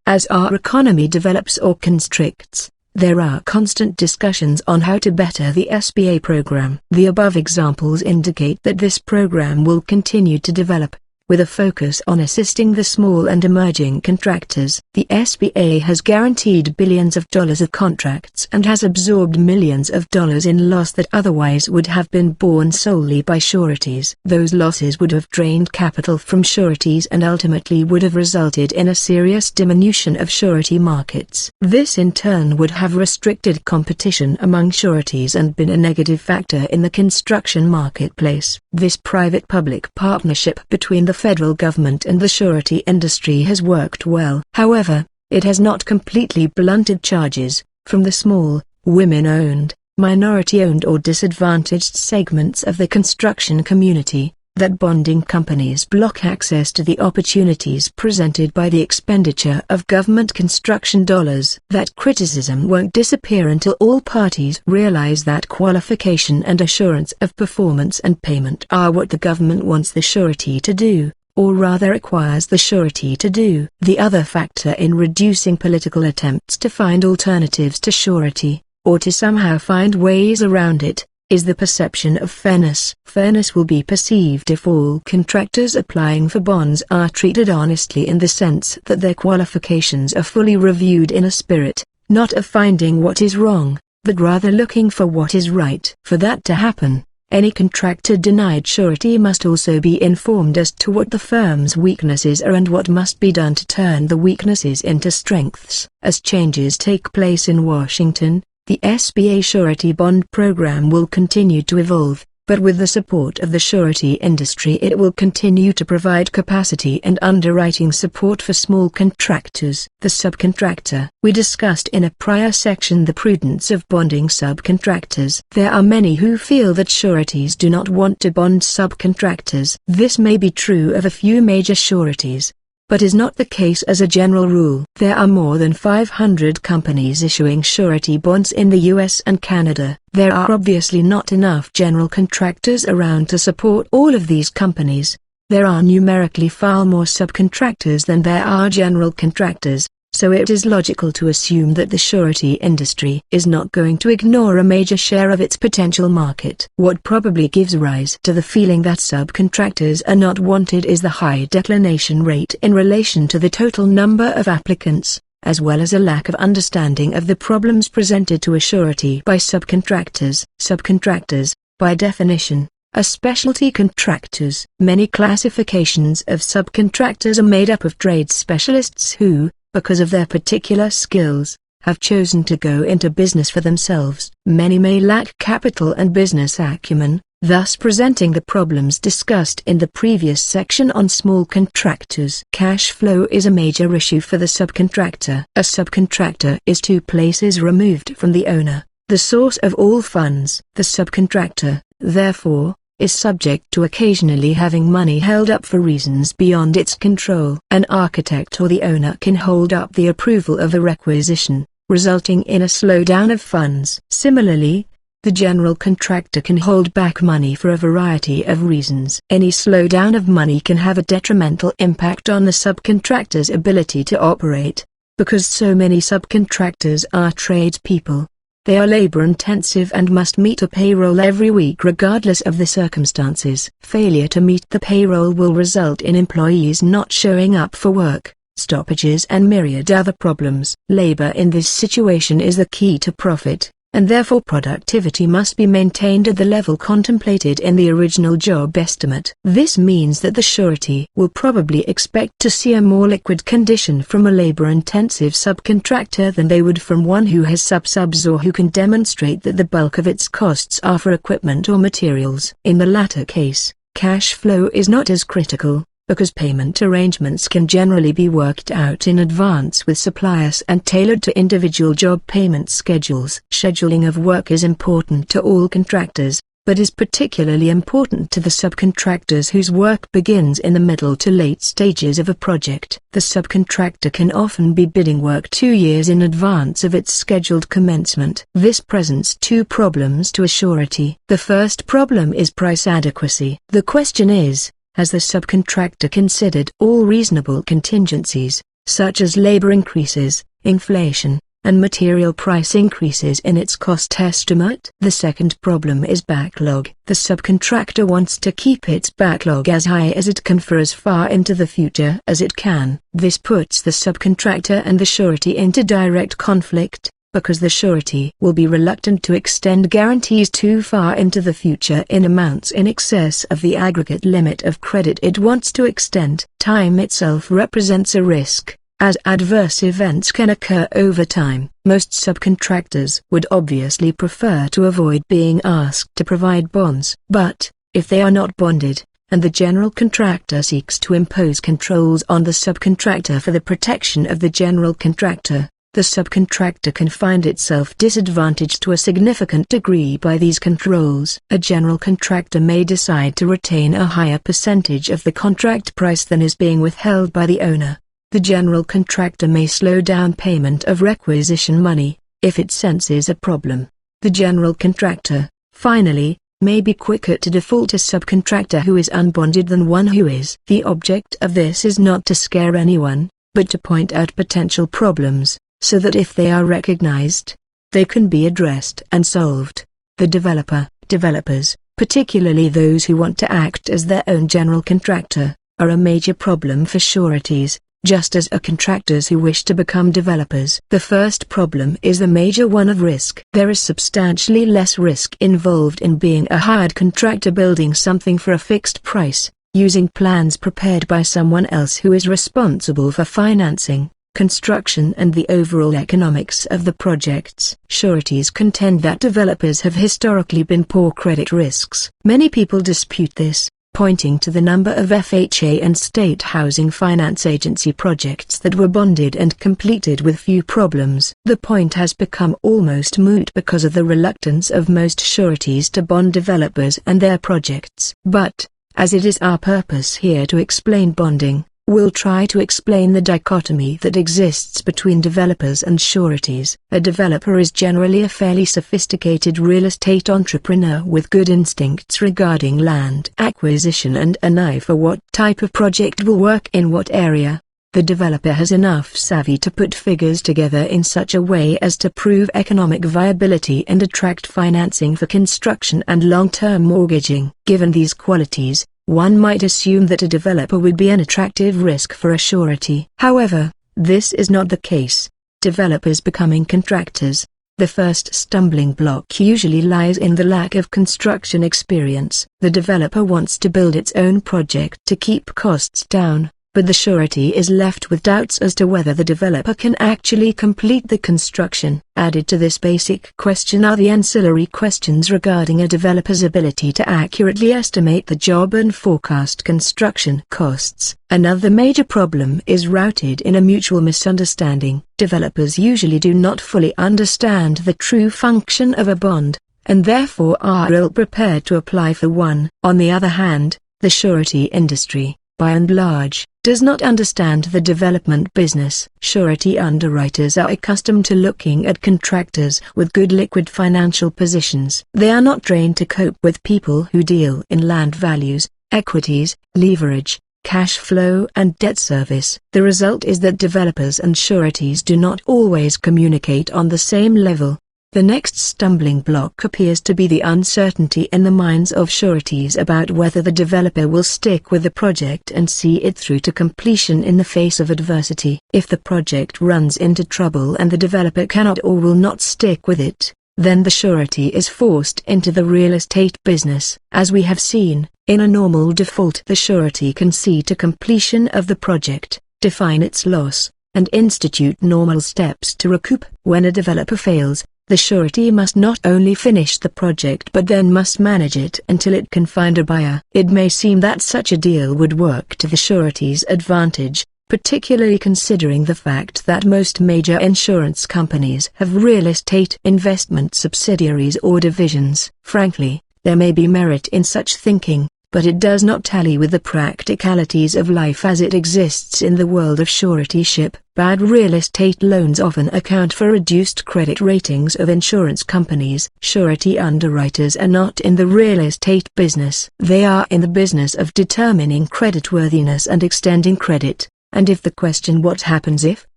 As our economy develops or constricts, there are constant discussions on how to better the SBA program. The above examples indicate that this program will continue to develop, with a focus on assisting the small and emerging contractors. The SBA has guaranteed billions of dollars of contracts and has absorbed millions of dollars in loss that otherwise would have been borne solely by sureties. Those losses would have drained capital from sureties and ultimately would have resulted in a serious diminution of surety markets. This in turn would have restricted competition among sureties and been a negative factor in the construction marketplace. This private-public partnership between the federal government and the surety industry has worked well. However, it has not completely blunted charges from the small, women-owned, minority-owned or disadvantaged segments of the construction community, that bonding companies block access to the opportunities presented by the expenditure of government construction dollars. That criticism won't disappear until all parties realize that qualification and assurance of performance and payment are what the government wants the surety to do, or rather requires the surety to do. The other factor in reducing political attempts to find alternatives to surety, or to somehow find ways around it, is the perception of fairness. Fairness will be perceived if all contractors applying for bonds are treated honestly in the sense that their qualifications are fully reviewed in a spirit, not of finding what is wrong, but rather looking for what is right. For that to happen, any contractor denied surety must also be informed as to what the firm's weaknesses are and what must be done to turn the weaknesses into strengths. As changes take place in Washington, the SBA surety bond program will continue to evolve, but with the support of the surety industry it will continue to provide capacity and underwriting support for small contractors. The subcontractor. We discussed in a prior section the prudence of bonding subcontractors. There are many who feel that sureties do not want to bond subcontractors. This may be true of a few major sureties, but is not the case as a general rule. There are more than 500 companies issuing surety bonds in the US and Canada. There are obviously not enough general contractors around to support all of these companies. There are numerically far more subcontractors than there are general contractors, so it is logical to assume that the surety industry is not going to ignore a major share of its potential market. What probably gives rise to the feeling that subcontractors are not wanted is the high declination rate in relation to the total number of applicants, as well as a lack of understanding of the problems presented to a surety by subcontractors. Subcontractors, by definition, are specialty contractors. Many classifications of subcontractors are made up of trade specialists who, because of their particular skills, have chosen to go into business for themselves. Many may lack capital and business acumen, thus presenting the problems discussed in the previous section on small contractors. Cash flow is a major issue for the subcontractor. A subcontractor is two places removed from the owner, the source of all funds. The subcontractor, therefore, is subject to occasionally having money held up for reasons beyond its control. An architect or the owner can hold up the approval of a requisition, resulting in a slowdown of funds. Similarly, the general contractor can hold back money for a variety of reasons. Any slowdown of money can have a detrimental impact on the subcontractor's ability to operate, because so many subcontractors are tradespeople. They are labor-intensive and must meet a payroll every week regardless of the circumstances. Failure to meet the payroll will result in employees not showing up for work, stoppages and myriad other problems. Labor in this situation is the key to profit, and therefore productivity must be maintained at the level contemplated in the original job estimate. This means that the surety will probably expect to see a more liquid condition from a labor-intensive subcontractor than they would from one who has subs or who can demonstrate that the bulk of its costs are for equipment or materials. In the latter case, cash flow is not as critical, because payment arrangements can generally be worked out in advance with suppliers and tailored to individual job payment schedules. Scheduling of work is important to all contractors, but is particularly important to the subcontractors whose work begins in the middle to late stages of a project. The subcontractor can often be bidding work 2 years in advance of its scheduled commencement. This presents two problems to a surety. The first problem is price adequacy. The question is, has the subcontractor considered all reasonable contingencies, such as labor increases, inflation, and material price increases in its cost estimate? The second problem is backlog. The subcontractor wants to keep its backlog as high as it can for as far into the future as it can. This puts the subcontractor and the surety into direct conflict, because the surety will be reluctant to extend guarantees too far into the future in amounts in excess of the aggregate limit of credit it wants to extend. Time itself represents a risk, as adverse events can occur over time. Most subcontractors would obviously prefer to avoid being asked to provide bonds. But, if they are not bonded, and the general contractor seeks to impose controls on the subcontractor for the protection of the general contractor, the subcontractor can find itself disadvantaged to a significant degree by these controls. A general contractor may decide to retain a higher percentage of the contract price than is being withheld by the owner. The general contractor may slow down payment of requisition money, if it senses a problem. The general contractor, finally, may be quicker to default a subcontractor who is unbonded than one who is. The object of this is not to scare anyone, but to point out potential problems, so that if they are recognized, they can be addressed and solved. The developers, particularly those who want to act as their own general contractor, are a major problem for sureties, just as are contractors who wish to become developers. The first problem is the major one of risk. There is substantially less risk involved in being a hired contractor building something for a fixed price, using plans prepared by someone else who is responsible for financing, construction and the overall economics of the projects. Sureties contend that developers have historically been poor credit risks. Many people dispute this, pointing to the number of FHA and State Housing Finance Agency projects that were bonded and completed with few problems. The point has become almost moot because of the reluctance of most sureties to bond developers and their projects. But, as it is our purpose here to explain bonding, we'll try to explain the dichotomy that exists between developers and sureties. A developer is generally a fairly sophisticated real estate entrepreneur with good instincts regarding land acquisition and an eye for what type of project will work in what area. The developer has enough savvy to put figures together in such a way as to prove economic viability and attract financing for construction and long-term mortgaging. Given these qualities, one might assume that a developer would be an attractive risk for a surety. However, this is not the case. Developers becoming contractors. The first stumbling block usually lies in the lack of construction experience. The developer wants to build its own project to keep costs down, but the surety is left with doubts as to whether the developer can actually complete the construction. Added to this basic question are the ancillary questions regarding a developer's ability to accurately estimate the job and forecast construction costs. Another major problem is rooted in a mutual misunderstanding. Developers usually do not fully understand the true function of a bond, and therefore are ill-prepared to apply for one. On the other hand, the surety industry, by and large, does not understand the development business. Surety underwriters are accustomed to looking at contractors with good liquid financial positions. They are not trained to cope with people who deal in land values, equities, leverage, cash flow and debt service. The result is that developers and sureties do not always communicate on the same level. The next stumbling block appears to be the uncertainty in the minds of sureties about whether the developer will stick with the project and see it through to completion in the face of adversity. If the project runs into trouble and the developer cannot or will not stick with it, then the surety is forced into the real estate business. As we have seen, in a normal default the surety can see to completion of the project, define its loss, and institute normal steps to recoup. When a developer fails, the surety must not only finish the project but then must manage it until it can find a buyer. It may seem that such a deal would work to the surety's advantage, particularly considering the fact that most major insurance companies have real estate investment subsidiaries or divisions. Frankly, There may be merit in such thinking, but it does not tally with the practicalities of life as it exists in the world of suretyship. Bad real estate loans often account for reduced credit ratings of insurance companies. Surety underwriters are not in the real estate business. They are in the business of determining creditworthiness and extending credit, and if the question "what happens if?"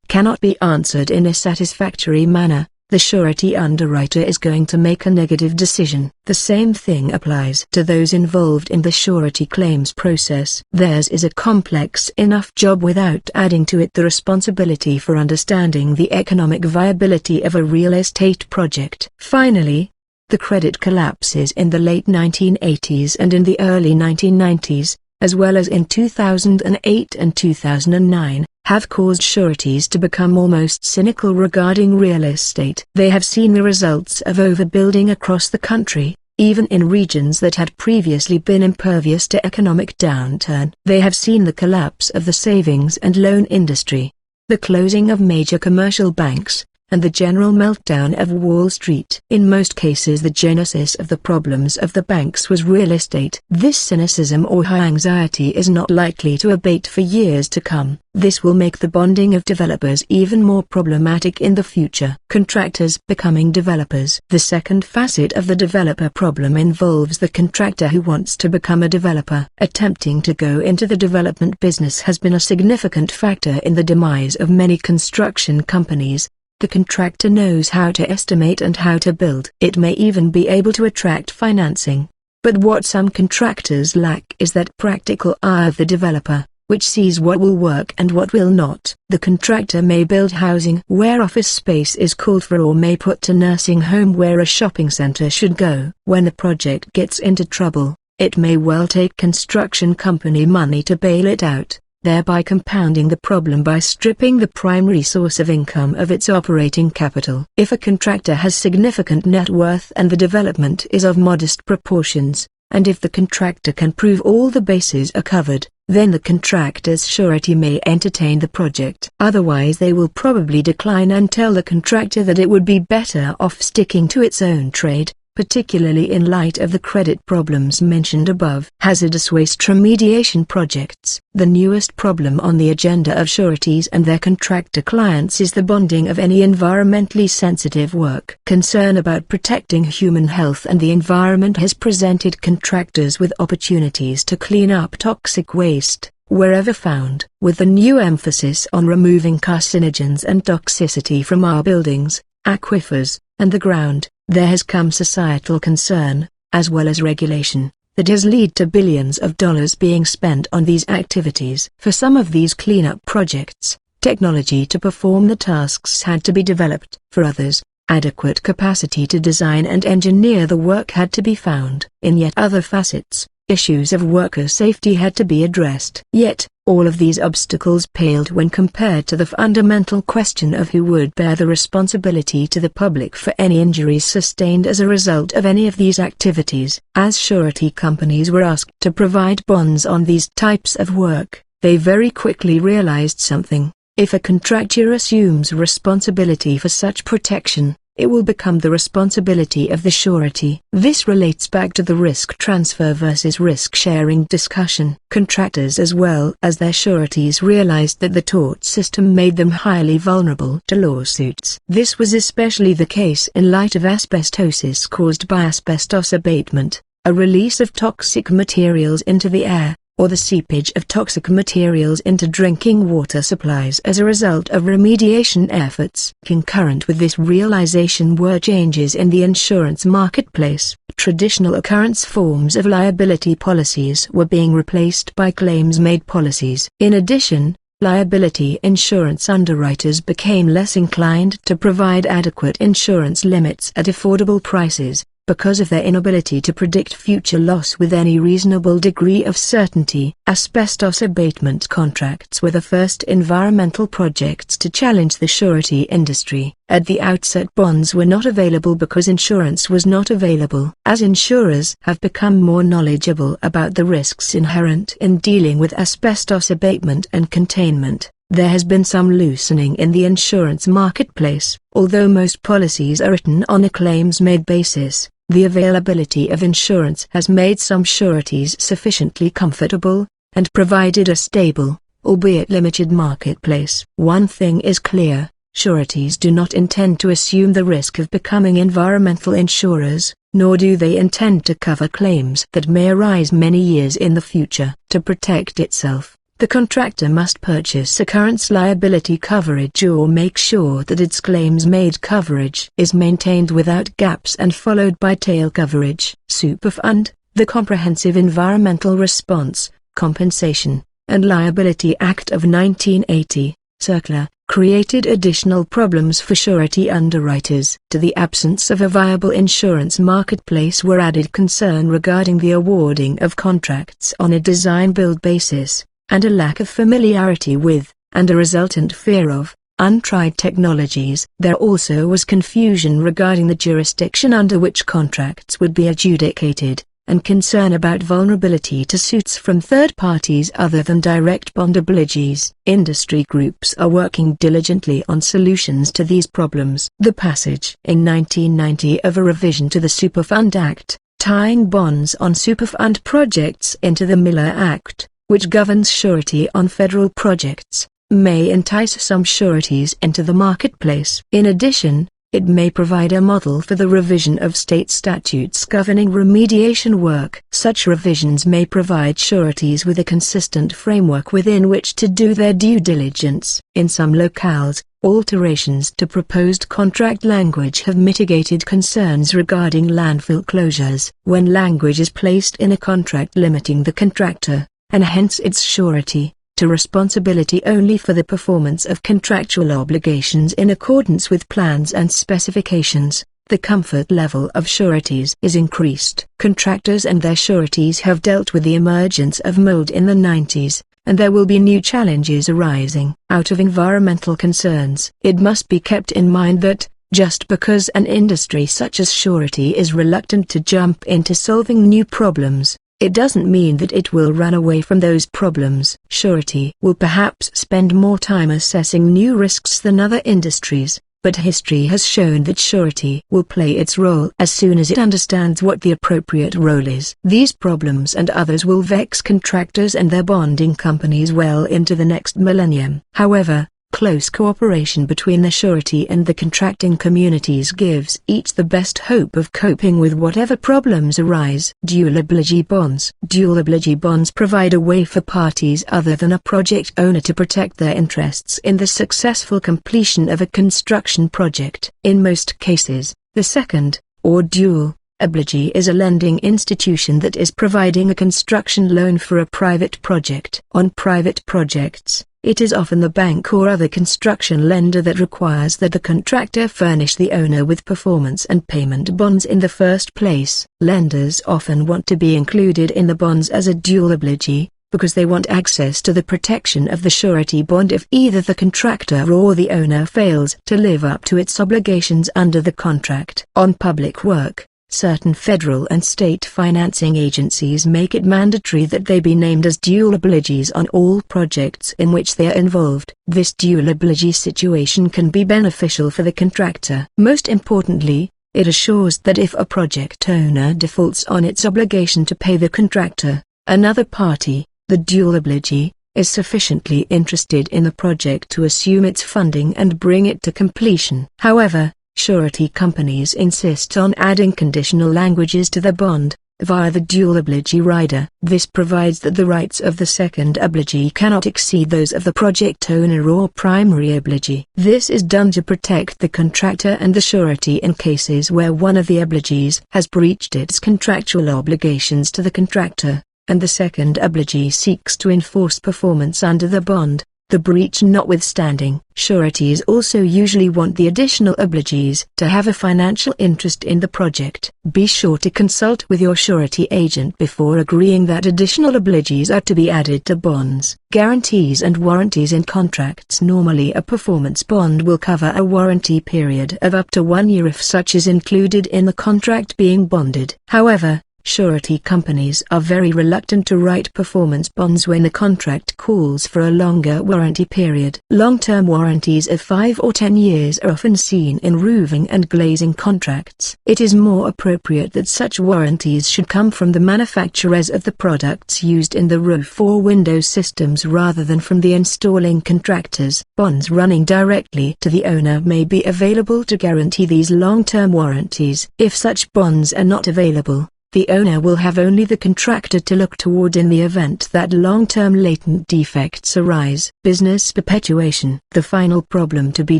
cannot be answered in a satisfactory manner, the surety underwriter is going to make a negative decision. The same thing applies to those involved in the surety claims process. Theirs is a complex enough job without adding to it the responsibility for understanding the economic viability of a real estate project. Finally, the credit collapses in the late 1980s and in the early 1990s, as well as in 2008 and 2009, have caused sureties to become almost cynical regarding real estate. They have seen the results of overbuilding across the country, even in regions that had previously been impervious to economic downturn. They have seen the collapse of the savings and loan industry, the closing of major commercial banks, and the general meltdown of Wall Street. In most cases the genesis of the problems of the banks was real estate. This cynicism or high anxiety is not likely to abate for years to come. This will make the bonding of developers even more problematic in the future. Contractors becoming developers. The second facet of the developer problem involves the contractor who wants to become a developer. Attempting to go into the development business has been a significant factor in the demise of many construction companies. The contractor knows how to estimate and how to build. It may even be able to attract financing. But what some contractors lack is that practical eye of the developer, which sees what will work and what will not. The contractor may build housing where office space is called for, or may put a nursing home where a shopping center should go. When the project gets into trouble, it may well take construction company money to bail it out, thereby compounding the problem by stripping the primary source of income of its operating capital. If a contractor has significant net worth and the development is of modest proportions, and if the contractor can prove all the bases are covered, then the contractor's surety may entertain the project. Otherwise they will probably decline and tell the contractor that it would be better off sticking to its own trade, particularly in light of the credit problems mentioned above. Hazardous waste remediation projects. The newest problem on the agenda of sureties and their contractor clients is the bonding of any environmentally sensitive work. Concern about protecting human health and the environment has presented contractors with opportunities to clean up toxic waste, wherever found. With the new emphasis on removing carcinogens and toxicity from our buildings, aquifers, and the ground, there has come societal concern, as well as regulation, that has led to billions of dollars being spent on these activities. For some of these cleanup projects, technology to perform the tasks had to be developed. For others, adequate capacity to design and engineer the work had to be found. In yet other facets, issues of worker safety had to be addressed. Yet, all of these obstacles paled when compared to the fundamental question of who would bear the responsibility to the public for any injuries sustained as a result of any of these activities. As surety companies were asked to provide bonds on these types of work, they very quickly realized something. If a contractor assumes responsibility for such protection, it will become the responsibility of the surety. This relates back to the risk transfer versus risk sharing discussion. Contractors as well as their sureties realized that the tort system made them highly vulnerable to lawsuits. This was especially the case in light of asbestosis caused by asbestos abatement, a release of toxic materials into the air, or the seepage of toxic materials into drinking water supplies as a result of remediation efforts. Concurrent with this realization were changes in the insurance marketplace. Traditional occurrence forms of liability policies were being replaced by claims-made policies. In addition, liability insurance underwriters became less inclined to provide adequate insurance limits at affordable prices, because of their inability to predict future loss with any reasonable degree of certainty. Asbestos abatement contracts were the first environmental projects to challenge the surety industry. At the outset, bonds were not available because insurance was not available. As insurers have become more knowledgeable about the risks inherent in dealing with asbestos abatement and containment, there has been some loosening in the insurance marketplace. Although most policies are written on a claims-made basis, The availability of insurance has made some sureties sufficiently comfortable, and provided a stable, albeit limited marketplace. One thing is clear: sureties do not intend to assume the risk of becoming environmental insurers, nor do they intend to cover claims that may arise many years in the future. To protect itself, the contractor must purchase occurrence liability coverage or make sure that its claims-made coverage is maintained without gaps and followed by tail coverage. Superfund, the Comprehensive Environmental Response, Compensation, and Liability Act of 1980, circular, created additional problems for surety underwriters. To the absence of a viable insurance marketplace were added concern regarding the awarding of contracts on a design-build basis, and a lack of familiarity with, and a resultant fear of, untried technologies. There also was confusion regarding the jurisdiction under which contracts would be adjudicated, and concern about vulnerability to suits from third parties other than direct bond obligees. Industry groups are working diligently on solutions to these problems. The passage in 1990 of a revision to the Superfund Act, tying bonds on Superfund projects into the Miller Act, which governs surety on federal projects, may entice some sureties into the marketplace. In addition, it may provide a model for the revision of state statutes governing remediation work. Such revisions may provide sureties with a consistent framework within which to do their due diligence. In some locales, alterations to proposed contract language have mitigated concerns regarding landfill closures. When language is placed in a contract limiting the contractor, and hence its surety, to responsibility only for the performance of contractual obligations in accordance with plans and specifications, the comfort level of sureties is increased. Contractors and their sureties have dealt with the emergence of mold in the 90s, and there will be new challenges arising out of environmental concerns. It must be kept in mind that, just because an industry such as surety is reluctant to jump into solving new problems, it doesn't mean that it will run away from those problems. Surety will perhaps spend more time assessing new risks than other industries, but history has shown that surety will play its role as soon as it understands what the appropriate role is. These problems and others will vex contractors and their bonding companies well into the next millennium. However, close cooperation between the surety and the contracting communities gives each the best hope of coping with whatever problems arise. Dual obligee bonds. Dual obligee bonds provide a way for parties other than a project owner to protect their interests in the successful completion of a construction project. In most cases, the second, or dual, obligee is a lending institution that is providing a construction loan for a private project. On private projects, it is often the bank or other construction lender that requires that the contractor furnish the owner with performance and payment bonds in the first place. Lenders often want to be included in the bonds as a dual obligee, because they want access to the protection of the surety bond if either the contractor or the owner fails to live up to its obligations under the contract. On public work, certain federal and state financing agencies make it mandatory that they be named as dual obligees on all projects in which they are involved. This dual obligee situation can be beneficial for the contractor. Most importantly, it assures that if a project owner defaults on its obligation to pay the contractor, another party, the dual obligee, is sufficiently interested in the project to assume its funding and bring it to completion. However, surety companies insist on adding conditional languages to the bond, via the dual obligee rider. This provides that the rights of the second obligee cannot exceed those of the project owner or primary obligee. This is done to protect the contractor and the surety in cases where one of the obligees has breached its contractual obligations to the contractor, and the second obligee seeks to enforce performance under the bond. The breach notwithstanding, sureties also usually want the additional obligees to have a financial interest in the project. Be sure to consult with your surety agent before agreeing that additional obligees are to be added to bonds. Guarantees and warranties in contracts. Normally a performance bond will cover a warranty period of up to 1 year if such is included in the contract being bonded. However, Surety companies are very reluctant to write performance bonds when the contract calls for a longer warranty period. Long-term warranties of 5 or 10 years are often seen in roofing and glazing contracts. It is more appropriate that such warranties should come from the manufacturers of the products used in the roof or window systems rather than from the installing contractors. Bonds running directly to the owner may be available to guarantee these long-term warranties. If such bonds are not available, the owner will have only the contractor to look toward in the event that long-term latent defects arise. Business perpetuation. The final problem to be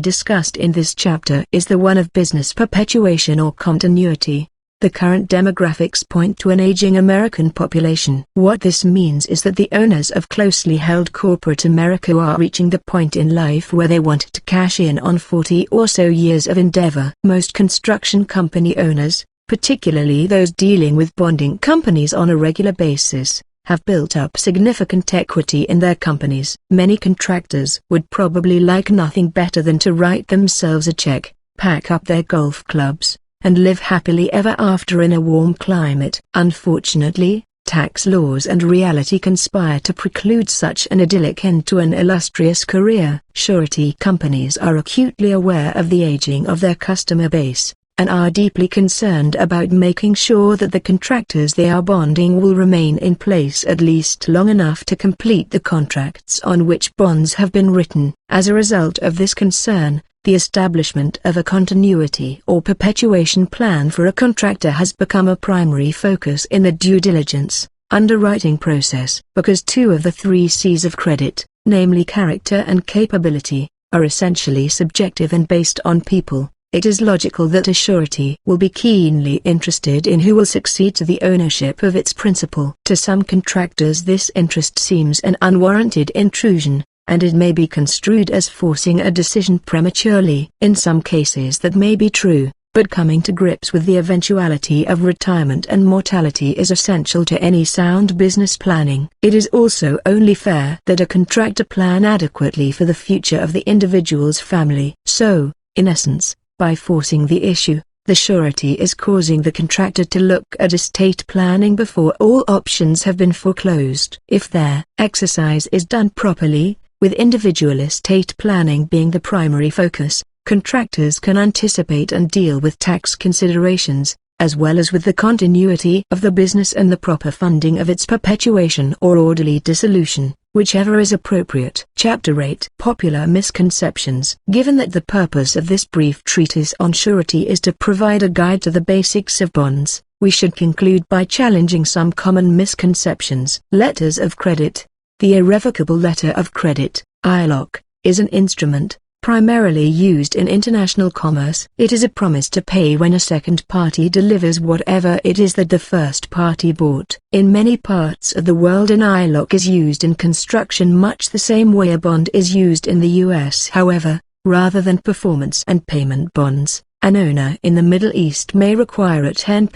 discussed in this chapter is the one of business perpetuation or continuity. The current demographics point to an aging American population. What this means is that the owners of closely held corporate America are reaching the point in life where they want to cash in on 40 or so years of endeavor. Most construction company owners, particularly those dealing with bonding companies on a regular basis, have built up significant equity in their companies. Many contractors would probably like nothing better than to write themselves a check, pack up their golf clubs, and live happily ever after in a warm climate. Unfortunately, tax laws and reality conspire to preclude such an idyllic end to an illustrious career. Surety companies are acutely aware of the aging of their customer base, and are deeply concerned about making sure that the contractors they are bonding will remain in place at least long enough to complete the contracts on which bonds have been written. As a result of this concern, the establishment of a continuity or perpetuation plan for a contractor has become a primary focus in the due diligence, underwriting process. Because 2 of the 3 C's of credit, namely character and capability, are essentially subjective and based on people, it is logical that a surety will be keenly interested in who will succeed to the ownership of its principal. To some contractors this interest seems an unwarranted intrusion, and it may be construed as forcing a decision prematurely. In some cases that may be true, but coming to grips with the eventuality of retirement and mortality is essential to any sound business planning. It is also only fair that a contractor plan adequately for the future of the individual's family. So, in essence, by forcing the issue, the surety is causing the contractor to look at estate planning before all options have been foreclosed. If their exercise is done properly, with individual estate planning being the primary focus, contractors can anticipate and deal with tax considerations, as well as with the continuity of the business and the proper funding of its perpetuation or orderly dissolution, whichever is appropriate. Chapter 8. Popular misconceptions. Given that the purpose of this brief treatise on surety is to provide a guide to the basics of bonds, we should conclude by challenging some common misconceptions. Letters of credit. The irrevocable letter of credit, ILOC, is an instrument, primarily used in international commerce. It is a promise to pay when a second party delivers whatever it is that the first party bought. In many parts of the world an ILOC is used in construction much the same way a bond is used in the US. However, rather than performance and payment bonds, an owner in the Middle East may require a 10%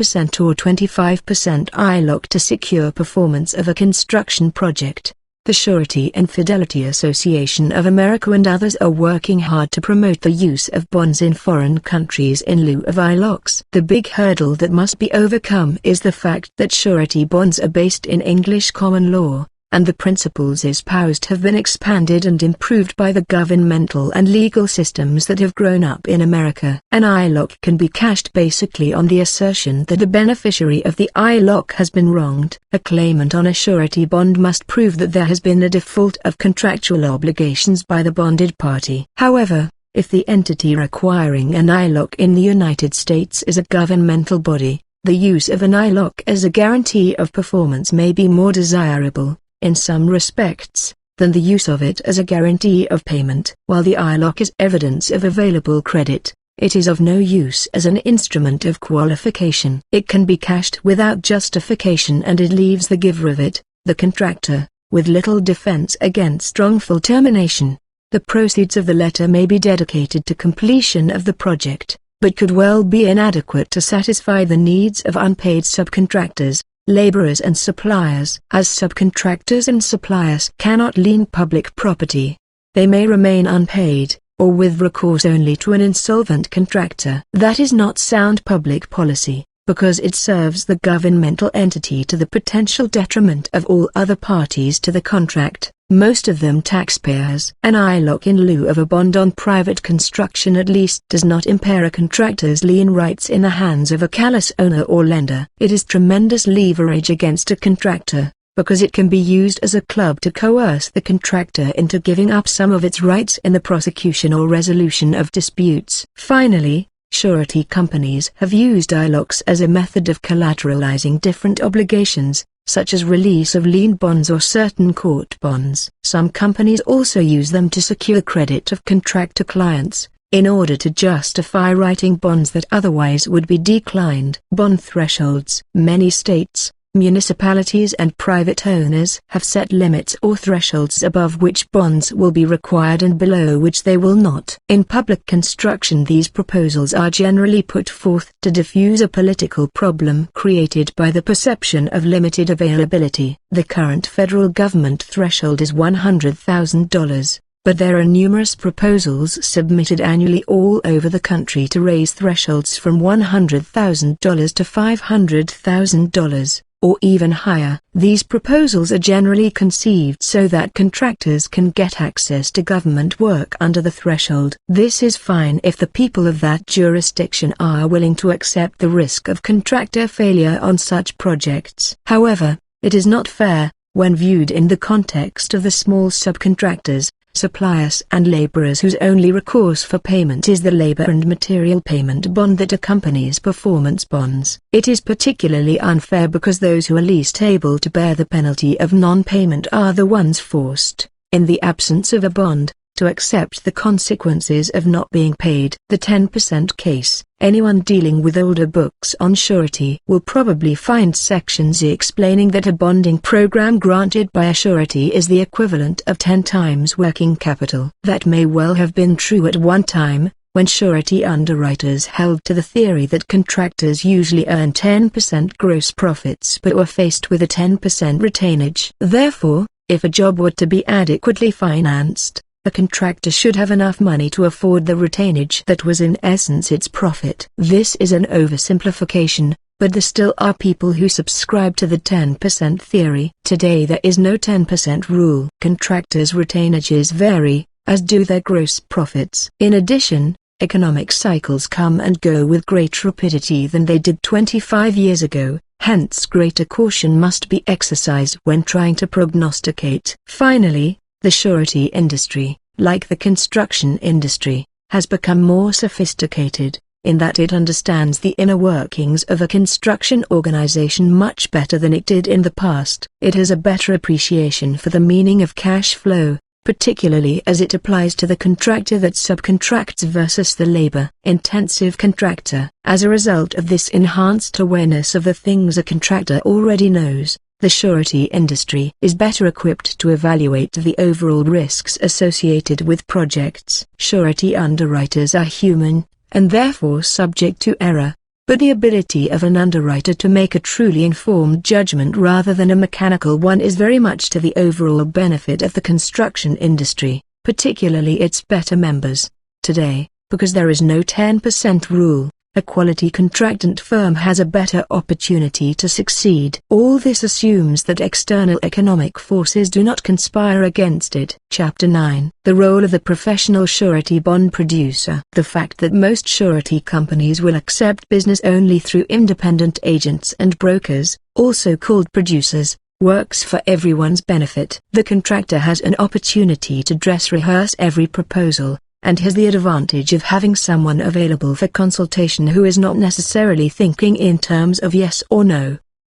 or 25% ILOC to secure performance of a construction project. The Surety and Fidelity Association of America and others are working hard to promote the use of bonds in foreign countries in lieu of ILOCs. The big hurdle that must be overcome is the fact that surety bonds are based in English common law, and the principles espoused have been expanded and improved by the governmental and legal systems that have grown up in America. An ILOC can be cashed basically on the assertion that the beneficiary of the ILOC has been wronged. A claimant on a surety bond must prove that there has been a default of contractual obligations by the bonded party. However, if the entity requiring an ILOC in the United States is a governmental body, the use of an ILOC as a guarantee of performance may be more desirable, in some respects, than the use of it as a guarantee of payment. While the ILOC is evidence of available credit, it is of no use as an instrument of qualification. It can be cashed without justification and it leaves the giver of it, the contractor, with little defense against wrongful termination. The proceeds of the letter may be dedicated to completion of the project, but could well be inadequate to satisfy the needs of unpaid subcontractors, laborers and suppliers. As subcontractors and suppliers cannot lien public property, they may remain unpaid, or with recourse only to an insolvent contractor. That is not sound public policy, because it serves the governmental entity to the potential detriment of all other parties to the contract, most of them taxpayers. An ILOC in lieu of a bond on private construction at least does not impair a contractor's lien rights in the hands of a callous owner or lender. It is tremendous leverage against a contractor, because it can be used as a club to coerce the contractor into giving up some of its rights in the prosecution or resolution of disputes. Finally, surety companies have used ILOCs as a method of collateralizing different obligations, such as release of lien bonds or certain court bonds. Some companies also use them to secure credit of contractor clients, in order to justify writing bonds that otherwise would be declined. Bond thresholds. Many states, municipalities and private owners have set limits or thresholds above which bonds will be required and below which they will not. In public construction, these proposals are generally put forth to diffuse a political problem created by the perception of limited availability. The current federal government threshold is $100,000. But there are numerous proposals submitted annually all over the country to raise thresholds from $100,000 to $500,000, or even higher. These proposals are generally conceived so that contractors can get access to government work under the threshold. This is fine if the people of that jurisdiction are willing to accept the risk of contractor failure on such projects. However, it is not fair, when viewed in the context of the small subcontractors, suppliers and laborers whose only recourse for payment is the labor and material payment bond that accompanies performance bonds. It is particularly unfair because those who are least able to bear the penalty of non-payment are the ones forced, in the absence of a bond, to accept the consequences of not being paid. The 10% case. Anyone dealing with older books on surety will probably find Section Z explaining that a bonding program granted by a surety is the equivalent of 10 times working capital. That may well have been true at one time, when surety underwriters held to the theory that contractors usually earn 10% gross profits but were faced with a 10% retainage. Therefore, if a job were to be adequately financed, the contractor should have enough money to afford the retainage that was in essence its profit. This is an oversimplification, but there still are people who subscribe to the 10% theory. Today there is no 10% rule. Contractors' retainages vary, as do their gross profits. In addition, economic cycles come and go with greater rapidity than they did 25 years ago, hence greater caution must be exercised when trying to prognosticate. Finally, the surety industry, like the construction industry, has become more sophisticated, in that it understands the inner workings of a construction organization much better than it did in the past. It has a better appreciation for the meaning of cash flow, particularly as it applies to the contractor that subcontracts versus the labor-intensive contractor. As a result of this enhanced awareness of the things a contractor already knows, the surety industry is better equipped to evaluate the overall risks associated with projects. Surety underwriters are human, and therefore subject to error, but the ability of an underwriter to make a truly informed judgment rather than a mechanical one is very much to the overall benefit of the construction industry, particularly its better members. Today, because there is no 10% rule, a quality contractant firm has a better opportunity to succeed. All this assumes that external economic forces do not conspire against it. Chapter 9. The role of the professional surety bond producer. The fact that most surety companies will accept business only through independent agents and brokers, also called producers, works for everyone's benefit. The contractor has an opportunity to dress rehearse every proposal, and has the advantage of having someone available for consultation who is not necessarily thinking in terms of yes or no.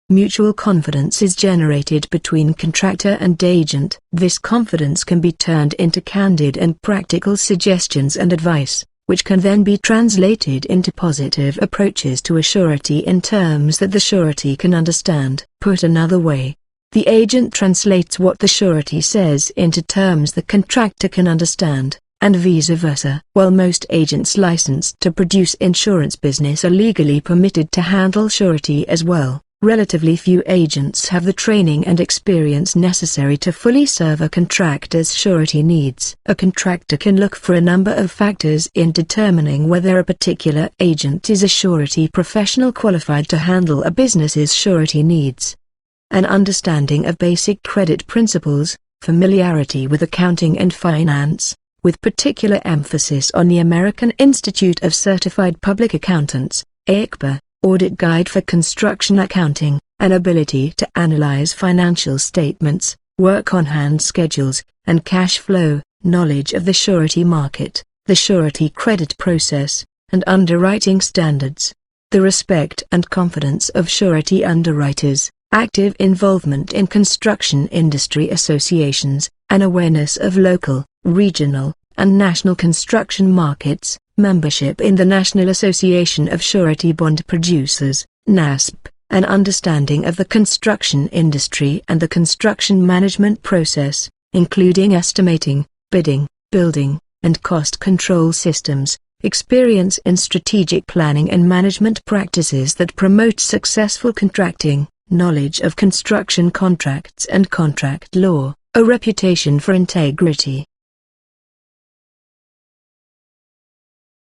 Mutual confidence is generated between contractor and agent. This confidence can be turned into candid and practical suggestions and advice, which can then be translated into positive approaches to a surety in terms that the surety can understand. Put another way, the agent translates what the surety says into terms the contractor can understand, and vice versa. While most agents licensed to produce insurance business are legally permitted to handle surety as well, Relatively few agents have the training and experience necessary to fully serve a contractor's surety needs. A contractor can look for a number of factors in determining whether a particular agent is a surety professional qualified to handle a business's surety needs. An understanding of basic credit principles, familiarity with accounting and finance, with particular emphasis on the American Institute of Certified Public Accountants, AICPA, Audit Guide for Construction Accounting, an ability to analyze financial statements, work on hand schedules, and cash flow, knowledge of the surety market, the surety credit process, and underwriting standards. The respect and confidence of surety underwriters, active involvement in construction industry associations, an awareness of local, regional, and national construction markets, membership in the National Association of Surety Bond Producers, NASP, an understanding of the construction industry and the construction management process, including estimating, bidding, building, and cost control systems, experience in strategic planning and management practices that promote successful contracting, knowledge of construction contracts and contract law, a reputation for integrity,